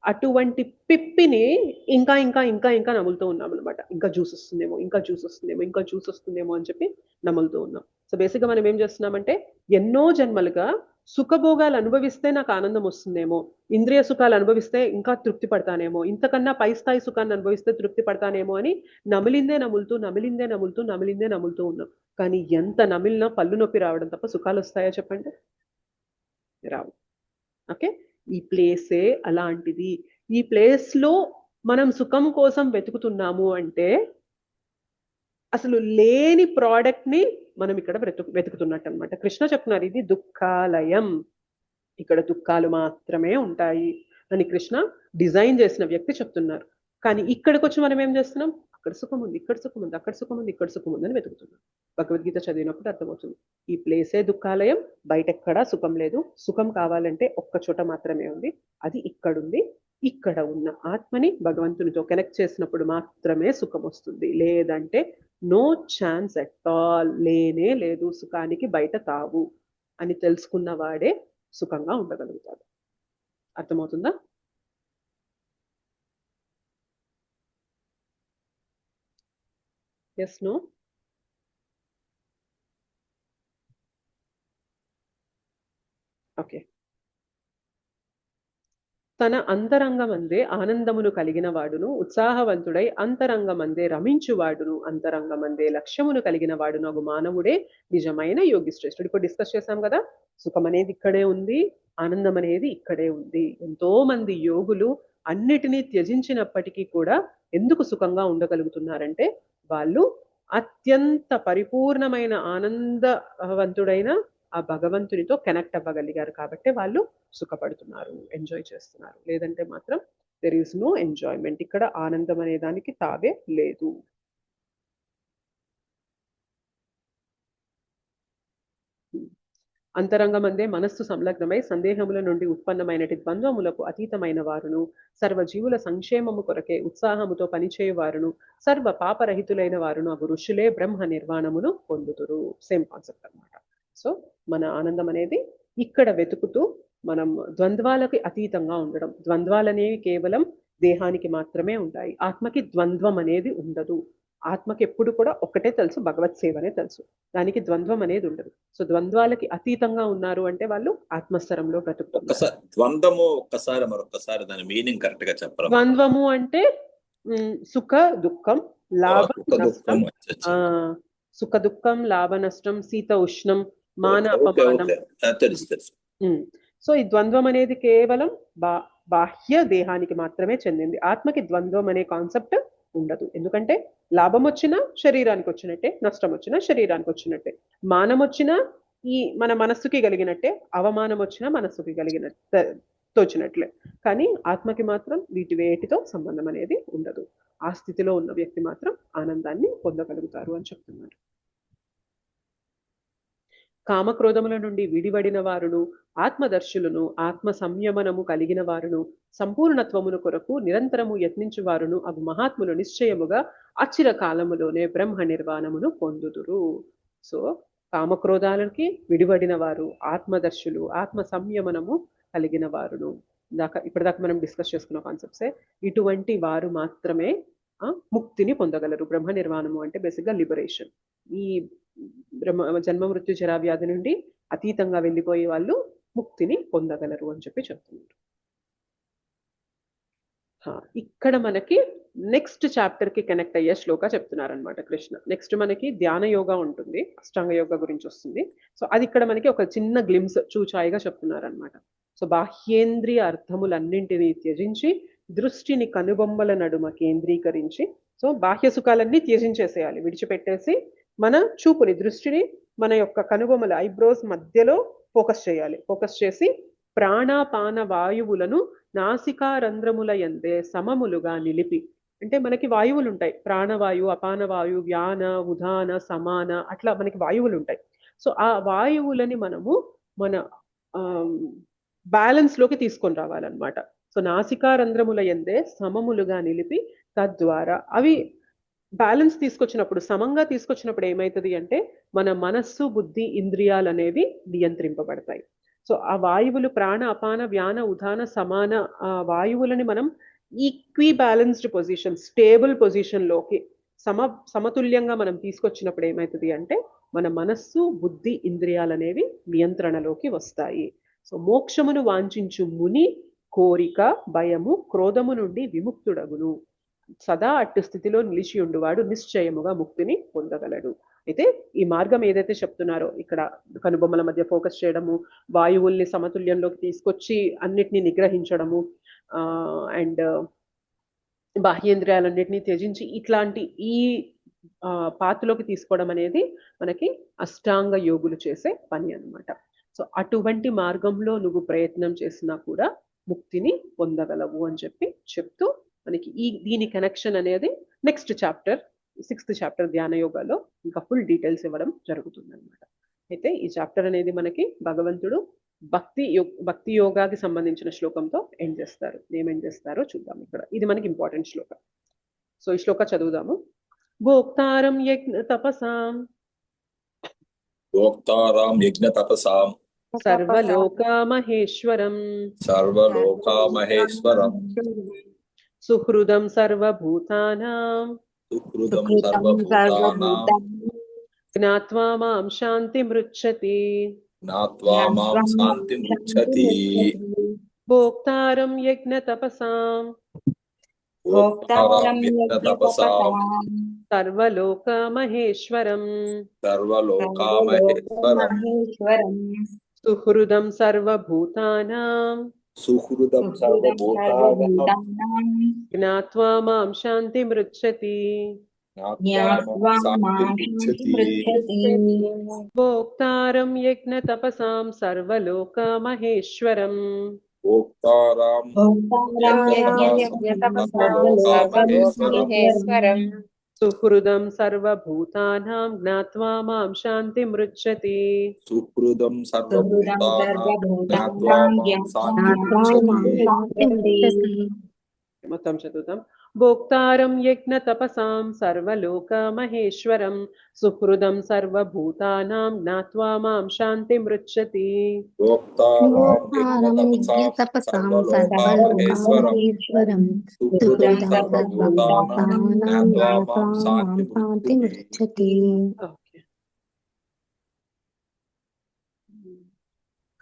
అటువంటి పిప్పిని ఇంకా ఇంకా ఇంకా ఇంకా నములుతూ ఉన్నాం అనమాట. ఇంకా జ్యూస్ వస్తుందేమో, ఇంకా జ్యూస్ వస్తుందేమో, ఇంకా జ్యూస్ వస్తుందేమో అని చెప్పి నములుతూ ఉన్నాం. సో బేసిక్గా మనం ఏం చేస్తున్నామంటే, ఎన్నో జన్మలుగా సుఖభోగాలు అనుభవిస్తే నాకు ఆనందం వస్తుందేమో, ఇంద్రియ సుఖాలు అనుభవిస్తే ఇంకా తృప్తి పడతానేమో, ఇంతకన్నా పై స్థాయి సుఖాన్ని అనుభవిస్తే తృప్తి పడతానేమో అని నమిలిందే నములుతూ నమిలిందే నములుతూ నమిలిందే నములుతూ ఉన్నాం. కానీ ఎంత నమిలినా పళ్ళు నొప్పి రావడం తప్ప సుఖాలు వస్తాయా చెప్పండి? రావు. ఓకే, ఈ ప్లేసే అలాంటిది. ఈ ప్లేస్ లో మనం సుఖం కోసం వెతుకుతున్నాము అంటే అసలు లేని ప్రోడక్ట్ ని మనం ఇక్కడ వెతుకుతున్నట్టు అనమాట. కృష్ణ చెప్తున్నారు, ఇది దుఃఖాలయం, ఇక్కడ దుఃఖాలు మాత్రమే ఉంటాయి అని కృష్ణ డిజైన్ చేసిన వ్యక్తి చెప్తున్నారు. కానీ ఇక్కడికి వచ్చి మనం ఏం చేస్తున్నాం, అక్కడ సుఖం ఉంది, ఇక్కడ సుఖం ఉంది, అక్కడ సుఖం ఉంది, ఇక్కడ సుఖం ఉంది అని వెతుకుతున్నాం. భగవద్గీత చదివినప్పుడు అర్థమవుతుంది, ఈ ప్లేసే దుఃఖాలయం, బయట ఎక్కడా సుఖం లేదు. సుఖం కావాలంటే ఒక్క చోట మాత్రమే ఉంది, అది ఇక్కడుంది. ఇక్కడ ఉన్న ఆత్మని భగవంతునితో కనెక్ట్ చేసినప్పుడు మాత్రమే సుఖం వస్తుంది, లేదంటే నో ఛాన్స్ అట్ ఆల్, లేనే లేదు. సుఖానికి బయట తావు అని తెలుసుకున్న వాడే సుఖంగా ఉండగలుగుతాడు. అర్థమవుతుందా? Yes, no? ఓకే. తన అంతరంగమందే ఆనందమును కలిగిన వాడును, ఉత్సాహవంతుడై అంతరంగమందే రమించువాడును, అంతరంగమందే లక్ష్యమును కలిగిన వాడును అగు మానవుడే నిజమైన యోగి శ్రేష్ఠుడు. ఇప్పుడు డిస్కస్ చేశాం కదా, సుఖం అనేది ఇక్కడే ఉంది, ఆనందం అనేది ఇక్కడే ఉంది. ఎంతో మంది యోగులు అన్నిటినీ త్యజించినప్పటికీ కూడా ఎందుకు సుఖంగా ఉండగలుగుతున్నారంటే, వాళ్ళు అత్యంత పరిపూర్ణమైన ఆనందవంతుడైన ఆ భగవంతునితో కనెక్ట్ అవ్వగలిగారు కాబట్టి వాళ్ళు సుఖపడుతున్నారు, ఎంజాయ్ చేస్తున్నారు. లేదంటే మాత్రం దెర్ ఈస్ నో ఎంజాయ్మెంట్. ఇక్కడ ఆనందం అనే దానికి తావే లేదు. అంతరంగమందే మనస్సు సంలగ్నమై సందేహముల నుండి ఉత్పన్నమైనటి ద్వంద్వములకు అతీతమైన వారును, సర్వజీవుల సంక్షేమము కొరకే ఉత్సాహముతో పనిచేయువారును, సర్వ పాపరహితులైన వారును అగు ఋషులే బ్రహ్మ నిర్వాణమును పొందుతురు. సేమ్ కాన్సెప్ట్ అన్నమాట. సో మన ఆనందం అనేది ఇక్కడ వెతుకుతూ మనం ద్వంద్వాలకి అతీతంగా ఉండడం. ద్వంద్వాలనేవి కేవలం దేహానికి మాత్రమే ఉంటాయి, ఆత్మకి ద్వంద్వం అనేది ఉండదు. ఆత్మకి ఎప్పుడు కూడా ఒకటే తెలుసు, భగవత్ సేవనే తెలుసు, దానికి ద్వంద్వం అనేది ఉండదు. సో ద్వంద్వాలకి అతీతంగా ఉన్నారు అంటే వాళ్ళు ఆత్మస్థరంలో బ్రతుకుతారు. ద్వంద్వము ఒక్కసారి మరొకసారి దాని మీనింగ్ కరెక్ట్ గా చెప్పరు. ద్వంద్వము అంటే సుఖ దుఃఖం, లాభ నష్టం, సుఖ దుఃఖం, లాభ నష్టం, శీత ఉష్ణం, మాన అపమానం. సో ఈ ద్వంద్వం అనేది కేవలం బాహ్య దేహానికి మాత్రమే చెందింది. ఆత్మకి ద్వంద్వం అనే కాన్సెప్ట్ ఉండదు. ఎందుకంటే లాభం వచ్చినా శరీరానికి వచ్చినట్టే, నష్టం వచ్చినా శరీరానికి వచ్చినట్టే, మానం వచ్చినా ఈ మన మనస్సుకి కలిగినట్టే, అవమానం వచ్చినా మనస్సుకి తోచినట్లే. కానీ ఆత్మకి మాత్రం వేటితో సంబంధం అనేది ఉండదు. ఆ స్థితిలో ఉన్న వ్యక్తి మాత్రం ఆనందాన్ని పొందగలుగుతారు అని చెప్తున్నారు. కామక్రోధముల నుండి విడివడిన వారును, ఆత్మదర్శులను, ఆత్మ సంయమనము కలిగిన వారును, సంపూర్ణత్వమును కొరకు నిరంతరము యత్నించు వారును అగు మహాత్ములు నిశ్చయముగా అచిర కాలములోనే బ్రహ్మ నిర్వాణమును పొందుదురు. సో కామక్రోధాలకి విడివడిన వారు, ఆత్మదర్శులు, ఆత్మ సంయమనము కలిగిన వారును, ఇప్పటిదాకా మనం డిస్కస్ చేసుకున్న కాన్సెప్ట్సే, ఇటువంటి వారు మాత్రమే ముక్తిని పొందగలరు. బ్రహ్మ నిర్వాణము అంటే బేసిక్గా లిబరేషన్. ఈ జన్మ మృత్యు జరా వ్యాధి నుండి అతీతంగా వెళ్ళిపోయే వాళ్ళు ముక్తిని పొందగలరు అని చెప్పి చెప్తున్నారు. ఇక్కడ మనకి నెక్స్ట్ చాప్టర్ కి కనెక్ట్ అయ్యే శ్లోక చెప్తున్నారనమాట కృష్ణ. నెక్స్ట్ మనకి ధ్యాన యోగా ఉంటుంది, అష్టాంగ యోగా గురించి వస్తుంది. సో అది ఇక్కడ మనకి ఒక చిన్న గ్లిమ్స్ చూచాయిగా చెప్తున్నారనమాట. సో బాహ్యేంద్రియ అర్థములన్నింటినీ త్యజించి దృష్టిని కనుబొమ్మల నడుమ కేంద్రీకరించి, సో బాహ్య సుఖాలన్నీ త్యజించేసేయాలి, విడిచిపెట్టేసి మన చూపుని, దృష్టిని మన యొక్క కనుబొమ్మల ఐబ్రోస్ మధ్యలో ఫోకస్ చేయాలి. ఫోకస్ చేసి ప్రాణాపాన వాయువులను నాసికారంధ్రముల యందే సమములుగా నిలిపి, అంటే మనకి వాయువులు ఉంటాయి, ప్రాణవాయు, అపానవాయు, వ్యాన, ఉదాన, సమాన, అట్లా మనకి వాయువులు ఉంటాయి. సో ఆ వాయువులని మనము మన బ్యాలెన్స్ లోకి తీసుకొని రావాలన్నమాట. సో నాసికారంధ్రముల యందే సమములుగా నిలిపి, తద్వారా అవి బ్యాలెన్స్ తీసుకొచ్చినప్పుడు, సమంగా తీసుకొచ్చినప్పుడు ఏమవుతుంది అంటే మన మనస్సు, బుద్ధి, ఇంద్రియాలు అనేవి నియంత్రింపబడతాయి. సో ఆ వాయువులు ప్రాణ, అపాన, వ్యాన, ఉదాన, సమాన వాయువులని మనం equi balanced position, stable position లోకి సమతుల్యంగా మనం తీసుకొచ్చినప్పుడు ఏమవుతుంది అంటే మన మనస్సు, బుద్ధి, ఇంద్రియాలు అనేవి నియంత్రణలోకి వస్తాయి. సో మోక్షమును వాంఛించు ముని కోరిక, భయము, క్రోధము నుండి విముక్తుడగును. సదా అట్టు స్థితిలో నిలిచి ఉండువాడు నిశ్చయముగా ముక్తిని పొందగలడు. అయితే ఈ మార్గం ఏదైతే చెప్తున్నారో ఇక్కడ కనుబొమ్మల మధ్య ఫోకస్ చేయడము, వాయువుల్ని సమతుల్యంలోకి తీసుకొచ్చి అన్నిటినీ నిగ్రహించడము, అండ్ బాహ్యేంద్రియాలన్నిటినీ త్యజించి ఇట్లాంటి ఈ పాత్రలోకి తీసుకోవడం అనేది మనకి అష్టాంగ యోగులు చేసే పని అన్నమాట. సో అటువంటి మార్గంలో నువ్వు ప్రయత్నం చేసినా కూడా ముక్తిని పొందగలవు అని చెప్తూ మనకి దీని కనెక్షన్ అనేది నెక్స్ట్ చాప్టర్, 6th చాప్టర్ ధ్యాన యోగాలో ఇంకా ఫుల్ డీటెయిల్స్ ఇవ్వడం జరుగుతుంది అనమాట. అయితే ఈ చాప్టర్ అనేది మనకి భగవంతుడు భక్తి యోగాకి సంబంధించిన శ్లోకంతో ఎండ్ చేస్తారు. ఏం చేస్తారో చూద్దాం. ఇక్కడ ఇది మనకి ఇంపార్టెంట్ శ్లోకం. సో ఈ శ్లోక చదువుదాము. భోక్తారం యజ్ఞ తపసాం సర్వలోకమహేశ్వరం సుహృదం సర్వభూతానాం జ్ఞాత్వా మాం శాంతిమృచ్చతి. భోక్తారం యజ్ఞ తపసాం సర్వలోకమహేశ్వరం సుహృదం సర్వభూతానాం జ్ఞాత్వా మాం శాంతిమృచ్చతి. భోక్తారం యజ్ఞ తపసాం సర్వలోకమహేశ్వరం సుహృదం సర్వభూతానాం జ్ఞాత్వా మాం శాంతిమృచ్చతి. మొత్తం చదువుతాం. భోక్తారం యజ్ఞ తపసాం సర్వలోకమహేశ్వరం సుహృదం సర్వభూతానాం జ్ఞాత్వా మాం శాంతిమృచ్చతి.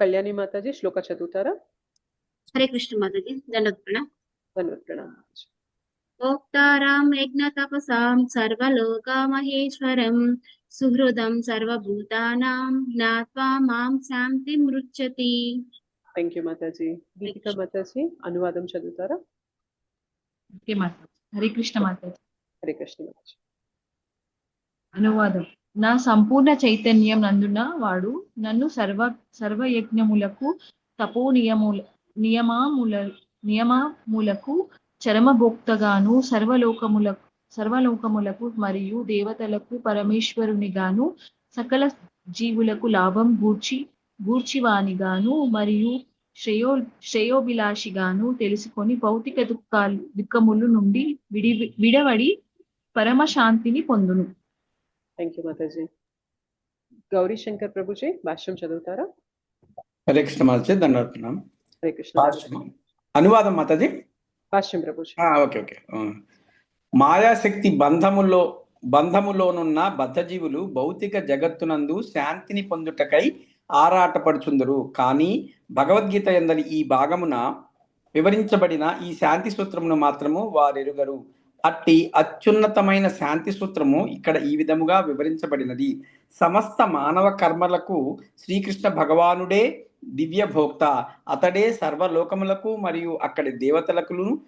కళ్యాణి మాతాజీ శ్లోక చదువుతారా? హరే కృష్ణ మాతాజీ. దండోత్ప్రణామం. భోక్తారాం యజ్ఞ తపసాం సర్వలోకమహేశ్వరం సుహృదం సర్వభూతానాం జ్ఞాత్వా మాం శాంతిమృచ్చతి. థ్యాంక్ యూ మాతాజీ. దీపికా మాతాజీ అనువాదం చదువుతారా? హరే కృష్ణ మాతాజీ. హరే కృష్ణ మాతాజీ. అనువాదం. నా సంపూర్ణ చైతన్యం నందున వాడు నన్ను సర్వయజ్ఞములకు నియమములకు చరమభోక్తగాను సర్వలోకములకు మరియు దేవతలకు పరమేశ్వరునిగాను సకల జీవులకు లాభం గూర్చివానిగాను మరియు శ్రేయోభిలాషిగాను తెలుసుకొని భౌతిక దుఃఖముల నుండి విడవడి పరమశాంతిని పొందును. థ్యాంక్ యూ మాతాజీ. గౌరీ శంకర్ ప్రభుజీ భాష్యం చదువుతారా? హరే కృష్ణ మాతాజీ, ధన్యవాదాలు. హరే కృష్ణ. అనువాదం మాతాజీ. భాష్యం ప్రభుజీ. ఓకే. మాయాశక్తి బంధములోనున్న బద్ధజీవులు భౌతిక జగత్తునందు శాంతిని పొందుటకై ఆరాటపడుచుందరు. కానీ భగవద్గీత యందలి ఈ భాగమున వివరించబడిన ఈ శాంతి సూత్రమును మాత్రము వారెరుగరు. అట్టి అత్యున్నతమైన శాంతి సూత్రము ఇక్కడ ఈ విధముగా వివరించబడినది. సమస్త మానవ కర్మలకు శ్రీకృష్ణ భగవానుడే దివ్య భోక్త. అతడే సర్వలోకములకు మరియు అక్కడి దేవతలకు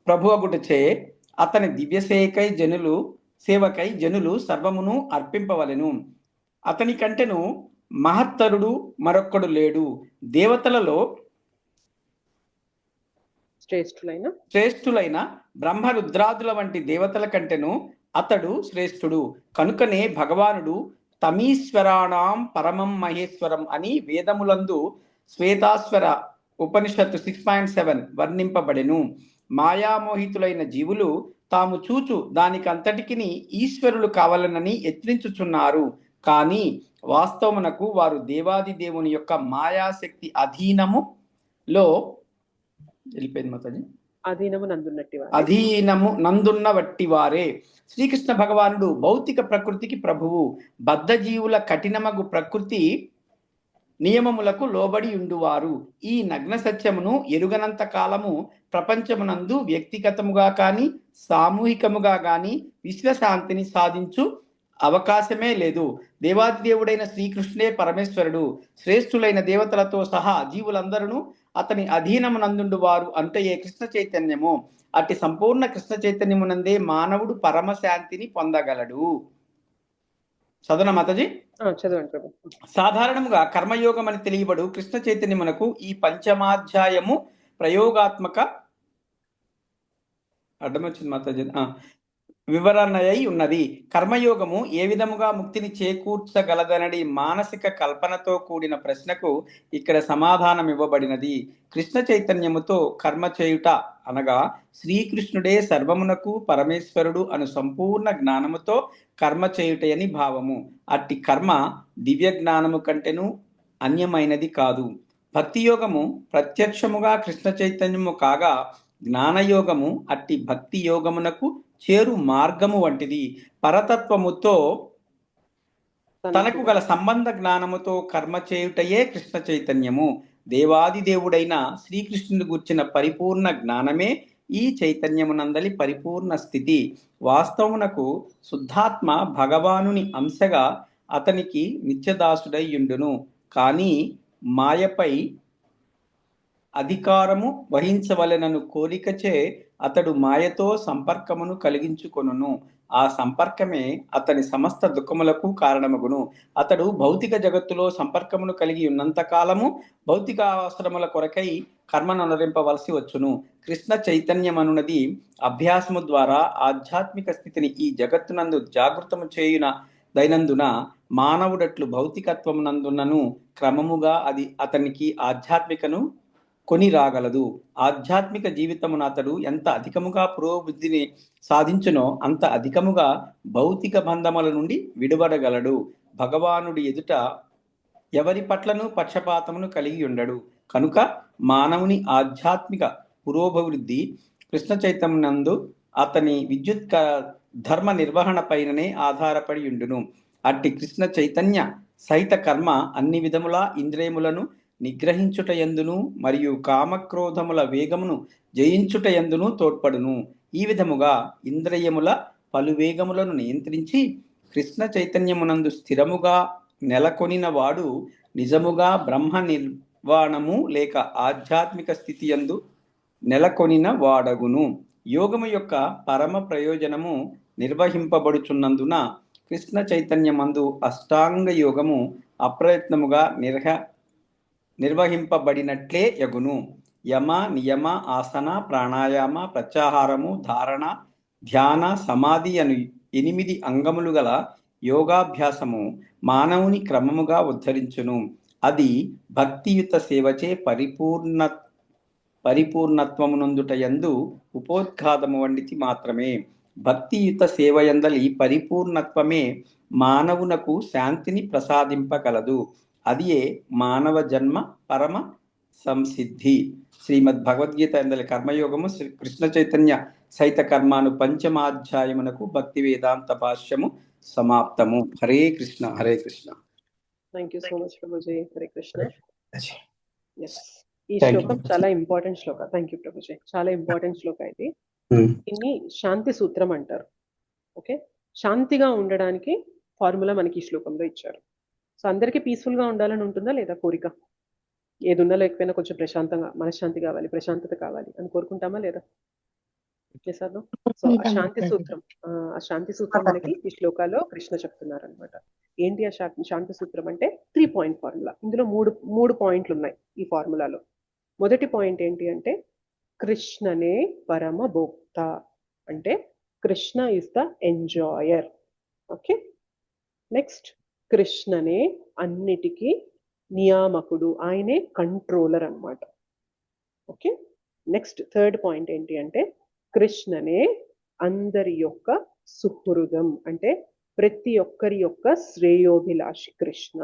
ప్రభువగుటచే అతని దివ్య సేవకై జనులు సర్వమును అర్పింపవలెను. అతని కంటెను మహత్తరుడు మరొక్కడు లేడు. దేవతలలో శ్రేష్ఠులైన బ్రహ్మరుద్రాదుల వంటి దేవతల కంటెను అతడు శ్రేష్ఠుడు. కనుకనే భగవానుడు తమీశ్వరాణం పరమం మహేశ్వరం అని వేదములందు శ్వేతాశ్వర ఉపనిషత్తు 6.7 వర్ణింపబడెను. మాయామోహితులైన జీవులు తాము చూచు దానికంతటికిని ఈశ్వరులు కావాలనని యత్నించుచున్నారు. కానీ వాస్తవమునకు వారు దేవాది దేవుని యొక్క మాయాశక్తి అధీనము నందున్న వట్టి వారే. శ్రీకృష్ణ భగవానుడు భౌతిక ప్రకృతికి ప్రభువు. బద్ధజీవుల కఠినమగు ప్రకృతి నియమములకు లోబడి ఉండువారు. ఈ నగ్న సత్యమును ఎరుగనంత కాలము ప్రపంచమునందు వ్యక్తిగతముగా కానీ సామూహికముగా కానీ విశ్వశాంతిని సాధించు అవకాశమే లేదు. దేవాది దేవుడైన శ్రీకృష్ణే పరమేశ్వరుడు. శ్రేష్ఠులైన దేవతలతో సహా జీవులందరూ అతని అధీనమునందుండు వారు అంటే ఏ కృష్ణ చైతన్యము. అట్టి సంపూర్ణ కృష్ణ చైతన్యమునందే మానవుడు పరమశాంతిని పొందగలడు. చదవన మాతాజీ. చదవండి. సాధారణముగా కర్మయోగం అని తెలియబడు కృష్ణ చైతన్యమునకు ఈ పంచమాధ్యాయము ప్రయోగాత్మక అడ్డమొచ్చింది మాతాజీ వివరణయై ఉన్నది. కర్మయోగము ఏ విధముగా ముక్తిని చేకూర్చగలదనడి మానసిక కల్పనతో కూడిన ప్రశ్నకు ఇక్కడ సమాధానం ఇవ్వబడినది. కృష్ణ చైతన్యముతో కర్మ చేయుట అనగా శ్రీకృష్ణుడే సర్వమునకు పరమేశ్వరుడు అను సంపూర్ణ జ్ఞానముతో కర్మ చేయుటయని భావము. అట్టి కర్మ దివ్య జ్ఞానము కంటెను అన్యమైనది కాదు. భక్తి యోగము ప్రత్యక్షముగా కృష్ణ చైతన్యము కాగా జ్ఞానయోగము అట్టి భక్తి యోగమునకు చేరు మార్గము వంటిది. పరతత్వముతో తనకు గల సంబంధ జ్ఞానముతో కర్మ చేయుటయే కృష్ణ చైతన్యము. దేవాది దేవుడైన శ్రీకృష్ణుని గుర్చిన పరిపూర్ణ జ్ఞానమే ఈ చైతన్యమునందలి పరిపూర్ణ స్థితి. వాస్తవమునకు శుద్ధాత్మ భగవానుని అంశగా అతనికి నిత్యదాసుడయ్యుండును. కానీ మాయపై అధికారము వహించవలెనను కోరికచే అతడు మాయతో సంపర్కమును కలిగించుకొనును. ఆ సంపర్కమే అతని సమస్త దుఃఖములకు కారణమగును. అతడు భౌతిక జగత్తులో సంపర్కమును కలిగి ఉన్నంత కాలము భౌతిక అవసరముల కొరకై కర్మను అనురింపవలసి వచ్చును. కృష్ణ చైతన్యమనున్నది అభ్యాసము ద్వారా ఆధ్యాత్మిక స్థితిని ఈ జగత్తునందు జాగృతము చేయున దైనందున మానవుడట్లు భౌతికత్వమునందున్నను క్రమముగా అది అతనికి ఆధ్యాత్మికను కొని రాగలదు. ఆధ్యాత్మిక జీవితమున అతడు ఎంత అధికముగా పురోభివృద్ధిని సాధించునో అంత అధికముగా భౌతిక బంధముల నుండి విడువడగలడు. భగవానుడి ఎదుట ఎవరి పట్లను పక్షపాతమును కలిగి ఉండడు. కనుక మానవుని ఆధ్యాత్మిక పురోభివృద్ధి కృష్ణ చైతన్యనందు అతని విద్యుత్ ధర్మ నిర్వహణ పైననే ఆధారపడి ఉండును. అట్టి కృష్ణ చైతన్య సహిత కర్మ అన్ని విధముల ఇంద్రియములను నిగ్రహించుటయందును మరియు కామక్రోధముల వేగమును జయించుటయందును తోడ్పడును. ఈ విధముగా ఇంద్రియముల పలు వేగములను నియంత్రించి కృష్ణ చైతన్యమునందు స్థిరముగా నెలకొనిన వాడు నిజముగా బ్రహ్మ నిర్వాణము లేక ఆధ్యాత్మిక స్థితి యందు నెలకొనిన వాడగును. యోగము యొక్క పరమ ప్రయోజనము నిర్వహింపబడుచున్నందున కృష్ణ చైతన్యమందు అష్టాంగ యోగము అప్రయత్నముగా నిర్వహింపబడినట్లే యగును. యమ నియమ ఆసన ప్రాణాయామ ప్రత్యాహారము ధారణ ధ్యాన సమాధి అను 8 అంగములు గల యోగాభ్యాసము మానవుని క్రమముగా ఉద్ధరించును. అది భక్తియుత సేవచే పరిపూర్ణత్వమునందుటయందు ఉపోద్ఘాతము వంటిది మాత్రమే. భక్తియుత సేవయందలి పరిపూర్ణత్వమే మానవునకు శాంతిని ప్రసాదింపగలదు. అదియే మానవ జన్మ పరమ సంసిద్ధి. శ్రీమద్ భగవద్గీత ఎందలి కర్మయోగము శ్రీ కృష్ణ చైతన్య సహిత కర్మాను 5వ అధ్యాయమునకు భక్తి వేదాంత భాష్యము సమాప్తము. Hare Krishna Hare Krishna. Thank you so much ప్రభుజీ. హరే కృష్ణ. ఎస్, ఈ శ్లోకం చాలా important Shloka. Thank you Prabhuji. చాలా ఇంపార్టెంట్ శ్లోక ఇది. దీన్ని శాంతి సూత్రం అంటారు. ఓకే, శాంతిగా ఉండడానికి ఫార్ములా మనకి ఈ శ్లోకంలో ఇచ్చారు. సో అందరికీ పీస్ఫుల్ గా ఉండాలని ఉంటుందా లేదా కోరిక? ఏది ఉన్నా లేకపోయినా కొంచెం ప్రశాంతంగా, మనశ్శాంతి కావాలి, ప్రశాంతత కావాలి అని కోరుకుంటామా లేదా? సో ఆ శాంతి సూత్రం మనకి ఈ శ్లోకాలో కృష్ణ చెప్తున్నారు అనమాట. ఏంటి ఆ శాంతి సూత్రం అంటే 3 పాయింట్ ఫార్ములా. ఇందులో మూడు పాయింట్లు ఉన్నాయి ఈ ఫార్ములాలో. మొదటి పాయింట్ ఏంటి అంటే కృష్ణనే పరమ భోక్త, అంటే Krishna is the enjoyer. Okay, next కృష్ణనే అన్నిటికీ నియామకుడు, ఆయనే కంట్రోలర్ అన్నమాట. ఓకే, నెక్స్ట్ థర్డ్ పాయింట్ ఏంటి అంటే కృష్ణనే అందరి యొక్క సుహృదం, అంటే ప్రతి ఒక్కరి యొక్క శ్రేయోభిలాషి కృష్ణ.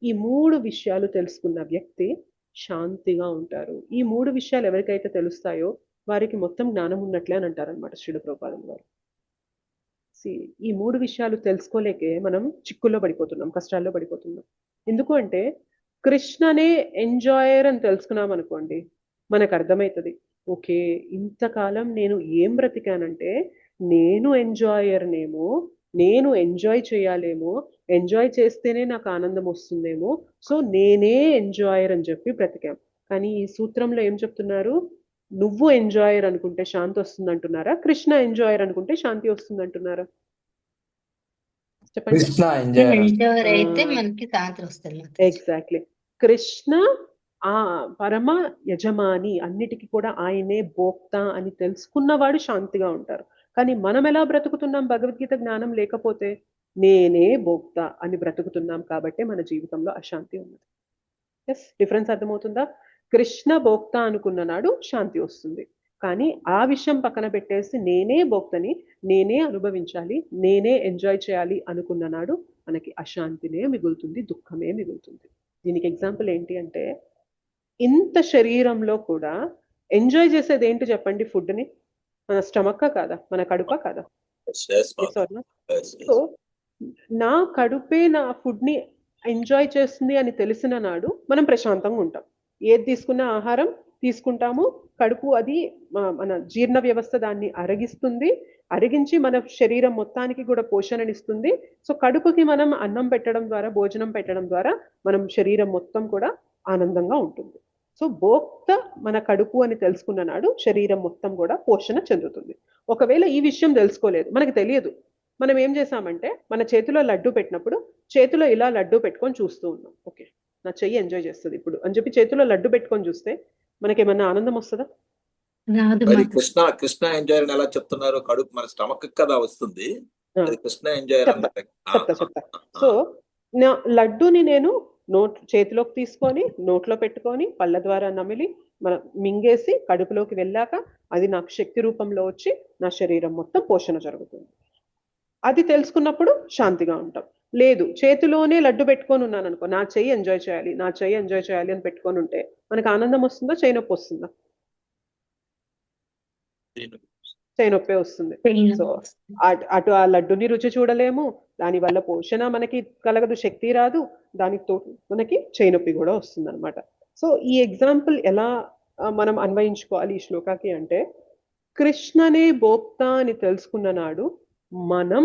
ఈ 3 విషయాలు తెలుసుకున్న వ్యక్తి శాంతిగా ఉంటారు. ఈ 3 విషయాలు ఎవరికైతే తెలుస్తాయో వారికి మొత్తం జ్ఞానం ఉన్నట్లే అని అంటారనమాట శ్రీల ప్రభుపాదుల వారు. ఈ 3 విషయాలు తెలుసుకోలేకే మనం చిక్కుల్లో పడిపోతున్నాం, కష్టాల్లో పడిపోతున్నాం. ఎందుకు అంటే కృష్ణనే ఎంజాయర్ అని తెలుసుకున్నాం అనుకోండి, మనకు అర్థమవుతుంది, ఓకే ఇంతకాలం నేను ఏం బ్రతికానంటే నేను ఎంజాయర్నేమో, నేను ఎంజాయ్ చేయాలేమో, ఎంజాయ్ చేస్తేనే నాకు ఆనందం వస్తుందేమో, సో నేనే ఎంజాయర్ అని చెప్పి బ్రతికాం. కానీ ఈ సూత్రంలో ఏం చెప్తున్నారు? నువ్వు ఎంజాయర్ అనుకుంటే శాంతి వస్తుంది అంటున్నారా, కృష్ణ ఎంజాయర్ అనుకుంటే శాంతి వస్తుంది అంటున్నారా? చెప్పండి. ఎగ్జాక్ట్లీ, కృష్ణ ఆ పరమ యజమాని, అన్నిటికీ కూడా ఆయనే భోక్త అని తెలుసుకున్నవాడు శాంతిగా ఉంటారు. కానీ మనం ఎలా బ్రతుకుతున్నాం? భగవద్గీత జ్ఞానం లేకపోతే నేనే భోక్త అని బ్రతుకుతున్నాం కాబట్టి మన జీవితంలో అశాంతి ఉన్నది. ఎస్, డిఫరెన్స్ అర్థమవుతుందా? కృష్ణ భోక్త అనుకున్న నాడు శాంతి వస్తుంది. కానీ ఆ విషయం పక్కన పెట్టేసి నేనే భోక్తని, నేనే అనుభవించాలి, నేనే ఎంజాయ్ చేయాలి అనుకున్న నాడు మనకి అశాంతినే మిగులుతుంది, దుఃఖమే మిగులుతుంది. దీనికి ఎగ్జాంపుల్ ఏంటి అంటే ఇంత శరీరంలో కూడా ఎంజాయ్ చేసేది ఏంటి చెప్పండి? ఫుడ్ని. మన స్టమక్ కాదా, మన కడుపా కాదా? సో నా కడుపే నా ఫుడ్ని ఎంజాయ్ చేస్తుంది అని తెలిసిన నాడు మనం ప్రశాంతంగా ఉంటాం. ఏది తీసుకున్న ఆహారం తీసుకుంటాము, కడుపు అది మన జీర్ణ వ్యవస్థ దాన్ని అరిగిస్తుంది, అరిగించి మన శరీరం మొత్తానికి కూడా పోషణనిస్తుంది. సో కడుపుకి మనం అన్నం పెట్టడం ద్వారా, భోజనం పెట్టడం ద్వారా మనం శరీరం మొత్తం కూడా ఆనందంగా ఉంటుంది. సో భోక్త మన కడుపు అని తెలుసుకున్న నాడు శరీరం మొత్తం కూడా పోషణ చెందుతుంది. ఒకవేళ ఈ విషయం తెలుసుకోలేదు, మనకి తెలియదు, మనం ఏం చేసామంటే మన చేతిలో లడ్డు పెట్టినప్పుడు చేతిలో ఇలా లడ్డు పెట్టుకొని చూస్తూ ఉన్నాం. ఓకే నా చెయ్యి ఎంజాయ్ చేస్తుంది ఇప్పుడు అని చెప్పి చేతిలో లడ్డు పెట్టుకొని చూస్తే మనకేమన్నా ఆనందం వస్తుందా? కృష్ణ ఎంజాయర్ ఎలా చెప్తున్నారు? కడుపు మన స్టమక్ కదా వస్తుంది, కృష్ణ ఎంజాయర్. చెప్తా. సో నా లడ్డుని నేను చేతిలోకి తీసుకొని నోట్లో పెట్టుకొని పళ్ళ ద్వారా నమిలి మనం మింగేసి కడుపులోకి వెళ్ళాక అది నాకు శక్తి రూపంలో వచ్చి నా శరీరం మొత్తం పోషణ జరుగుతుంది. అది తెలుసుకున్నప్పుడు శాంతిగా ఉంటాం. లేదు చేతిలోనే లడ్డు పెట్టుకొని ఉన్నాను అనుకో, నా చెయ్యి ఎంజాయ్ చేయాలి, నా చెయ్యి ఎంజాయ్ చేయాలి అని పెట్టుకొని ఉంటే మనకు ఆనందం వస్తుందా, చెయ్యి నొప్పి వస్తుందా? చెయ్యి నొప్పి వస్తుంది. సో అటు ఆ లడ్డుని రుచి చూడలేము, దాని వల్ల పోషణ మనకి కలగదు, శక్తి రాదు, దానితో మనకి చెయ్యి నొప్పి కూడా వస్తుంది అనమాట. సో ఈ ఎగ్జాంపుల్ ఎలా మనం అన్వయించుకోవాలి ఈ శ్లోకాకి అంటే కృష్ణనే భోక్త అని తెలుసుకున్న నాడు మనం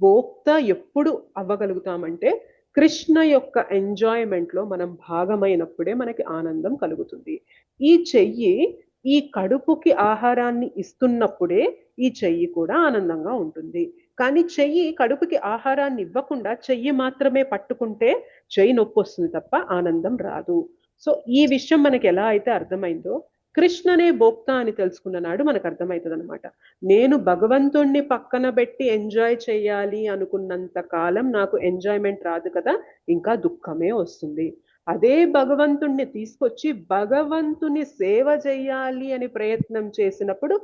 భోక్త ఎప్పుడు అవ్వగలుగుతామంటే కృష్ణ యొక్క ఎంజాయ్మెంట్ లో మనం భాగమైనప్పుడే మనకి ఆనందం కలుగుతుంది. ఈ చెయ్యి ఈ కడుపుకి ఆహారాన్ని ఇస్తున్నప్పుడే ఈ చెయ్యి కూడా ఆనందంగా ఉంటుంది. కానీ చెయ్యి కడుపుకి ఆహారాన్ని ఇవ్వకుండా చెయ్యి మాత్రమే పట్టుకుంటే చెయ్యి నొప్పి వస్తుంది తప్ప ఆనందం రాదు. సో ఈ విషయం మనకి ఎలా అయితే అర్థమైందో, కృష్ణనే భోక్త అని తెలుసుకున్న నాడు మనకు అర్థమవుతుంది అనమాట. నేను భగవంతుణ్ణి పక్కన పెట్టి ఎంజాయ్ చేయాలి అనుకున్నంత కాలం నాకు ఎంజాయ్మెంట్ రాదు కదా, ఇంకా దుఃఖమే వస్తుంది. అదే భగవంతుణ్ణి తీసుకొచ్చి భగవంతుని సేవ చేయాలి అని ప్రయత్నం చేసినప్పుడు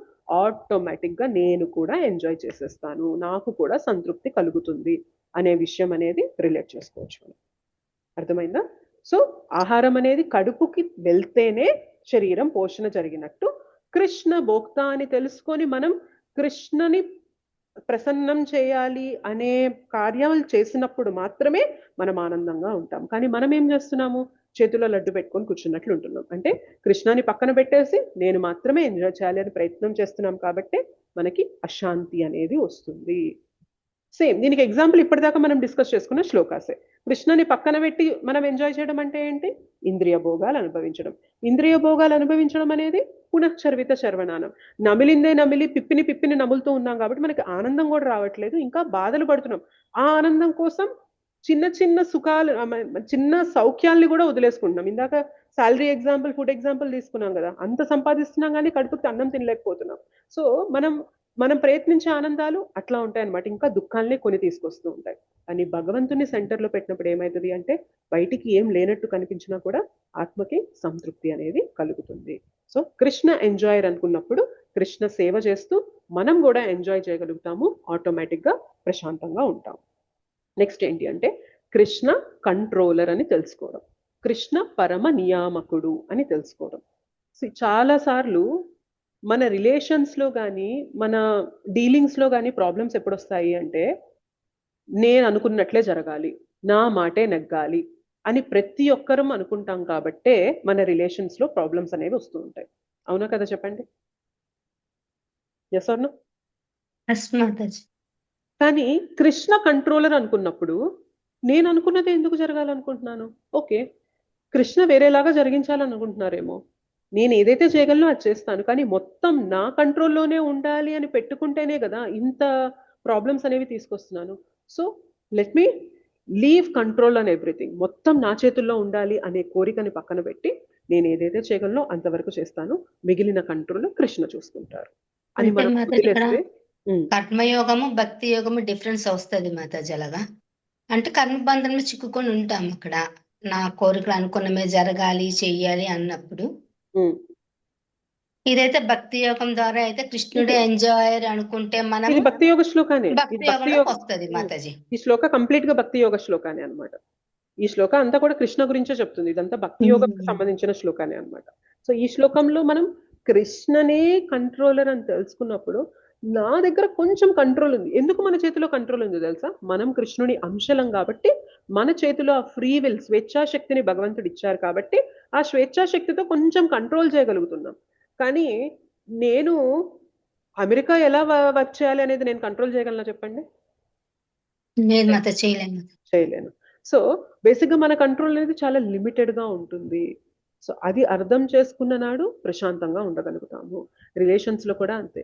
ఆటోమేటిక్ గా నేను కూడా ఎంజాయ్ చేసేస్తాను, నాకు కూడా సంతృప్తి కలుగుతుంది అనే విషయం అనేది రిలేట్ చేసుకోవచ్చు మనం. అర్థమైందా? సో ఆహారం అనేది కడుపుకి వెళ్తేనే శరీరం పోషణ జరిగినట్టు, కృష్ణ భోక్త అని తెలుసుకొని మనం కృష్ణని ప్రసన్నం చేయాలి అనే కార్యాలు చేసినప్పుడు మాత్రమే మనం ఆనందంగా ఉంటాం. కానీ మనం ఏం చేస్తున్నాము, చేతిలో లడ్డు పెట్టుకొని కూర్చున్నట్లు ఉంటున్నాం. అంటే కృష్ణాని పక్కన పెట్టేసి నేను మాత్రమే ఎంజాయ్ చేయాలి అని ప్రయత్నం చేస్తున్నాం కాబట్టి మనకి అశాంతి అనేది వస్తుంది. సేమ్ దీనికి ఎగ్జాంపుల్ ఇప్పటిదాకా మనం డిస్కస్ చేసుకున్న శ్లోకాసే. కృష్ణని పక్కన పెట్టి మనం ఎంజాయ్ చేయడం అంటే ఏంటి? ఇంద్రియ భోగాలు అనుభవించడం. ఇంద్రియ భోగాలు అనుభవించడం అనేది పునఃచర్విత శర్వనానం. నమిలిందే నమిలి పిప్పిని నములుతూ ఉన్నాం కాబట్టి మనకి ఆనందం కూడా రావట్లేదు, ఇంకా బాధలు పడుతున్నాం. ఆ ఆనందం కోసం చిన్న చిన్న సుఖాలు, చిన్న సౌఖ్యాల్ని కూడా వదిలేసుకుంటున్నాం. ఇందాక శాలరీ ఎగ్జాంపుల్, ఫుడ్ ఎగ్జాంపుల్ తీసుకున్నాం కదా, అంత సంపాదిస్తున్నాం కానీ కడుపుకి అన్నం తినలేకపోతున్నాం. సో మనం ప్రయత్నించే ఆనందాలు అట్లా ఉంటాయి అన్నమాట, ఇంకా దుఃఖాలనే కొని తీసుకొస్తూ ఉంటాయి. అని భగవంతుని సెంటర్లో పెట్టినప్పుడు ఏమవుతుంది అంటే, బయటికి ఏం లేనట్టు కనిపించినా కూడా ఆత్మకి సంతృప్తి అనేది కలుగుతుంది. సో కృష్ణ ఎంజాయర్ అనుకున్నప్పుడు కృష్ణ సేవ చేస్తూ మనం కూడా ఎంజాయ్ చేయగలుగుతాము, ఆటోమేటిక్ గా ప్రశాంతంగా ఉంటాం. నెక్స్ట్ ఏంటి అంటే కృష్ణ కంట్రోలర్ అని తెలుసుకోవడం, కృష్ణ పరమ నియామకుడు అని తెలుసుకోవడం. చాలా సార్లు మన రిలేషన్స్ లో కానీ మన డీలింగ్స్ లో కానీ ప్రాబ్లమ్స్ ఎప్పుడు వస్తాయి అంటే, నేను అనుకున్నట్లే జరగాలి, నా మాటే నెగ్గాలి అని ప్రతి ఒక్కరం అనుకుంటాం కాబట్టే మన రిలేషన్స్ లో ప్రాబ్లమ్స్ అనేవి వస్తూ ఉంటాయి. అవునా కదా చెప్పండి? Yes or no? కానీ కృష్ణ కంట్రోలర్ అనుకున్నప్పుడు నేను అనుకున్నది ఎందుకు జరగాలనుకుంటున్నాను? ఓకే, కృష్ణ వేరేలాగా జరిగించాలనుకుంటున్నారేమో, నేను ఏదైతే చేయగలనో అది చేస్తాను, కానీ మొత్తం నా కంట్రోల్లోనే ఉండాలి అని పెట్టుకుంటేనే కదా ఇంత ప్రాబ్లమ్స్ అనేవి తీసుకొస్తున్నాను. So let me leave control on everything. మొత్తం నా చేతుల్లో ఉండాలి అనే కోరికని పక్కన పెట్టి నేను ఏదైతే చేయగలనో అంతవరకు చేస్తాను, మిగిలిన కంట్రోల్ కృష్ణ చూసుకుంటారు అని మనం వదిలేస్తే. కర్మయోగము భక్తి యోగము డిఫరెన్స్ వస్తుంది మాతాజీ. అలాగా అంటే కర్మబంధంలో చిక్కుకొని ఉంటాం అక్కడ, నా కోరికలు అనుకున్నమే జరగాలి చెయ్యాలి అన్నప్పుడు. ఇదైతే భక్తి యోగం ద్వారా అయితే కృష్ణుడే ఎంజాయర్ అనుకుంటే మనం ఇది భక్తి యోగ శ్లోకానే, భక్తి యోగంలోకి వస్తుంది మాతాజీ. ఈ శ్లోక కంప్లీట్ గా భక్తి యోగ శ్లోకానే అన్నమాట. ఈ శ్లోక అంతా కూడా కృష్ణ గురించే చెప్తుంది, ఇదంతా భక్తి యోగంకి సంబంధించిన శ్లోకానే అన్నమాట. సో ఈ శ్లోకంలో మనం కృష్ణనే కంట్రోలర్ అని తెలుసుకున్నప్పుడు నా దగ్గర కొంచెం కంట్రోల్ ఉంది. ఎందుకు మన చేతిలో కంట్రోల్ ఉంది తెలుసా? మనం కృష్ణుని అంశలం కాబట్టి మన చేతిలో ఆ ఫ్రీ విల్, స్వేచ్ఛాశక్తిని భగవంతుడు ఇచ్చారు కాబట్టి ఆ స్వేచ్ఛాశక్తితో కొంచెం కంట్రోల్ చేయగలుగుతున్నాం. కానీ నేను అమెరికా ఎలా వర్క్ చేయాలి అనేది నేను కంట్రోల్ చేయగలనా చెప్పండి? చేయలేను. సో బేసిక్ గా మన కంట్రోల్ అనేది చాలా లిమిటెడ్ గా ఉంటుంది. సో అది అర్థం చేసుకున్న నాడు ప్రశాంతంగా ఉండగలుగుతాము. రిలేషన్స్ లో కూడా అంతే.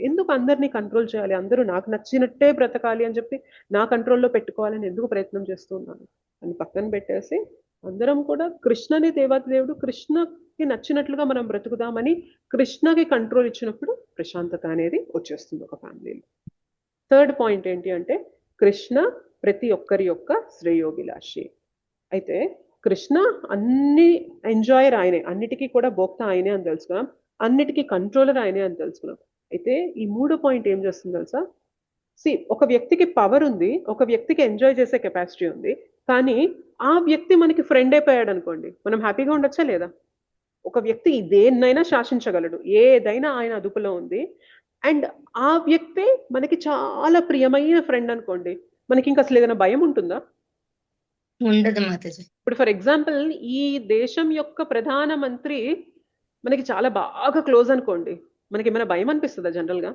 ఎందుకు అందరినీ కంట్రోల్ చేయాలి, అందరూ నాకు నచ్చినట్టే బ్రతకాలి అని చెప్పి నా కంట్రోల్లో పెట్టుకోవాలని ఎందుకు ప్రయత్నం చేస్తూ ఉన్నాను అని పక్కన పెట్టేసి అందరం కూడా కృష్ణని దేవాతి దేవుడు, కృష్ణకి నచ్చినట్లుగా మనం బ్రతుకుదామని కృష్ణకి కంట్రోల్ ఇచ్చినప్పుడు ప్రశాంతత అనేది వచ్చేస్తుంది ఒక ఫ్యామిలీలో. థర్డ్ పాయింట్ ఏంటి అంటే కృష్ణ ప్రతి ఒక్కరి యొక్క శ్రేయోభిలాషి. అయితే కృష్ణ అన్ని ఎంజాయర్ ఆయనే, అన్నిటికీ కూడా భోక్త ఆయనే అని తెలుసుకున్నాం, అన్నిటికీ కంట్రోలర్ ఆయనే అని తెలుసుకున్నాం. అయితే ఈ మూడో పాయింట్ ఏం చేస్తుంది తెలుసా? ఒక వ్యక్తికి పవర్ ఉంది, ఒక వ్యక్తికి ఎంజాయ్ చేసే కెపాసిటీ ఉంది, కానీ ఆ వ్యక్తి మనకి ఫ్రెండ్ అయిపోయాడు అనుకోండి, మనం హ్యాపీగా ఉండొచ్చా లేదా? ఒక వ్యక్తి దేన్నైనా శాసించగలడు, ఏదైనా ఆయన అదుపులో ఉంది, అండ్ ఆ వ్యక్తి మనకి చాలా ప్రియమైన ఫ్రెండ్ అనుకోండి, మనకి ఇంకా అసలు ఏదైనా భయం ఉంటుందా? ఉండదు మాతాజీ. ఇప్పుడు ఫర్ ఎగ్జాంపుల్ ఈ దేశం యొక్క ప్రధానమంత్రి మనకి చాలా బాగా క్లోజ్ అనుకోండి, మనకి ఏమైనా భయం అనిపిస్తుందా? జనరల్ గా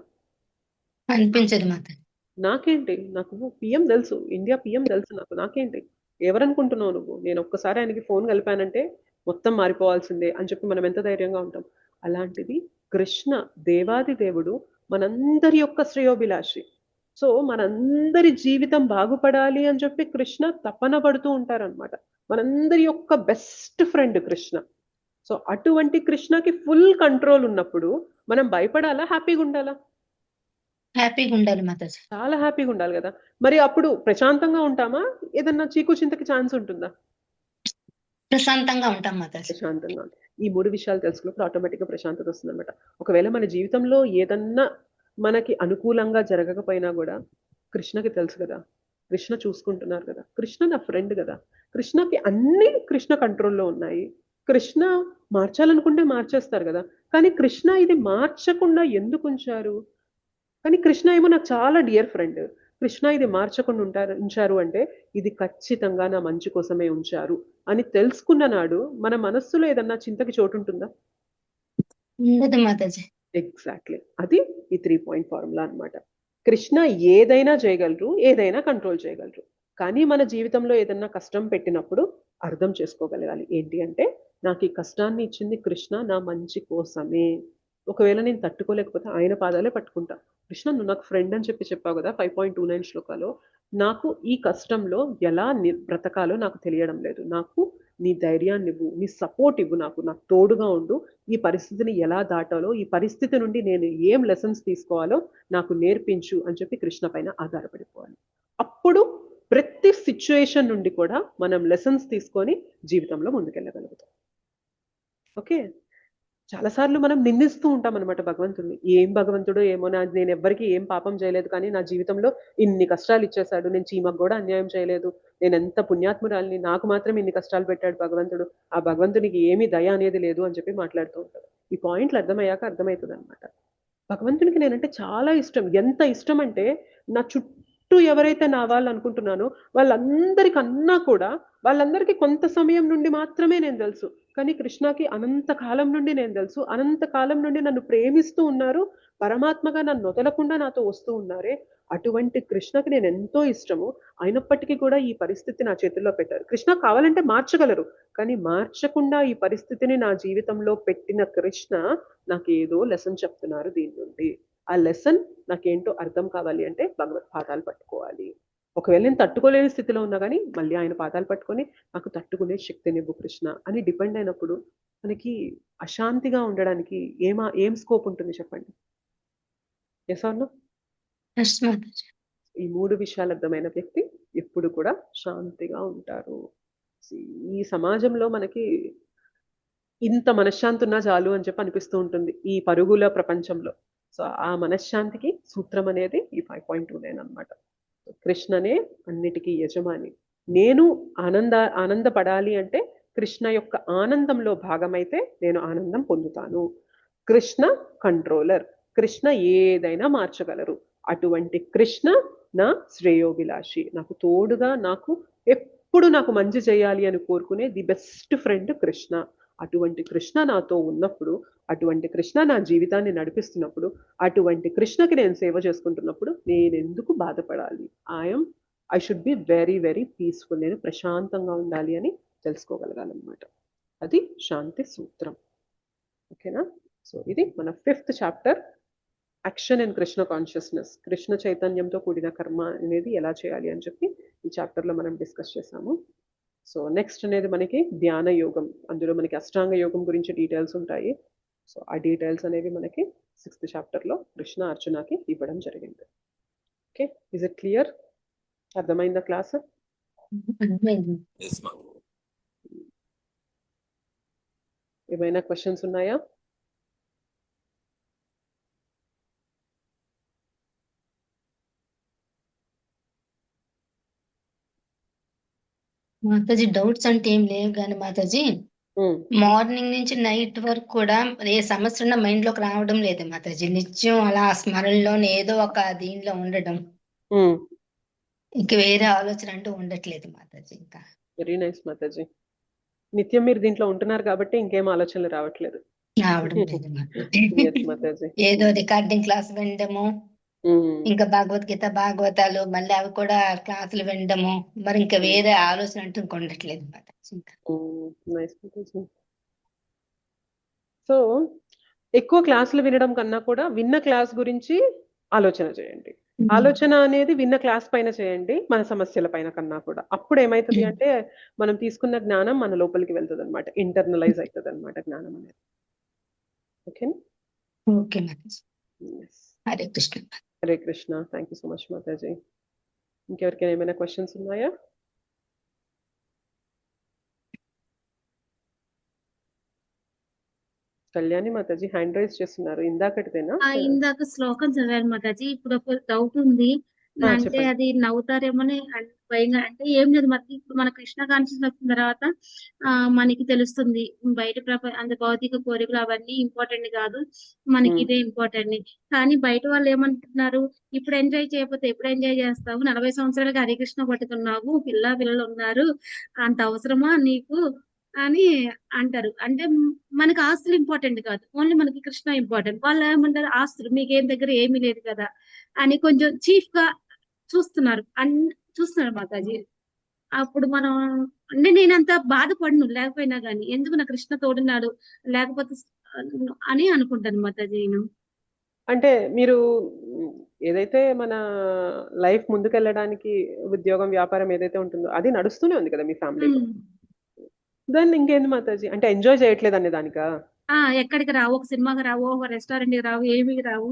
అనిపించదు మాతాజీ. నాకేంటి, నాకు పిఎం తెలుసు, ఇండియా పిఎం తెలుసు, నాకేంటి, ఎవరనుకుంటున్నావు నువ్వు, నేను ఒక్కసారి ఆయనకి ఫోన్ కలిపానంటే మొత్తం మారిపోవాల్సిందే అని చెప్పి మనం ఎంత ధైర్యంగా ఉంటాం. అలాంటిది కృష్ణ దేవాది దేవుడు మనందరి యొక్క శ్రేయోభిలాషి. సో మనందరి జీవితం బాగుపడాలి అని చెప్పి కృష్ణ తపన పడుతూ ఉంటారనమాట. మనందరి యొక్క బెస్ట్ ఫ్రెండ్ కృష్ణ. సో అటువంటి కృష్ణకి ఫుల్ కంట్రోల్ ఉన్నప్పుడు మనం భయపడాలా, హ్యాపీగా ఉండాలా? హ్యాపీగా ఉండాలి మాతాజీ. చాలా హ్యాపీగా ఉండాలి కదా. మరి అప్పుడు ప్రశాంతంగా ఉంటామా? ఏదన్నా చీకు చింతకి ఛాన్స్ ఉంటుందా? ప్రశాంతంగా ఉంటాం మాతాజీ. ప్రశాంతంగా ఉంటాం. ఈ 3 విషయాలు తెలుసుకున్నప్పుడు ఆటోమేటిక్ గా ప్రశాంతత వస్తుంది అనమాట. ఒకవేళ మన జీవితంలో ఏదన్నా మనకి అనుకూలంగా జరగకపోయినా కూడా కృష్ణకి తెలుసు కదా, కృష్ణ చూసుకుంటున్నారు కదా, కృష్ణ నా ఫ్రెండ్ కదా, కృష్ణకి అన్ని కృష్ణ కంట్రోల్లో ఉన్నాయి. కృష్ణ మార్చాలనుకుంటే మార్చేస్తారు కదా. కానీ కృష్ణ ఇది మార్చకుండా ఎందుకు ఉంచారు? కానీ కృష్ణ ఏమో నాకు చాలా డియర్ ఫ్రెండ్, కృష్ణ ఇది మార్చకుండా ఉంచారు అంటే ఇది ఖచ్చితంగా నా మంచి కోసమే ఉంచారు అని తెలుసుకున్న నాడు మన మనస్సులో ఏదన్నా చింతకి చోటు ఉంటుందా? ఉండదు మాతాజీ. ఎగ్జాక్ట్లీ, అది ఈ 3 పాయింట్ ఫార్ములా అన్నమాట. కృష్ణ ఏదైనా చేయగలరు, ఏదైనా కంట్రోల్ చేయగలరు. కానీ మన జీవితంలో ఏదన్నా కష్టం పెట్టినప్పుడు అర్థం చేసుకోగలగాలి. ఏంటి అంటే, నాకు ఈ కష్టాన్ని ఇచ్చింది కృష్ణ నా మంచి కోసమే. ఒకవేళ నేను తట్టుకోలేకపోతే ఆయన పాదాలే పట్టుకుంటా. కృష్ణ నువ్వు నాకు ఫ్రెండ్ అని చెప్పావు కదా 5.29 శ్లోకాలో, నాకు ఈ కష్టంలో ఎలా బ్రతకాలో నాకు తెలియడం లేదు, నాకు నీ ధైర్యాన్ని ఇవ్వు, నీ సపోర్ట్ ఇవ్వు, నాకు తోడుగా ఉండు, ఈ పరిస్థితిని ఎలా దాటాలో, ఈ పరిస్థితి నుండి నేను ఏం లెసన్స్ తీసుకోవాలో నాకు నేర్పించు అని చెప్పి కృష్ణ పైన ఆధారపడిపోవాలి. అప్పుడు ప్రతి సిచ్యుయేషన్ నుండి కూడా మనం లెసన్స్ తీసుకొని జీవితంలో ముందుకెళ్ళగలుగుతాం. ఓకే, చాలాసార్లు మనం నిందిస్తూ ఉంటాం అనమాట భగవంతుడిని. ఏం భగవంతుడో ఏమో, నేను ఎవ్వరికి ఏం పాపం చేయలేదు కానీ నా జీవితంలో ఇన్ని కష్టాలు ఇచ్చేశాడు, నేను చీమకు కూడా అన్యాయం చేయలేదు, నేను ఎంత పుణ్యాత్మురాలిని, నాకు మాత్రం ఇన్ని కష్టాలు పెట్టాడు భగవంతుడు, ఆ భగవంతునికి ఏమీ దయ అనేది లేదు అని చెప్పి మాట్లాడుతూ ఉంటాడు. ఈ పాయింట్లు అర్థమయ్యాక అర్థమవుతుంది అనమాట. భగవంతునికి నేనంటే చాలా ఇష్టం. ఎంత ఇష్టం అంటే, నా చుట్టూ ఎవరైతే నా వాళ్ళు అనుకుంటున్నానో వాళ్ళందరికన్నా కూడా, వాళ్ళందరికీ కొంత సమయం నుండి మాత్రమే నేను తెలుసు, కానీ కృష్ణకి అనంతకాలం నుండి నేను తెలుసు. అనంతకాలం నుండి నన్ను ప్రేమిస్తూ ఉన్నారు, పరమాత్మగా నన్ను వదలకుండా నాతో వస్తూ ఉన్నారే. అటువంటి కృష్ణకి నేను ఎంతో ఇష్టము. అయినప్పటికీ కూడా ఈ పరిస్థితి నా చేతుల్లో పెట్టారు. కృష్ణ కావాలంటే మార్చగలరు, కానీ మార్చకుండా ఈ పరిస్థితిని నా జీవితంలో పెట్టిన కృష్ణ నాకు ఏదో లెసన్ చెప్తున్నారు దీని నుండి. ఆ లెసన్ నాకేంటో అర్థం కావాలి అంటే భగవత్ పాదాలు పట్టుకోవాలి. ఒకవేళ నేను తట్టుకోలేని స్థితిలో ఉన్నా కానీ మళ్ళీ ఆయన పాదాలు పట్టుకొని నాకు తట్టుకునే శక్తినివ్వు కృష్ణ అని డిపెండ్ అయినప్పుడు మనకి అశాంతిగా ఉండడానికి ఏం స్కోప్ ఉంటుంది చెప్పండి? Yes or no? ఈ 3 విషయాలు అర్థమైన వ్యక్తి ఎప్పుడు కూడా శాంతిగా ఉంటారు. ఈ సమాజంలో మనకి ఇంత మనశ్శాంతి ఉన్నా చాలు అని చెప్పి అనిపిస్తూ ఉంటుంది ఈ పరుగుల ప్రపంచంలో. సో ఆ మనశ్శాంతికి సూత్రం అనేది ఈ 5.29 అన్నమాట. కృష్ణనే అన్నిటికీ యజమాని. నేను ఆనందపడాలి అంటే కృష్ణ యొక్క ఆనందంలో భాగమైతే నేను ఆనందం పొందుతాను. కృష్ణ కంట్రోలర్, కృష్ణ ఏదైనా మార్చగలరు. అటువంటి కృష్ణ నా శ్రేయోభిలాషి, నాకు తోడుగా, నాకు ఎప్పుడు నాకు మంచి చేయాలి అని కోరుకునే ది బెస్ట్ ఫ్రెండ్ కృష్ణ. అటువంటి కృష్ణ నాతో ఉన్నప్పుడు, అటువంటి కృష్ణ నా జీవితాన్ని నడిపిస్తున్నప్పుడు, అటువంటి కృష్ణకి నేను సేవ చేసుకుంటున్నప్పుడు నేను ఎందుకు బాధపడాలి? I should be very very peaceful. నేను ప్రశాంతంగా ఉండాలి అని తెలుసుకోగలగాలన్నమాట. అది శాంతి సూత్రం. ఓకేనా? సో ఇది మన 5th chapter, action in Krishna consciousness. Krishna చైతన్యంతో కూడిన కర్మ అనేది ఎలా చేయాలి అని చెప్పి ఈ చాప్టర్లో మనం డిస్కస్ చేసాము. సో నెక్స్ట్ అనేది మనకి ధ్యాన యోగం. అందులో మనకి అష్టాంగ యోగం గురించి డీటెయిల్స్ ఉంటాయి. సో ఆ డీటెయిల్స్ అనేవి మనకి 6th చాప్టర్లో కృష్ణ అర్జునకి ఇవ్వడం జరిగింది. Okay, is it clear? అర్థమైందా క్లాస్? ఏమైనా క్వశ్చన్స్ ఉన్నాయా? మాతాజీ డౌట్స్ అంటే ఏం లేవు కానీ మాతాజీ, మార్నింగ్ నుంచి నైట్ వరకు కూడా ఏ సమస్య ఉన్నా మైండ్ లోకి రావడం లేదు మాతాజీ. నిత్యం అలా స్మరణలోనే ఏదో ఒక దీనిలో ఉండడం, ఇంక వేరే ఆలోచన అంటూ ఉండట్లేదు మాతాజీ. ఇంకా వెరీ నైస్ మాతాజీ. నిత్యం మీరు దీంట్లో ఉంటున్నారు కాబట్టి ఇంకేం ఆలోచనలు రావట్లేదు. రావడం లేదు మాతాజీ. ఏదో రికార్డింగ్ క్లాస్ వినడము, ఇంకా భగవద్గీత భాగవతాలు మళ్ళీ అవి కూడా క్లాసులు వినడము, మరి ఇంకా వేరే ఆలోచన అంటూ ఇంక ఉండట్లేదు మాతాజీ. సో ఎక్కువ క్లాసులు వినడం కన్నా కూడా విన్న క్లాస్ గురించి ఆలోచన చేయండి. ఆలోచన అనేది విన్న క్లాస్ పైన చేయండి, మన సమస్యల పైన కన్నా కూడా. అప్పుడు ఏమైతుంది అంటే మనం తీసుకున్న జ్ఞానం మన లోపలికి వెళ్తుంది అనమాట, ఇంటర్నలైజ్ అవుతుంది అనమాట జ్ఞానం అనేది. ఓకేనా? Okay Mataji. Hare Krishna. Hare Krishna. Thank you so much Mataji. ఇంకెవరికైనా ఏమైనా క్వశ్చన్స్ ఉన్నాయా? కళ్యాణి మాతాజీ హ్యాండ్ రైజ్ చేస్తున్నారు, ఇందాకటిదేనా? ఇందాక శ్లోకం చదివాను మాతాజీ. ఇప్పుడు ఒక డౌట్ ఉంది. అంటే చెప్పండి. అది నవ్వుతారేమోని భయంగా. అంటే ఏం లేదు మనకి, ఇప్పుడు మన కృష్ణ కాన్షియస్ వచ్చిన తర్వాత మనకి తెలుస్తుంది బయట అంత భౌతిక కోరికలు అవన్నీ ఇంపార్టెంట్ కాదు, మనకి ఇదే ఇంపార్టెంట్. కానీ బయట వాళ్ళు ఏమంటున్నారు, ఇప్పుడు ఎంజాయ్ చేయకపోతే ఎప్పుడు ఎంజాయ్ చేస్తావు, 40 సంవత్సరాలుగా హరికృష్ణ పట్టుకున్నావు, పిల్లలు ఉన్నారు, అంత అవసరమా నీకు అని అంటారు. అంటే మనకి ఆస్తులు ఇంపార్టెంట్ కాదు, ఓన్లీ మనకి కృష్ణ ఇంపార్టెంట్. వాళ్ళు ఏమంటారు, ఆస్తులు మీకేం దగ్గర ఏమీ లేదు కదా అని కొంచెం చీఫ్ గా చూస్తున్నారు మాతాజీ. అప్పుడు మనం అంటే నేనంత బాధపడను లేకపోయినా గానీ, ఎందుకు నా కృష్ణ తోడున్నాడు లేకపోతే అని అనుకుంటాను మాతాజీ నేను. అంటే మీరు ఏదైతే మన లైఫ్ ముందుకెళ్ళడానికి ఉద్యోగం వ్యాపారం ఏదైతే ఉంటుందో అది నడుస్తూనే ఉంది కదా మీ ఫ్యామిలీలో, దాన్ని ఇంకేంది మాతాజీ, అంటే ఎంజాయ్ చేయట్లేదు అనే దానికా? ఎక్కడికి రావు, ఒక సినిమాకి రావు, ఒక రెస్టారెంట్ కి రావు, ఏమి రావు,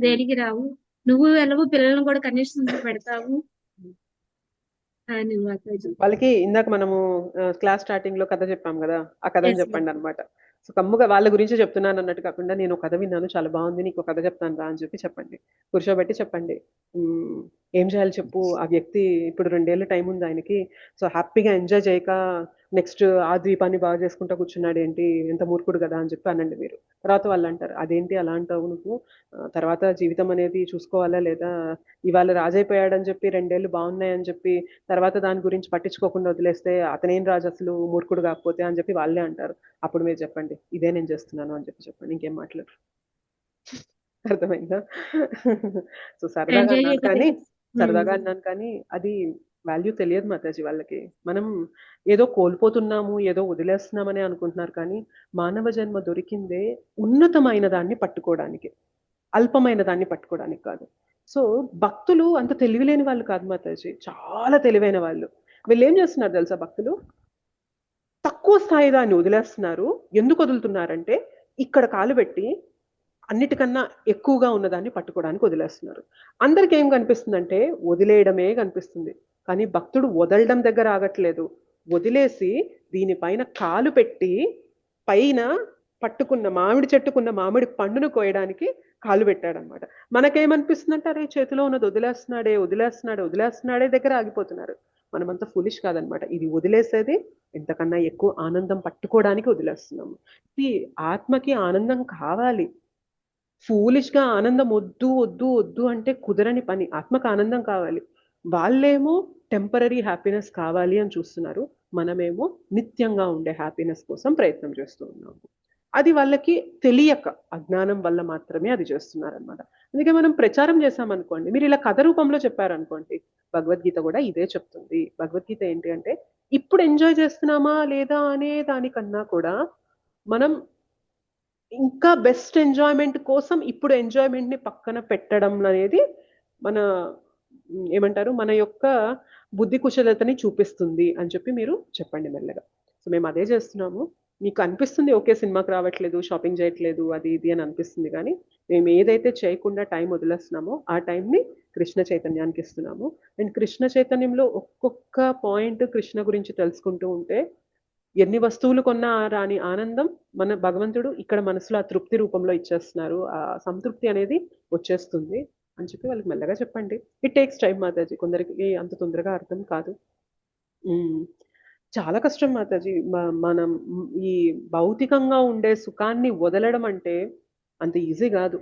దేనికి రావు, నువ్వు వెళ్ళవు, పిల్లలను కూడా కనీసం పెడతావు అని మాతాజీ. వాళ్ళకి ఇందాక మనము క్లాస్ స్టార్టింగ్ లో కథ చెప్పాం కదా, ఆ కథని చెప్పండి అనమాట. సో కమ్ముగా వాళ్ళ గురించి చెప్తున్నాను అన్నట్టు కాకుండా, నేను కథ విన్నాను చాలా బాగుంది, నీకు కథ చెప్తాను రా అని చెప్పండి, కూర్చోబెట్టి చెప్పండి. ఏం చేయాలి చెప్పు, ఆ వ్యక్తి ఇప్పుడు 2 ఏళ్ళు టైం ఉంది ఆయనకి, సో హ్యాపీగా ఎంజాయ్ చేయక నెక్స్ట్ ఆ ద్వీపాన్ని బాగా చేసుకుంటా కూర్చున్నాడు ఏంటి, ఎంత మూర్ఖుడు కదా అని చెప్పి అనండి మీరు. తర్వాత వాళ్ళు అంటారు, అదేంటి అలా అంటావు నువ్వు, తర్వాత జీవితం అనేది చూసుకోవాలా లేదా, ఇవాళ రాజైపోయాడని చెప్పి 2 ఏళ్ళు బాగున్నాయని చెప్పి తర్వాత దాని గురించి పట్టించుకోకుండా వదిలేస్తే అతనేం రాజు అసలు మూర్ఖుడు కాకపోతే అని చెప్పి వాళ్ళే అంటారు. అప్పుడు మీరు చెప్పండి, ఇదే నేను చేస్తున్నాను అని చెప్పండి, ఇంకేం మాట్లాడరు. అర్థమైందా? సో సరదాగా అన్నాను కానీ అది వాల్యూ తెలియదు మాతాజీ వాళ్ళకి. మనం ఏదో కోల్పోతున్నాము, ఏదో వదిలేస్తున్నామని అనుకుంటున్నారు, కానీ మానవ జన్మ దొరికిందే ఉన్నతమైన దాన్ని పట్టుకోవడానికి, అల్పమైన దాన్ని పట్టుకోవడానికి కాదు. సో భక్తులు అంత తెలివిలేని వాళ్ళు కాదు మాతాజీ, చాలా తెలివైన వాళ్ళు. వీళ్ళు ఏం చేస్తున్నారు తెలుసా, భక్తులు తక్కువ స్థాయి దాన్ని వదిలేస్తున్నారు. ఎందుకు వదులుతున్నారంటే ఇక్కడ కాలు పెట్టి అన్నిటికన్నా ఎక్కువగా ఉన్నదాన్ని పట్టుకోవడానికి వదిలేస్తున్నారు. అందరికి ఏం కనిపిస్తుందంటే వదిలేయడమే కనిపిస్తుంది, కానీ భక్తుడు వదలడం దగ్గర ఆగట్లేదు, వదిలేసి దీనిపైన కాలు పెట్టి పైన పట్టుకున్న మామిడి చెట్టుకున్న మామిడి పండును కోయడానికి కాలు పెట్టాడనమాట. మనకేమనిపిస్తుందంటే అరే చేతిలో ఉన్నది వదిలేస్తున్నాడే దగ్గర ఆగిపోతున్నారు. మనమంతా ఫులిష్ కాదనమాట, ఇది వదిలేసేది ఎంతకన్నా ఎక్కువ ఆనందం పట్టుకోవడానికి వదిలేస్తున్నాము. ఇది ఆత్మకి ఆనందం కావాలి, ఫూలిష్ గా ఆనందం వద్దు వద్దు వద్దు అంటే కుదరని పని. ఆత్మకు ఆనందం కావాలి, వాళ్ళేమో టెంపరీ హ్యాపీనెస్ కావాలి అని చూస్తున్నారు, మనమేమో నిత్యంగా ఉండే హ్యాపీనెస్ కోసం ప్రయత్నం చేస్తూ ఉన్నాము. అది వాళ్ళకి తెలియక అజ్ఞానం వల్ల మాత్రమే అది చేస్తున్నారు అనమాట. అందుకే మనం ప్రచారం చేసామనుకోండి, మీరు ఇలా కథ రూపంలో చెప్పారనుకోండి, భగవద్గీత కూడా ఇదే చెప్తుంది. భగవద్గీత ఏంటి అంటే ఇప్పుడు ఎంజాయ్ చేస్తున్నామా లేదా అనే దానికన్నా కూడా మనం ఇంకా బెస్ట్ ఎంజాయ్మెంట్ కోసం ఇప్పుడు ఎంజాయ్మెంట్ ని పక్కన పెట్టడం అనేది మన ఏమంటారు, మన యొక్క బుద్ధి కుశలతని చూపిస్తుంది అని చెప్పి మీరు చెప్పండి మెల్లగా. సో మేము అదే చేస్తున్నాము. మీకు అనిపిస్తుంది ఓకే సినిమాకి రావట్లేదు, షాపింగ్ చేయట్లేదు, అది ఇది అని అనిపిస్తుంది, కానీ మేము ఏదైతే చేయకుండా టైం వదిలేస్తున్నామో ఆ టైంని కృష్ణ చైతన్యానికి ఇస్తున్నాము. అండ్ కృష్ణ చైతన్యంలో ఒక్కొక్క పాయింట్ కృష్ణ గురించి తెలుసుకుంటూ ఉంటే ఎన్ని వస్తువులు కొన్నా రాని ఆనందం మన భగవంతుడు ఇక్కడ మనసులో ఆ తృప్తి రూపంలో ఇచ్చేస్తున్నారు, ఆ సంతృప్తి అనేది వచ్చేస్తుంది అని చెప్పి వాళ్ళకి మెల్లగా చెప్పండి. ఇట్ టేక్స్ టైం మాతాజీ, కొందరికి అంత తొందరగా అర్థం కాదు, చాలా కష్టం మాతాజీ. మనం ఈ భౌతికంగా ఉండే సుఖాన్ని వదలడం అంటే అంత ఈజీ కాదు,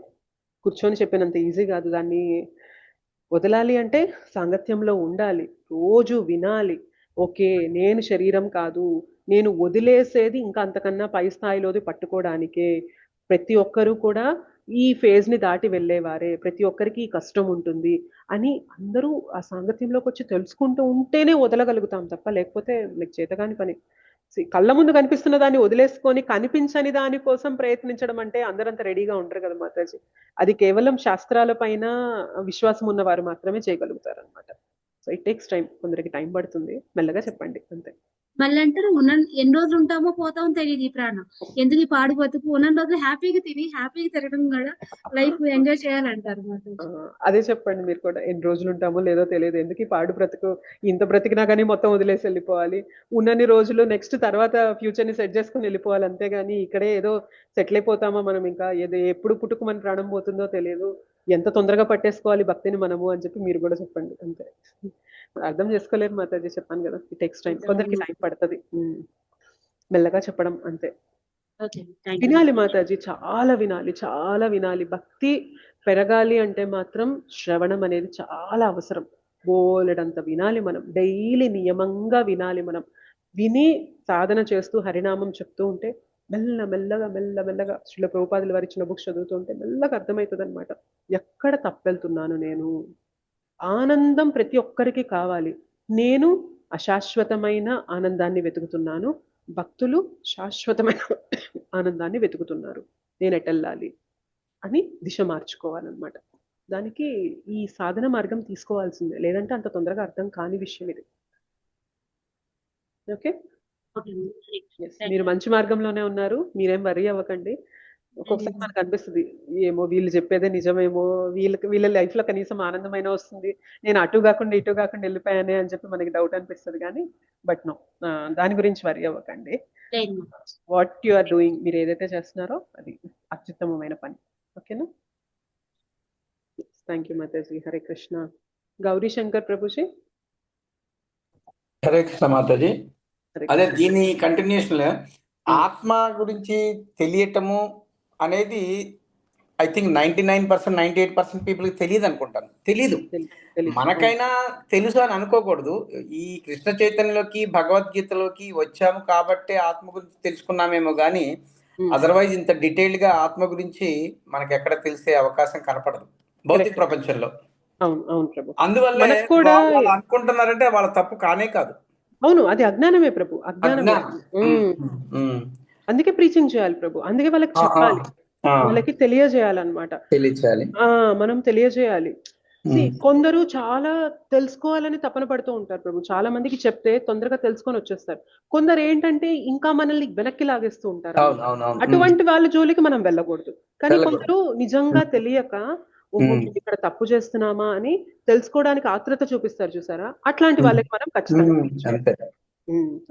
కూర్చొని చెప్పినంత ఈజీ కాదు. దాన్ని వదలాలి అంటే సాంగత్యంలో ఉండాలి, రోజు వినాలి. ఓకే నేను శరీరం కాదు, నేను వదిలేసేది ఇంకా అంతకన్నా పై స్థాయిలోది పట్టుకోవడానికే. ప్రతి ఒక్కరూ కూడా ఈ ఫేజ్ ని దాటి వెళ్ళేవారే, ప్రతి ఒక్కరికి కష్టం ఉంటుంది అని అందరూ ఆ సాంగత్యంలోకి వచ్చి తెలుసుకుంటూ ఉంటేనే వదలగలుగుతాం తప్ప లేకపోతే మీకు చేతగాని పని. కళ్ళ ముందు కనిపిస్తున్న దాన్ని వదిలేసుకొని కనిపించని దాని కోసం ప్రయత్నించడం అంటే అందరంత రెడీగా ఉంటారు కదా మాతాజీ. అది కేవలం శాస్త్రాల పైన విశ్వాసం ఉన్న వారు మాత్రమే చేయగలుగుతారు అనమాట. సో ఇట్ టేక్స్ టైం, కొందరికి టైం పడుతుంది, మెల్లగా చెప్పండి అంతే. మళ్ళీ అంటారు ఎన్ని రోజులు ఉంటామో పోతామో తెలియదు ఈ ప్రాణం, ఎందుకు ఈ పాడు బతుకు, ఉన్న రోజులు హ్యాపీగా తిని హ్యాపీగా తిరగడం కూడా లైఫ్ ఎంజాయ్ చేయాలంటారు మాతాజీ. అదే చెప్పండి మీరు కూడా, ఎన్ని రోజులు ఉంటామో లేదో తెలియదు, ఎందుకు ఈ పాడు బ్రతుకు, ఇంత బ్రతికినా కానీ మొత్తం వదిలేసి వెళ్ళిపోవాలి, ఉన్నన్ని రోజులు నెక్స్ట్ తర్వాత ఫ్యూచర్ ని సెట్ చేసుకుని వెళ్ళిపోవాలి, అంతేగాని ఇక్కడే ఏదో సెటిల్ అయిపోతామా మనం, ఇంకా ఏదో ఎప్పుడు పుట్టుకు మన ప్రాణం పోతుందో తెలియదు, ఎంత తొందరగా పట్టేసుకోవాలి భక్తిని మనము అని చెప్పి మీరు కూడా చెప్పండి అంతే. అర్థం చేసుకోలేరు మాతాజీ, చెప్పాను కదా, ఇట్ టేక్స్ టైం, కొందరికి టైం పడుతుంది, మెల్లగా చెప్పడం అంతే. వినాలి మాతాజీ, చాలా వినాలి, చాలా వినాలి. భక్తి పెరగాలి అంటే మాత్రం శ్రవణం అనేది చాలా అవసరం. బోలెడంత వినాలి మనం, డైలీ నియమంగా వినాలి మనం. విని సాధన చేస్తూ హరినామం చెప్తూ ఉంటే మెల్లగా శ్రీల ప్రభుపాదుల వారి ఇచ్చిన బుక్స్ చదువుతూ ఉంటే మెల్లగా అర్థమవుతుంది అనమాట, ఎక్కడ తప్పెళ్తున్నాను నేను. ఆనందం ప్రతి ఒక్కరికి కావాలి. నేను అశాశ్వతమైన ఆనందాన్ని వెతుకుతున్నాను, భక్తులు శాశ్వతమైన ఆనందాన్ని వెతుకుతున్నారు, నేను ఎటెళ్ళాలి అని దిశ మార్చుకోవాలన్నమాట. దానికి ఈ సాధన మార్గం తీసుకోవాల్సిందే, లేదంటే అంత తొందరగా అర్థం కాని విషయం ఇది. ఓకే, మీరు మంచి మార్గంలోనే ఉన్నారు, మీరేం వరీ అవ్వకండి. ఒక్కొక్కసారి మనకు అనిపిస్తుంది ఏమో వీళ్ళు చెప్పేదే నిజమేమో, వీళ్ళ లైఫ్ లో కనీసం ఆనందమైన వస్తుంది, నేను అటు కాకుండా ఇటు కాకుండా వెళ్ళిపోయానే అని చెప్పి మనకి డౌట్ అనిపిస్తుంది. కానీ బట్ నో, దాని గురించి వరీ అవ్వకండి. వాట్ యు ఆర్ డూయింగ్, మీరు ఏదైతే చేస్తున్నారో అది అత్యుత్తమమైన పని. ఓకేనా? థ్యాంక్ యూ మాతాజీ. హరే కృష్ణ. గౌరీ శంకర్ ప్రభుజీ. హరే కృష్ణ మాతాజీ. అదే దీని కంటిన్యూషన్, ఆత్మ గురించి తెలియటము అనేది ఐ థింక్ 99%, 98% పీపుల్కి తెలియదు అనుకుంటాను. తెలీదు, మనకైనా తెలుసు అని అనుకోకూడదు. ఈ కృష్ణ చైతన్యలోకి భగవద్గీతలోకి వచ్చాము కాబట్టి ఆత్మ గురించి తెలుసుకున్నామేమో కానీ అదర్వైజ్ ఇంత డీటెయిల్డ్ గా ఆత్మ గురించి మనకి ఎక్కడ తెలిసే అవకాశం కనపడదు భౌతిక ప్రపంచంలో. అందువల్ల అనుకుంటున్నారంటే వాళ్ళ తప్పు కానే కాదు. అవును, అది అజ్ఞానమే ప్రభు, అజ్ఞానమే. అందుకే ప్రీచింగ్ చేయాలి ప్రభు, అందుకే వాళ్ళకి చెప్పాలి, వాళ్ళకి తెలియజేయాలన్నమాట, మనం తెలియజేయాలి. కొందరు చాలా తెలుసుకోవాలని తపన పడుతూ ఉంటారు ప్రభు, చాలా మందికి చెప్తే తొందరగా తెలుసుకొని వచ్చేస్తారు. కొందరు ఏంటంటే ఇంకా మనల్ని వెనక్కి లాగేస్తూ ఉంటారు, అటువంటి వాళ్ళ జోలికి మనం వెళ్ళకూడదు. కానీ కొందరు నిజంగా తెలియక ఇక్కడ తప్పు చేస్తున్నామా అని తెలుసుకోవడానికి ఆత్రత చూపిస్తారు చూసారా, అట్లాంటి వాళ్ళకి మనం ఖచ్చితంగా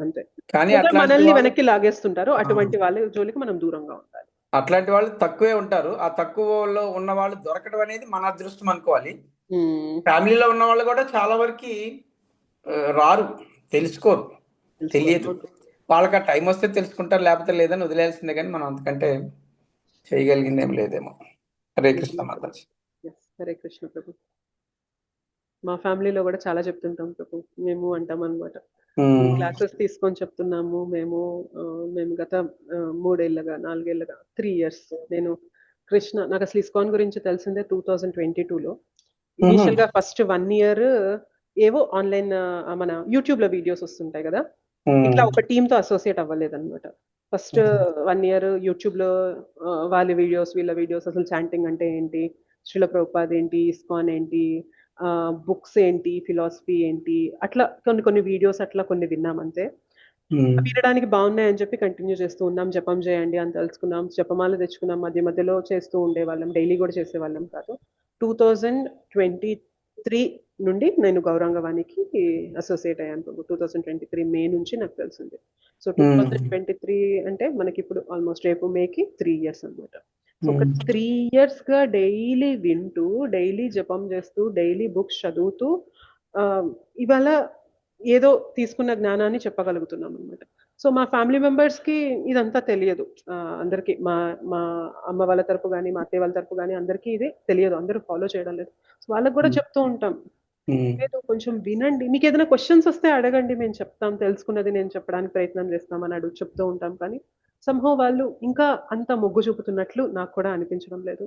అంతే. మనల్ని వెనక్కి లాగేస్తుంటారు, అటువంటి వాళ్ళ జోలికి మనం దూరంగా ఉండాలి. అట్లాంటి వాళ్ళు తక్కువే ఉంటారు. ఆ తక్కువలో ఉన్న వాళ్ళు దొరకడం అనేది మన అదృష్టం అనుకోవాలి. ఫ్యామిలీలో ఉన్న వాళ్ళు కూడా చాలా వరకు రారు, తెలుసుకోరు, తెలియదు. వాళ్ళకి ఆ టైం వస్తే తెలుసుకుంటారు, లేకపోతే లేదని వదిలేయాల్సిందే. కానీ మనం అంతకంటే చేయగలిగింది ఏం లేదేమో. హరే కృష్ణ మాతాజీ. హరే కృష్ణ ప్రభు. మా ఫ్యామిలీలో కూడా చాలా చెప్తుంటాం ప్రభు, మేము అంటాం అనమాట, క్లాసెస్ తీసుకొని చెప్తున్నాము మేము గత 3 ఏళ్ళగా 4 ఏళ్ళగా 3 years నేను కృష్ణ, నాకు అసలు ఇస్కాన్ గురించి తెలిసిందే 2022లో. ఇనిషియల్ గా ఫస్ట్ 1 year ఏవో ఆన్లైన్ మన యూట్యూబ్ లో వీడియోస్ వస్తుంటాయి కదా, ఇట్లా ఒక టీమ్ తో అసోసియేట్ అవ్వలేదన్నమాట. ఫస్ట్ 1 year యూట్యూబ్ లో వాళ్ళ వీడియోస్ వీళ్ళ వీడియోస్, అసలు చాంటింగ్ అంటే ఏంటి, శ్రీల ప్రభుపాద్ ఏంటి, ఇస్కాన్ ఏంటి, బుక్స్ ఏంటి, ఫిలాసఫీ ఏంటి, అట్లా కొన్ని వీడియోస్ అట్లా కొన్ని విన్నాం అంతే. వినడానికి బాగున్నాయని చెప్పి కంటిన్యూ చేస్తూ ఉన్నాం. జపం చేయండి అని తెలుసుకున్నాం, జపమాల తెచ్చుకున్నాం, మధ్య మధ్యలో చేస్తూ ఉండేవాళ్ళం, డైలీ కూడా చేసేవాళ్ళం కాదు. 2023 నుండి నేను గౌరాంగవాణికి అసోసియేట్ అయ్యాను. 2023 మే నుంచి నాకు తెలిసింది. సో 2023 అంటే మనకి ఇప్పుడు ఆల్మోస్ట్ రేపు మేకి 3 years అనమాట. ఒక 3 years గా డైలీ వింటూ, డైలీ జపం చేస్తూ, డైలీ బుక్స్ చదువుతూ ఇవాళ ఏదో తీసుకున్న జ్ఞానాన్ని చెప్పగలుగుతున్నాం అనమాట. సో మా ఫ్యామిలీ మెంబర్స్ కి ఇదంతా తెలియదు, అందరికి మా అమ్మ వాళ్ళ తరపు కానీ మా అత్తయ్య వాళ్ళ తరపు కానీ అందరికీ ఇది తెలియదు, అందరూ ఫాలో చేయడం లేదు. సో వాళ్ళకి కూడా చెప్తూ ఉంటాం, లేదు కొంచెం వినండి, మీకు ఏదైనా క్వశ్చన్స్ వస్తే అడగండి, మేము చెప్తాం, తెలుసుకున్నది నేను చెప్పడానికి ప్రయత్నం చేస్తాం అని చెప్తూ ఉంటాం. కానీ సంహవ్ వాళ్ళు ఇంకా అంత మొగ్గు చూపుతున్నట్లు నాకు కూడా అనిపించడం లేదు.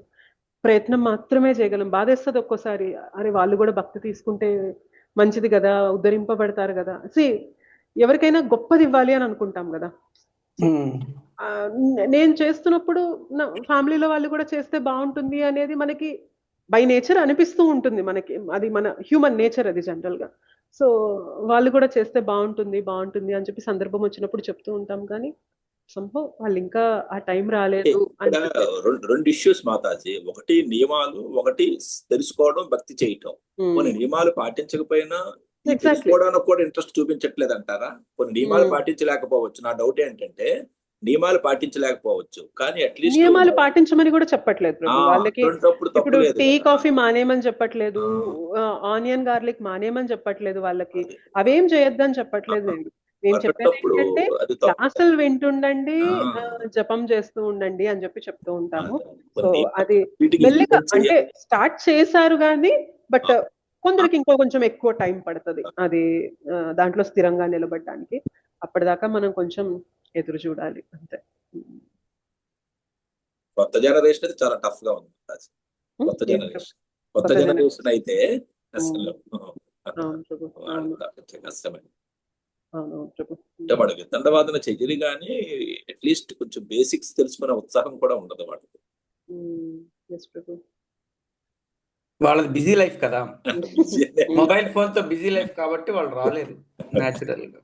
ప్రయత్నం మాత్రమే చేయగలం. బాధేస్తుంది ఒక్కోసారి, అరే వాళ్ళు కూడా భక్తి తీసుకుంటే మంచిది కదా, ఉద్ధరింపబడతారు కదా. ఎవరికైనా గొప్పది ఇవ్వాలి అని అనుకుంటాం కదా. నేను చేస్తున్నప్పుడు నా ఫ్యామిలీలో వాళ్ళు కూడా చేస్తే బాగుంటుంది అనేది మనకి బై నేచర్ అనిపిస్తూ ఉంటుంది మనకి. అది మన హ్యూమన్ నేచర్ అది జనరల్ గా. సో వాళ్ళు కూడా చేస్తే బాగుంటుంది అని చెప్పి సందర్భం వచ్చినప్పుడు చెప్తూ ఉంటాం. కానీ సంభవ్ వాళ్ళు ఇంకా ఆ టైం రాలేదు అని రెండు ఇష్యూస్ మాతాజీ. ఒకటి నియమాలు, ఒకటి తెలుసుకోవడం, భక్తి చేయటం. కొన్ని నియమాలు పాటించకపోయినా తెలుసుకోవడానికి కూడా ఇంట్రెస్ట్ చూపించట్లేదు అంటారా? కొన్ని నియమాలు పాటించలేకపోవచ్చు. నా డౌట్ ఏంటంటే నియమాలు పాటించలేకపోవచ్చు, కానీ అట్లీస్ట్ నియమాలు పాటించమని కూడా చెప్పట్లేదు ప్రభు వాళ్ళకి. ఇప్పుడు టీ కాఫీ మానేయమని చెప్పట్లేదు, ఆనియన్ గార్లిక్ మానేయమని చెప్పట్లేదు వాళ్ళకి, అవేం చేయొద్దని చెప్పట్లేదు. నేను చెప్పేది ఏంటంటే క్లాసులు వింటుండండి, జపం చేస్తూ ఉండండి అని చెప్పి చెప్తూ ఉంటాము. సో అది మెల్లిగా అంటే స్టార్ట్ చేశారు కానీ, బట్ కొందరికి ఇంకో కొంచెం ఎక్కువ టైం పడుతుంది అది దాంట్లో స్థిరంగా నిలబడడానికి. అప్పటిదాకా మనం కొంచెం ఎదురు చూడాలి అంతే. కొత్త జనరేషన్ అయితే చాలా టఫ్ గా ఉంది. కొత్త జనరేషన్ అయితే అసలు కష్టమే. వాడు వితండవాదన చెయ్యరు కానీ అట్లీస్ట్ కొంచెం బేసిక్స్ తెలుసుకునే ఉత్సాహం కూడా ఉండదు వాడికి. వాళ్ళది బిజీ లైఫ్ కదా, మొబైల్ ఫోన్ తో బిజీ లైఫ్ కాబట్టి వాళ్ళు రాలేదు న్యాచురల్ గా.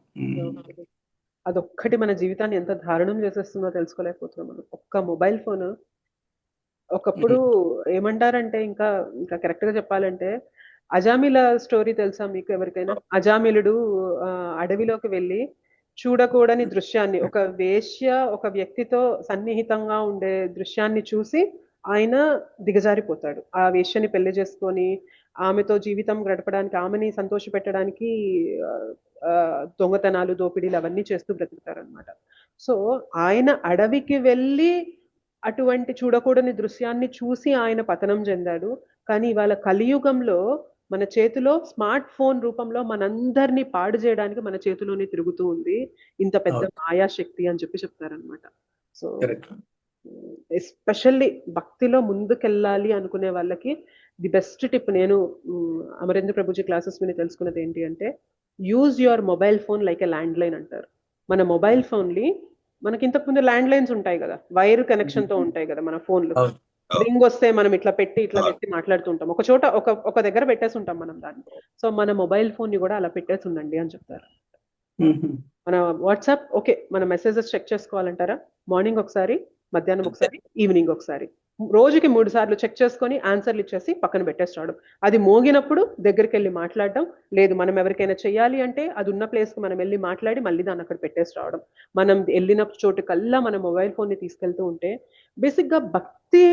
అదొక్కటి మన జీవితాన్ని ఎంత దారుణం చేసేస్తుందో తెలుసుకోలేకపోతున్నాం మనం. ఒక్క మొబైల్ ఫోన్ ఒకప్పుడు ఏమంటారంటే, ఇంకా కరెక్ట్ గా చెప్పాలంటే, అజామిల స్టోరీ తెలుసా మీకు ఎవరికైనా? అజామిలుడు అడవిలోకి వెళ్ళి చూడకూడని దృశ్యాన్ని, ఒక వేశ్య ఒక వ్యక్తితో సన్నిహితంగా ఉండే దృశ్యాన్ని చూసి ఆయన దిగజారిపోతాడు. ఆ వేశ్యని పెళ్లి చేసుకొని ఆమెతో జీవితం గడపడానికి, ఆమెని సంతోష పెట్టడానికి దొంగతనాలు, దోపిడీలు అవన్నీ చేస్తూ బ్రతుకుతారనమాట. సో ఆయన అడవికి వెళ్ళి అటువంటి చూడకూడని దృశ్యాన్ని చూసి ఆయన పతనం చెందాడు. కానీ ఇవాళ కలియుగంలో మన చేతిలో స్మార్ట్ ఫోన్ రూపంలో మనందరినీ పాడు చేయడానికి మన చేతిలోనే తిరుగుతూ ఉంది ఇంత పెద్ద మాయాశక్తి అని చెప్పి చెప్తారనమాట. సో ఎస్పెషల్లీ భక్తిలో ముందుకెళ్ళాలి అనుకునే వాళ్ళకి ది బెస్ట్ టిప్ నేను అమరేంద్ర ప్రభుజీ క్లాసెస్ మీద తెలుసుకున్నది ఏంటి అంటే, use your mobile phone like a land line అంటారు. మన మొబైల్ ఫోన్లు మనకి ఇంతకు ముందు ల్యాండ్ లైన్స్ ఉంటాయి కదా, వైర్ కనెక్షన్ తో ఉంటాయి కదా మన ఫోన్లు. రింగ్ వస్తే మనం ఇట్లా పెట్టి మాట్లాడుతుంటాం, ఒక చోట ఒక దగ్గర పెట్టేసి ఉంటాం మనం దాన్ని. సో మన మొబైల్ ఫోన్ ని కూడా అలా పెట్టేసి ఉండండి అని చెప్తారు. మన వాట్సాప్ ఓకే, మన మెసేజెస్ చెక్ చేసుకోవాలంటారా, మార్నింగ్ ఒకసారి, మధ్యాహ్నం ఒకసారి, ఈవినింగ్ ఒకసారి, రోజుకి 3 సార్లు చెక్ చేసుకొని ఆన్సర్లు ఇచ్చేసి పక్కన పెట్టేసి రావడం. అది మోగినప్పుడు దగ్గరికి వెళ్ళి మాట్లాడడం, లేదు మనం ఎవరికైనా చెయ్యాలి అంటే అది ఉన్న ప్లేస్ కి మనం వెళ్ళి మాట్లాడి మళ్ళీ దాన్ని అక్కడ పెట్టేసి రావడం. మనం వెళ్ళిన చోటు కల్లా మన మొబైల్ ఫోన్ ని తీసుకెళ్తూ ఉంటే బేసిక్ గా భక్తి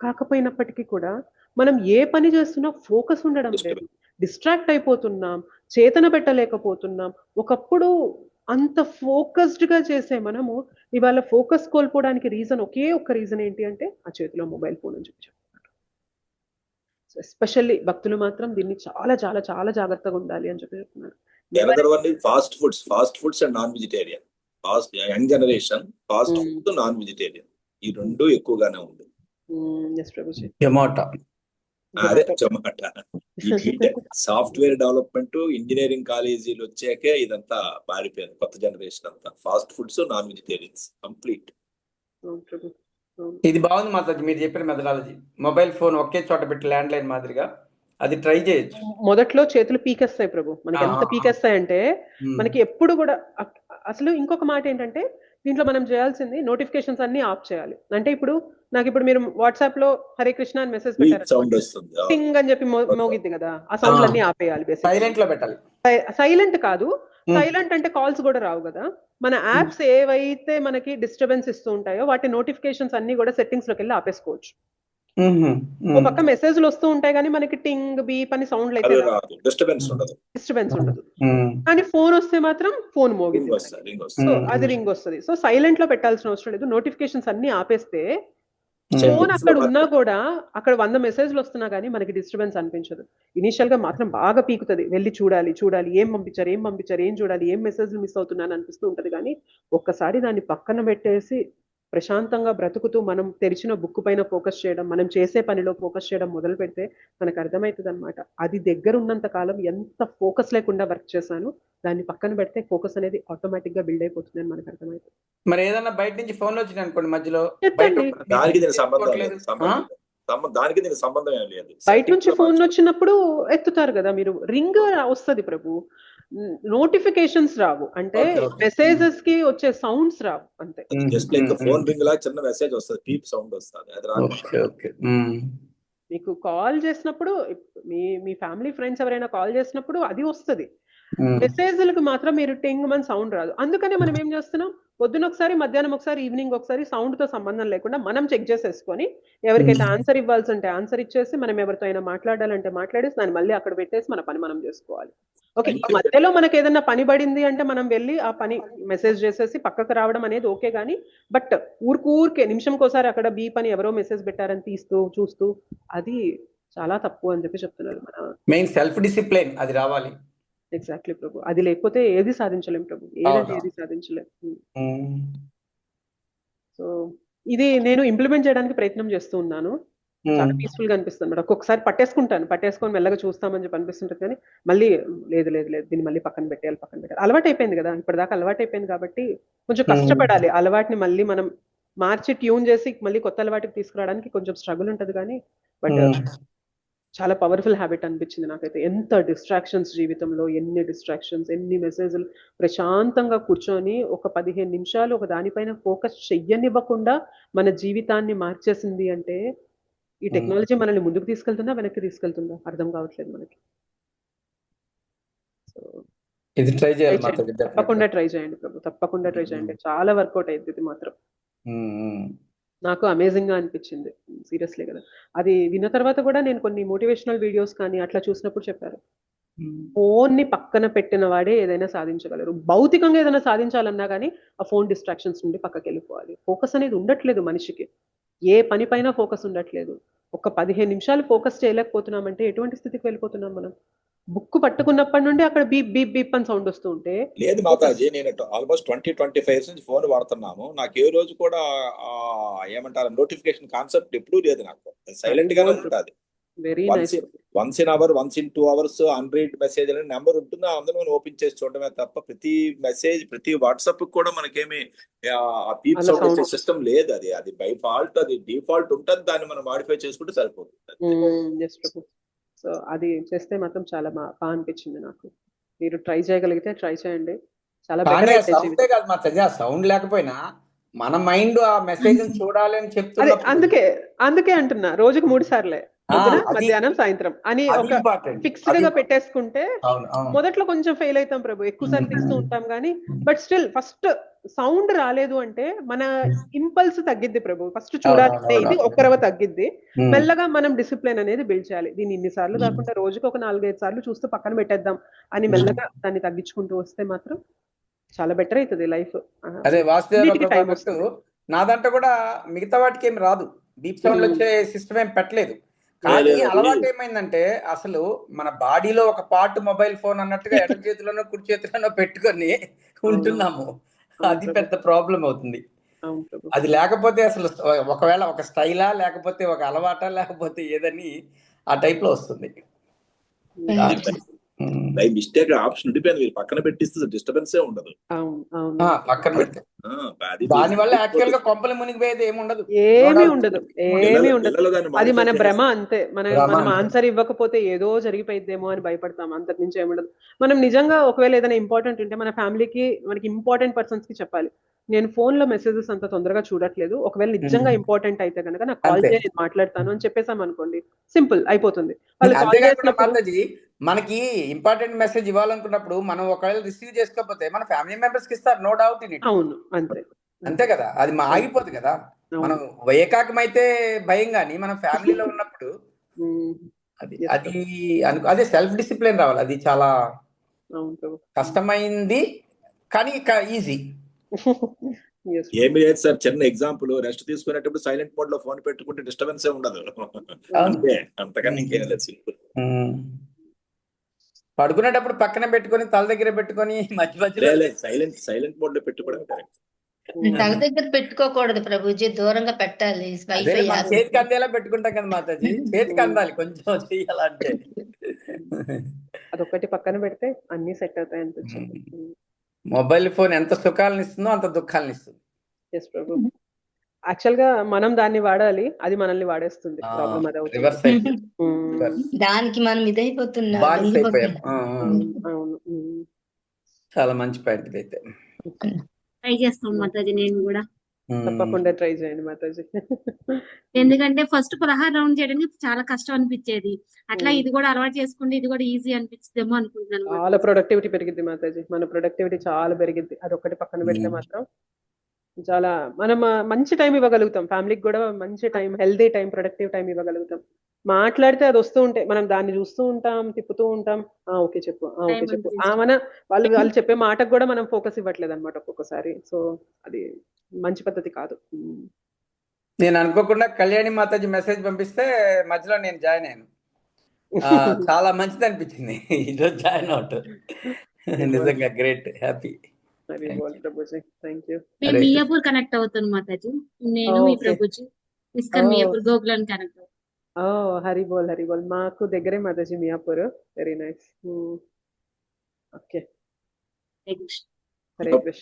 కాకపోయినప్పటికీ కూడా మనం ఏ పని చేస్తున్నా ఫోకస్ ఉండడం లేదు, డిస్ట్రాక్ట్ అయిపోతున్నాం, చేతన పెట్టలేకపోతున్నాం. ఒకప్పుడు అంత ఫోకస్డ్ గా చేసే మనము ఇవాళ ఫోకస్ కోల్పోవడానికి ఒకే ఒక్క రీజన్ ఏంటి అంటే ఆ చేతిలో మొబైల్ ఫోన్ అని చెప్పి చెప్తున్నారు. సో ఎస్పెషల్లీ భక్తులు మాత్రం దీన్ని చాలా చాలా చాలా జాగ్రత్తగా ఉండాలి అని చెప్పి చెప్తున్నారు. Fast foods and non vegetarian, young generation fast food, non vegetarian, ఈ రెండు ఎక్కువగానే ఉంది. అదే జొమాటో, సాఫ్ట్వేర్ డెవలప్మెంట్, ఇంజనీరింగ్ కాలేజీలు వచ్చాకే ఇదంతా మారిపోయింది. కొత్త జనరేషన్ అంతా fast foods, non vegetarians complete. ఇది బాగుంది మాతాజీ మీరు చెప్పిన మెథడాలజీ. మొబైల్ ఫోన్ ఒకే చోట పెట్టి ల్యాండ్ లైన్ మాదిరిగా అది ట్రై చేయొచ్చు. మొదట్లో చేతులు పీకేస్తాయి ప్రభు, మనకి ఎంత పీకేస్తాయంటే మనకి ఎప్పుడు కూడా. అసలు ఇంకొక మాట ఏంటంటే దీంట్లో మనం చేయాల్సింది నోటిఫికేషన్స్ అన్ని ఆఫ్ చేయాలి. అంటే ఇప్పుడు నాకు ఇప్పుడు మీరు వాట్సాప్ లో హరే కృష్ణ అని మెసేజ్ పెట్టారు, టింగ్ అని చెప్పి మోగిద్ది కదా, ఆ సౌండ్ అన్ని ఆపేయాలి. సైలెంట్ లో పెట్టాలి. సైలెంట్ కాదు, సైలెంట్ అంటే కాల్స్ కూడా రావు కదా. మన యాప్స్ ఏవైతే మనకి డిస్టర్బెన్స్ ఇస్తూ ఉంటాయో వాటి నోటిఫికేషన్స్ అన్ని కూడా సెట్టింగ్స్ లోకి వెళ్ళి ఆపేసుకోవచ్చు. ఒక పక్క మెసేజ్లు వస్తూ ఉంటాయి కానీ మనకి టింగ్ బీప్ అని సౌండ్ అయితే డిస్టర్బెన్స్ ఉండదు. కానీ ఫోన్ వస్తే మాత్రం ఫోన్ మోగింది, సో అది రింగ్ వస్తుంది. సో సైలెంట్ లో పెట్టాల్సిన అవసరం లేదు, నోటిఫికేషన్స్ అన్ని ఆపేస్తే ఫోన్ అక్కడ ఉన్నా కూడా అక్కడ 100 మెసేజ్లు వస్తున్నా కానీ మనకి డిస్టర్బెన్స్ అనిపించదు. ఇనిషియల్ గా మాత్రం బాగా పీకుతుంది, వెళ్ళి చూడాలి, ఏం పంపించారు, ఏం చూడాలి, ఏం మెసేజ్లు మిస్ అవుతున్నాను అనిపిస్తూ ఉంటది. కానీ ఒక్కసారి దాన్ని పక్కన పెట్టేసి ప్రశాంతంగా బ్రతుకుతూ మనం తెరిచిన బుక్ పైన ఫోకస్ చేయడం, మనం చేసే పనిలో ఫోకస్ చేయడం మొదలు పెడితే మనకు అర్థమవుతుంది అనమాట. అది దగ్గర ఉన్నంత కాలం ఎంత ఫోకస్ లేకుండా వర్క్ చేశాను, దాన్ని పక్కన పెడితే ఫోకస్ అనేది ఆటోమేటిక్ గా బిల్డ్ అయిపోతుంది అని మనకు అర్థమవుతుంది. మరి ఏదన్నా బయట నుంచి ఫోన్లు వచ్చినాయి అనుకోండి మధ్యలో, ఎత్తండి. దానికి దీనికి సంబంధం లేదు, దానికి దీనికి సంబంధం ఏం లేదు. బయట నుంచి ఫోన్ వచ్చినప్పుడు ఎత్తుతారు కదా మీరు, రింగ్ వస్తుంది ప్రభు, నోటిఫికేషన్స్ రావు, అంటే మెసేజెస్ కి వచ్చే సౌండ్స్ రావు అంతే. జస్ట్ లైక్ ఫోన్ రింగ్ లా చిన్న మెసేజ్ వస్తుంది, పీప్ సౌండ్ వస్తుంది, అది రాదు. మీకు కాల్ చేసినప్పుడు మీ ఫ్యామిలీ ఫ్రెండ్స్ ఎవరైనా కాల్ చేసినప్పుడు అది వస్తుంది, మెసేజ్లకు మాత్రం మీరు టింగ్ మన సౌండ్ రాదు. అందుకనే మనం ఏం చేస్తున్నాం, పొద్దున ఒకసారి, మధ్యాహ్నం ఒకసారి, ఈవినింగ్ ఒకసారి సౌండ్ తో సంబంధం లేకుండా మనం చెక్ చేసేసుకొని ఎవరికైతే ఆన్సర్ ఇవ్వాల్సి ఉంటే ఆన్సర్ ఇచ్చేసి, మనం ఎవరితో అయినా మాట్లాడాలంటే మాట్లాడేసి దాన్ని మళ్ళీ అక్కడ పెట్టేసి మన పని మనం చేసుకోవాలి. ఓకే, మధ్యలో మనకి ఏదైనా పని పడింది అంటే మనం వెళ్ళి ఆ పని మెసేజ్ చేసేసి పక్కకు రావడం అనేది ఓకే, కానీ బట్ ఊరికే నిమిషంకోసారి అక్కడ బీ పని ఎవరో మెసేజ్ పెట్టారని తీస్తూ చూస్తూ అది చాలా తప్పు అని చెప్పి చెప్తున్నారు. మన మెయిన్ సెల్ఫ్ డిసిప్లిన్ అది రావాలి. ఎగ్జాక్ట్లీ ప్రభు, అది లేకపోతే ఏది సాధించలేం ప్రభు, ఏది సాధించలేం. సో ఇది నేను ఇంప్లిమెంట్ చేయడానికి ప్రయత్నం చేస్తూ ఉన్నాను. చాలా పీస్ఫుల్ గా అనిపిస్తుంది మేడం. ఒక్కొక్కసారి పట్టేసుకొని మెల్లగా చూస్తామని చెప్పి అనిపిస్తుంటది, కానీ మళ్ళీ లేదు దీన్ని మళ్ళీ పక్కన పెట్టాలి. అలవాటు అయిపోయింది కదా, ఇప్పటిదాకా అలవాటు అయిపోయింది కాబట్టి కొంచెం కష్టపడాలి. అలవాటుని మళ్ళీ మనం మార్చి ట్యూన్ చేసి మళ్ళీ కొత్త అలవాటుకి తీసుకురావడానికి కొంచెం స్ట్రగుల్ ఉంటది, కానీ బట్ చాలా పవర్ఫుల్ హ్యాబిట్ అనిపించింది నాకైతే. ఎంత డిస్ట్రాక్షన్స్ జీవితంలో, ఎన్ని డిస్ట్రాక్షన్స్, ఎన్ని మెసేజ్లు, ప్రశాంతంగా కూర్చొని ఒక 15 నిమిషాలు ఒక దానిపైన ఫోకస్ చెయ్యనివ్వకుండా మన జీవితాన్ని మార్చేసింది అంటే ఈ టెక్నాలజీ మనల్ని ముందుకు తీసుకెళ్తుందా వెనక్కి తీసుకెళ్తుందా అర్థం కావట్లేదు మనకి. సో ఇది ట్రై చేయాలి, తప్పకుండా ట్రై చేయండి ప్రభు, తప్పకుండా ట్రై చేయండి. చాలా వర్కౌట్ అయింది ఇది మాత్రం, నాకు అమేజింగ్ గా అనిపించింది సీరియస్లీ కదా. అది విన్న తర్వాత కూడా నేను కొన్ని మోటివేషనల్ వీడియోస్ కానీ అట్లా చూసినప్పుడు చెప్పారు, ఫోన్ ని పక్కన పెట్టిన వాడే ఏదైనా సాధించగలరు. భౌతికంగా ఏదైనా సాధించాలన్నా కానీ ఆ ఫోన్ డిస్ట్రాక్షన్స్ నుండి పక్కకి వెళ్ళిపోవాలి. ఫోకస్ అనేది ఉండట్లేదు మనిషికి, ఏ పని పైన ఫోకస్ ఉండట్లేదు. ఒక 15 నిమిషాలు ఫోకస్ చేయలేకపోతున్నామంటే ఎటువంటి స్థితికి వెళ్ళిపోతున్నాం మనం. బుక్ పట్టుకున్నప్పటి నుండి అక్కడ బీప్ బీప్ బీప్ అని సౌండ్ వస్తూ ఉంటే. లేదు మాతాజీ, నేను ఆల్మోస్ట్ 20-25 ఇయర్స్ నుంచి ఫోన్ వాడుతున్నాము. నాకు ఏ రోజు కూడా ఏమంటారు నోటిఫికేషన్ కాన్సెప్ట్ ఎప్పుడూ లేదు. నాకు సైలెంట్ గానే ఉంటుంది. Once in our, once in 2 hours unread message అనే నెంబర్ ఉంటుంది, అందులో మనం ఓపెన్ చేసి చూడటమే తప్ప ప్రతి మెసేజ్, ప్రతి వాట్సాప్ కూడా మనకేమి పీప్ సౌండ్ వచ్చే సిస్టమ్ లేదు. అది బై ఫాల్ట్, అది డిఫాల్ట్ ఉంటుంది, దాన్ని మనం మాడిఫై చేసుకుంటే సరిపోతుంది. సో అది చేస్తే మాత్రం చాలా బాగా అనిపించింది నాకు. మీరు ట్రై చేయగలిగితే ట్రై చేయండి, చాలా సౌండ్ లేకపోయినా మన మైండ్ ఆ మెసేజ్ చూడాలి అని చెప్తున్నా. అందుకే అంటున్నా, రోజుకు 3 సార్లే, మధ్యాహ్నం సాయంత్రం అని ఒక ఫిక్స్డ్ గా పెట్టేసుకుంటే. మొదట్లో కొంచెం ఫెయిల్ అవుతాం ప్రభు, ఎక్కువ సార్లు తీస్తూ ఉంటాం కానీ బట్ స్టిల్ ఫస్ట్ సౌండ్ రాలేదు అంటే మన ఇంపల్స్ తగ్గిద్ది ప్రభు. ఫస్ట్ చూడాలంటే ఇది ఒక్కరవ తగ్గిద్ది, మెల్లగా మనం డిసిప్లిన్ అనేది బిల్డ్ చేయాలి. దీన్ని ఇన్నిసార్లు కాకుండా రోజుకి ఒక 4-5 సార్లు చూస్తూ పక్కన పెట్టేద్దాం అని మెల్లగా దాన్ని తగ్గించుకుంటూ వస్తే మాత్రం చాలా బెటర్ అవుతుంది లైఫ్. అదే వాస్తవ నా దాంట్లో కూడా మిగతా వాటికి ఏమి రాదు, డీప్ సౌండ్ వచ్చే సిస్టమ్ ఏం పెట్టలేదు. కానీ అలవాటు ఏమైందంటే అసలు మన బాడీలో ఒక పార్ట్ మొబైల్ ఫోన్ అన్నట్టుగా ఎడమ చేతిలోనో కుడి చేతిలోనో పెట్టుకొని ఉంటున్నాము. అది పెద్ద ప్రాబ్లం అవుతుంది. అది లేకపోతే అసలు ఒకవేళ ఒక స్టైలా, లేకపోతే ఒక అలవాటా, లేకపోతే ఏదని ఆ టైప్ లో వస్తుంది. బై మిస్టేక్ ఆప్షన్ ఉండిపోయింది, మీరు పక్కన పెట్టిస్తే డిస్టర్బెన్స్ ఉండదు. పక్కన పెడితే దాని వల్ల యాక్చువల్ గా కొంపలు మునిగిపోయేది ఏమి ఉండదు. అది మన భ్రమ అంతే. మనం ఆన్సర్ ఇవ్వకపోతే ఏదో జరిగిపోయిద్దేమో అని భయపడతాం, అంతకు మించి ఏముండదు. మనం నిజంగా ఒకవేళ ఏదైనా ఇంపార్టెంట్ ఉంటే మన ఫ్యామిలీకి, మనకి ఇంపార్టెంట్ పర్సన్స్ కి చెప్పాలి, నేను ఫోన్ లో మెసేజెస్ అంత తొందరగా చూడట్లేదు, ఒకవేళ నిజంగా ఇంపార్టెంట్ అయితే కనుక నాకు కాల్ చేసి నేను మాట్లాడతాను అని చెప్పేసాం అనుకోండి, సింపుల్ అయిపోతుంది. మనకి ఇంపార్టెంట్ మెసేజ్ ఇవ్వాలనుకున్నప్పుడు మనం ఒకవేళ రిసీవ్ చేసుకోకపోతే మన ఫ్యామిలీ మెంబర్స్ కి ఇస్తారు, నో డౌట్ ఇన్ ఇట్. అవును, అంతే కదా, అది ఆగిపోదు కదా. మనం ఏకాకమైతే భయం, గానీ మనం ఫ్యామిలీలో ఉన్నప్పుడు అదే సెల్ఫ్ డిసిప్లిన్ రావాలి. అది చాలా కష్టమైంది కానీ ఈజీ. ఏమి లేదు సార్, చిన్న ఎగ్జాంపుల్, రెస్ట్ తీసుకునేటప్పుడు సైలెంట్ మోడ్ లో ఫోన్ పెట్టుకుంటే డిస్టర్బెన్స్ ఉండదు, అంతే, అంతకన్నా ఇంకేం లేదు, సింపుల్. పడుకునేటప్పుడు పక్కన పెట్టుకొని తల దగ్గర పెట్టుకొని మధ్య మధ్యలో సైలెంట్ మోడ్ లో పెట్టుకోవడం కరెక్ట్. దగ్గర పెట్టుకోకూడదు ప్రభుజీ, దూరంగా పెట్టాలి. అదే వైఫై మన చేతికి అందేలా పెట్టుకుంటాం కదా మాతాజీ, చేతికి అందాలి కొంచెం చెయ్యాలంటే. అదొక్కటి పక్కన పెడితే అన్ని సెట్ అవుతాయి అనిపించింది. మొబైల్ ఫోన్ ఎంత సుఖాలను ఇస్తుందో అంత దుఃఖాలను ఇస్తుంది. ఎస్ ప్రభు. యాక్చువల్ గా మనం దాన్ని వాడాలి, అది మనల్ని వాడేస్తుంది. ప్రాబ్లం అది అవుతుంది. రివర్స్ అయిపోయింది. దానికి మనం ఇదైపోతున్నాం, బానిస అయిపోయాం. అవును. చాలా మంచి పాయింట్ ఇదైతే. ట్రై చేస్తాం మాతాజీ నేను కూడా. తప్పకుండా ట్రై చేయండి మాతాజీ. ఎందుకంటే ఫస్ట్ 16 రౌండ్ చేయడానికి చాలా కష్టం అనిపించేది. అట్లా ఇది కూడా అలవాటు చేసుకుంటే ఇది కూడా ఈజీ అనిపిస్తుందేమో అనుకుంటున్నాను. చాలా ప్రొడక్టివిటీ పెరిగిద్ది మాతాజీ, మన ప్రొడక్టివిటీ చాలా పెరిగిద్ది. అదొక్కటి పక్కన పెడితే మాత్రం చాలా మనం మంచి టైం ఇవ్వగలుగుతాం. ఫ్యామిలీకి కూడా మంచి time, healthy time, productive time ఇవ్వగలుగుతాం. మాట్లాడితే అది వస్తూ ఉంటాయి, మనం దాన్ని చూస్తూ ఉంటాం, తిప్పుతూ ఉంటాం. ఓకే చెప్పు, ఓకే చెప్పు. వాళ్ళు చెప్పే మాటకు కూడా మనం ఫోకస్ ఇవ్వట్లేదు అనమాట ఒక్కొక్కసారి. సో అది మంచి పద్ధతి కాదు. నేను అనుకోకుండా కళ్యాణి మాతాజీ మెసేజ్ పంపిస్తే మధ్యలో నేను జాయిన్ అయ్యాను. చాలా మంచిది అనిపించింది ఈరోజు జాయిన్ అవుట్. నిజంగా గ్రేట్, హ్యాపీ. మేము మియాపూర్ కనెక్ట్ అవుతాను మాతాజీ. నేను మీ ప్రభుజీ ఇస్కాన్ మియాపూర్ గోకులాన్ కనెక్ట్ అవుతాను. హరిబోల్ హరిబోల్, మాకు దగ్గరే Mataji Miyapur. Very nice. Okay,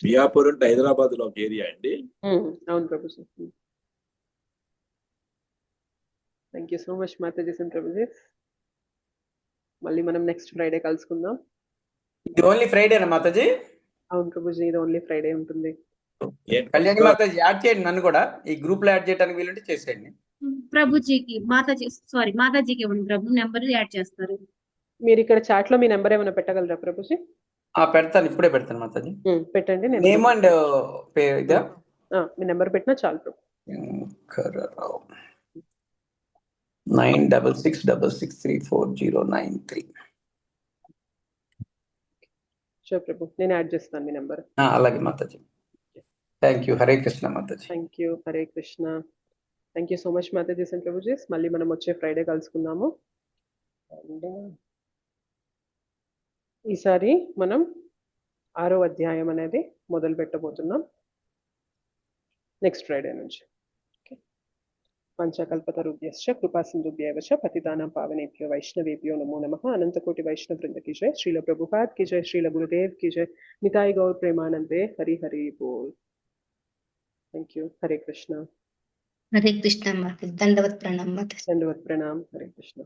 Miyapur అంటే హైదరాబాద్ లో ఒక ఏరియా అండి. అవును Prabhuji. Thank you so much Matajis and prabhujis. మళ్ళీ మనం నెక్స్ట్ ఫ్రైడే కలుసుకుందాం. ఇది ఓన్లీ ఫ్రైడేనా మాతాజీ? అవును ప్రభుజీ, ఇది ఓన్లీ ఫ్రైడే ఉంటుంది. కళ్యాణి మాతాజీ యాడ్ చేయండి, నన్ను కూడా ఈ గ్రూప్ లో యాడ్ చేయడానికి వీలుంటే చేసేయండి. ప్రభుజీకి మాతాజీకి ఇవ్వండి ప్రభు, నెంబర్ యాడ్ చేస్తారు. మీరు ఇక్కడ చాట్ లో మీ నెంబర్ ఏమైనా పెట్టగలరా ప్రభుజీ? పెడతాను, ఇప్పుడే పెడతాను మాతాజీ. పెట్టండి. నేమ్ అండ్ ఇదా మీ నెంబర్ పెట్టినా చాలు ప్రభు. 9666340993. షూర్ ప్రభు, నేను యాడ్ చేస్తాను మీ నెంబర్. అలాగే Mataji. Thank you. Hare Krishna Mataji. Thank you. Hare Krishna. Thank you so much Matajis and prabhujis. మళ్ళీ మనం వచ్చే ఫ్రైడే కలుసుకుందాము. ఈసారి మనం 6వ అధ్యాయం అనేది మొదలు పెట్టబోతున్నాం నెక్స్ట్ ఫ్రైడే నుంచి. పంచకల్పతరుభ్యశ్చ కృపా సింధుభ్యైవ చ పతితానాం పావనేభ్యో వైష్ణవేభ్యో నమో నమః. అనంతకోటి వైష్ణవ వృంద की जय. श्रील प्रभुपाद की जय. श्रील गुरुदेव की जय. निताई गौर प्रेमानंदे. हरि हरि बोल. Thank you. हरे कृष्ण. हरे कृष्ण माता, दंडवत प्रणाम माता. दंडवत प्रणाम. हरे कृष्ण.